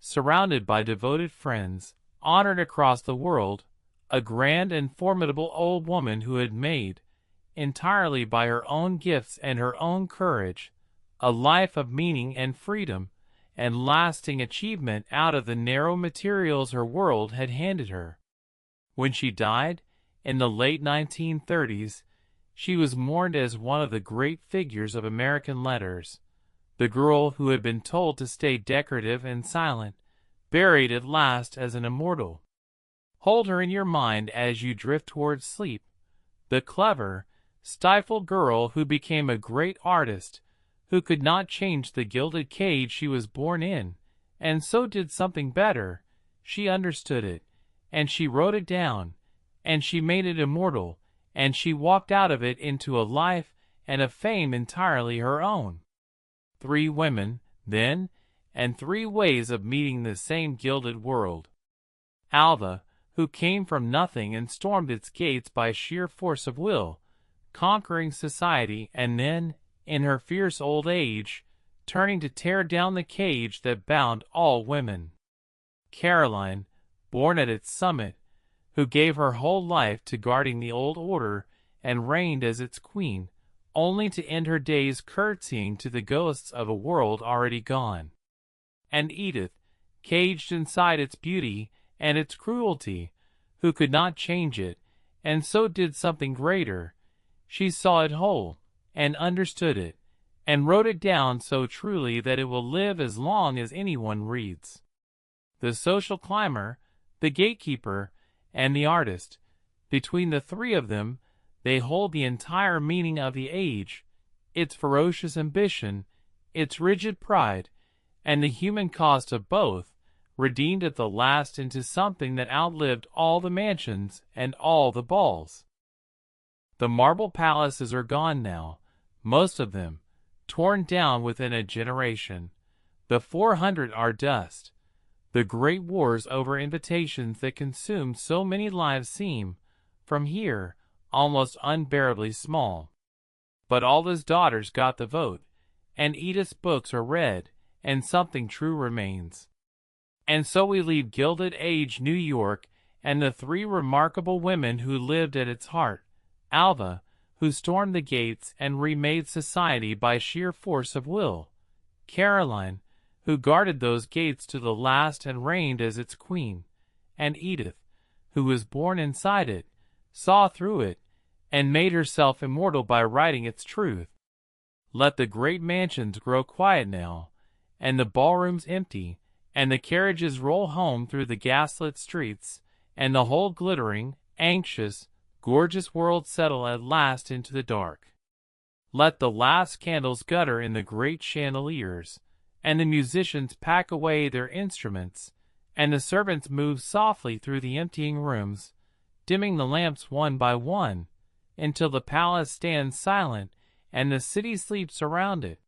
surrounded by devoted friends, honored across the world, a grand and formidable old woman who had made, entirely by her own gifts and her own courage, a life of meaning and freedom and lasting achievement out of the narrow materials her world had handed her. When she died, in the late 1930s, she was mourned as one of the great figures of American letters, the girl who had been told to stay decorative and silent, buried at last as an immortal. Hold her in your mind as you drift towards sleep, the clever, stifled girl who became a great artist, who could not change the gilded cage she was born in, and so did something better. She understood it, and she wrote it down, and she made it immortal, and she walked out of it into a life and a fame entirely her own. 3 women, then, and 3 ways of meeting the same gilded world. Alva, who came from nothing and stormed its gates by sheer force of will, conquering society, and then, in her fierce old age, turning to tear down the cage that bound all women. Caroline, born at its summit, who gave her whole life to guarding the old order and reigned as its queen, only to end her days curtsying to the ghosts of a world already gone. And Edith, caged inside its beauty and its cruelty, who could not change it, and so did something greater. She saw it whole, and understood it, and wrote it down so truly that it will live as long as anyone reads. The social climber, the gatekeeper, and the artist, between the 3 of them, they hold the entire meaning of the age, its ferocious ambition, its rigid pride, and the human cost of both, redeemed at the last into something that outlived all the mansions and all the balls. The marble palaces are gone now, most of them, torn down within a generation. The 400 are dust. The great wars over invitations that consumed so many lives seem, from here, almost unbearably small. But Alva's daughters got the vote, and Edith's books are read, and something true remains. And so we leave Gilded Age New York and the 3 remarkable women who lived at its heart. Alva, who stormed the gates and remade society by sheer force of will. Caroline, who guarded those gates to the last and reigned as its queen. And Edith, who was born inside it, saw through it, and made herself immortal by writing its truth. Let the great mansions grow quiet now, and the ballrooms empty, and the carriages roll home through the gaslit streets, and the whole glittering, anxious, gorgeous world settle at last into the dark. Let the last candles gutter in the great chandeliers, and the musicians pack away their instruments, and the servants move softly through the emptying rooms, dimming the lamps one by one, until the palace stands silent and the city sleeps around it.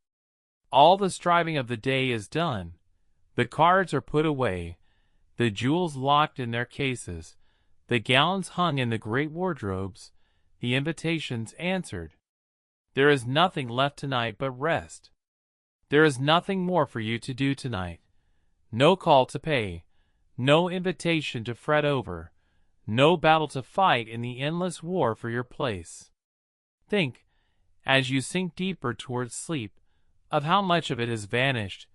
All the striving of the day is done. The cards are put away, the jewels locked in their cases, the gowns hung in the great wardrobes, the invitations answered. There is nothing left tonight but rest. There is nothing more for you to do tonight. No call to pay, no invitation to fret over, no battle to fight in the endless war for your place. Think, as you sink deeper towards sleep, of how much of it has vanished.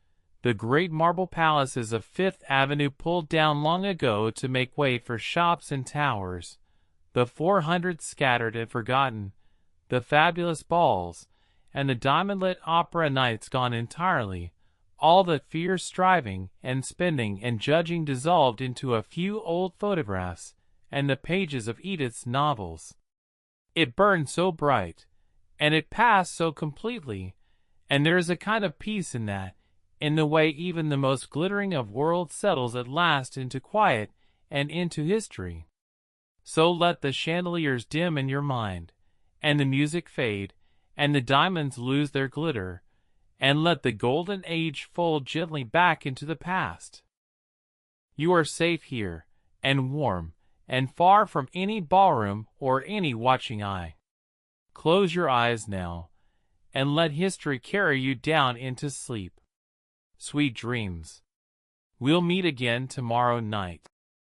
The great marble palaces of Fifth Avenue pulled down long ago to make way for shops and towers, the 400 scattered and forgotten, the fabulous balls, and the diamond-lit opera nights gone entirely, all that fierce striving and spending and judging dissolved into a few old photographs and the pages of Edith's novels. It burned so bright, and it passed so completely, and there is a kind of peace in that, in the way even the most glittering of worlds settles at last into quiet and into history. So let the chandeliers dim in your mind, and the music fade, and the diamonds lose their glitter, and let the golden age fold gently back into the past. You are safe here, and warm, and far from any ballroom or any watching eye. Close your eyes now, and let history carry you down into sleep. Sweet dreams. We'll meet again tomorrow night.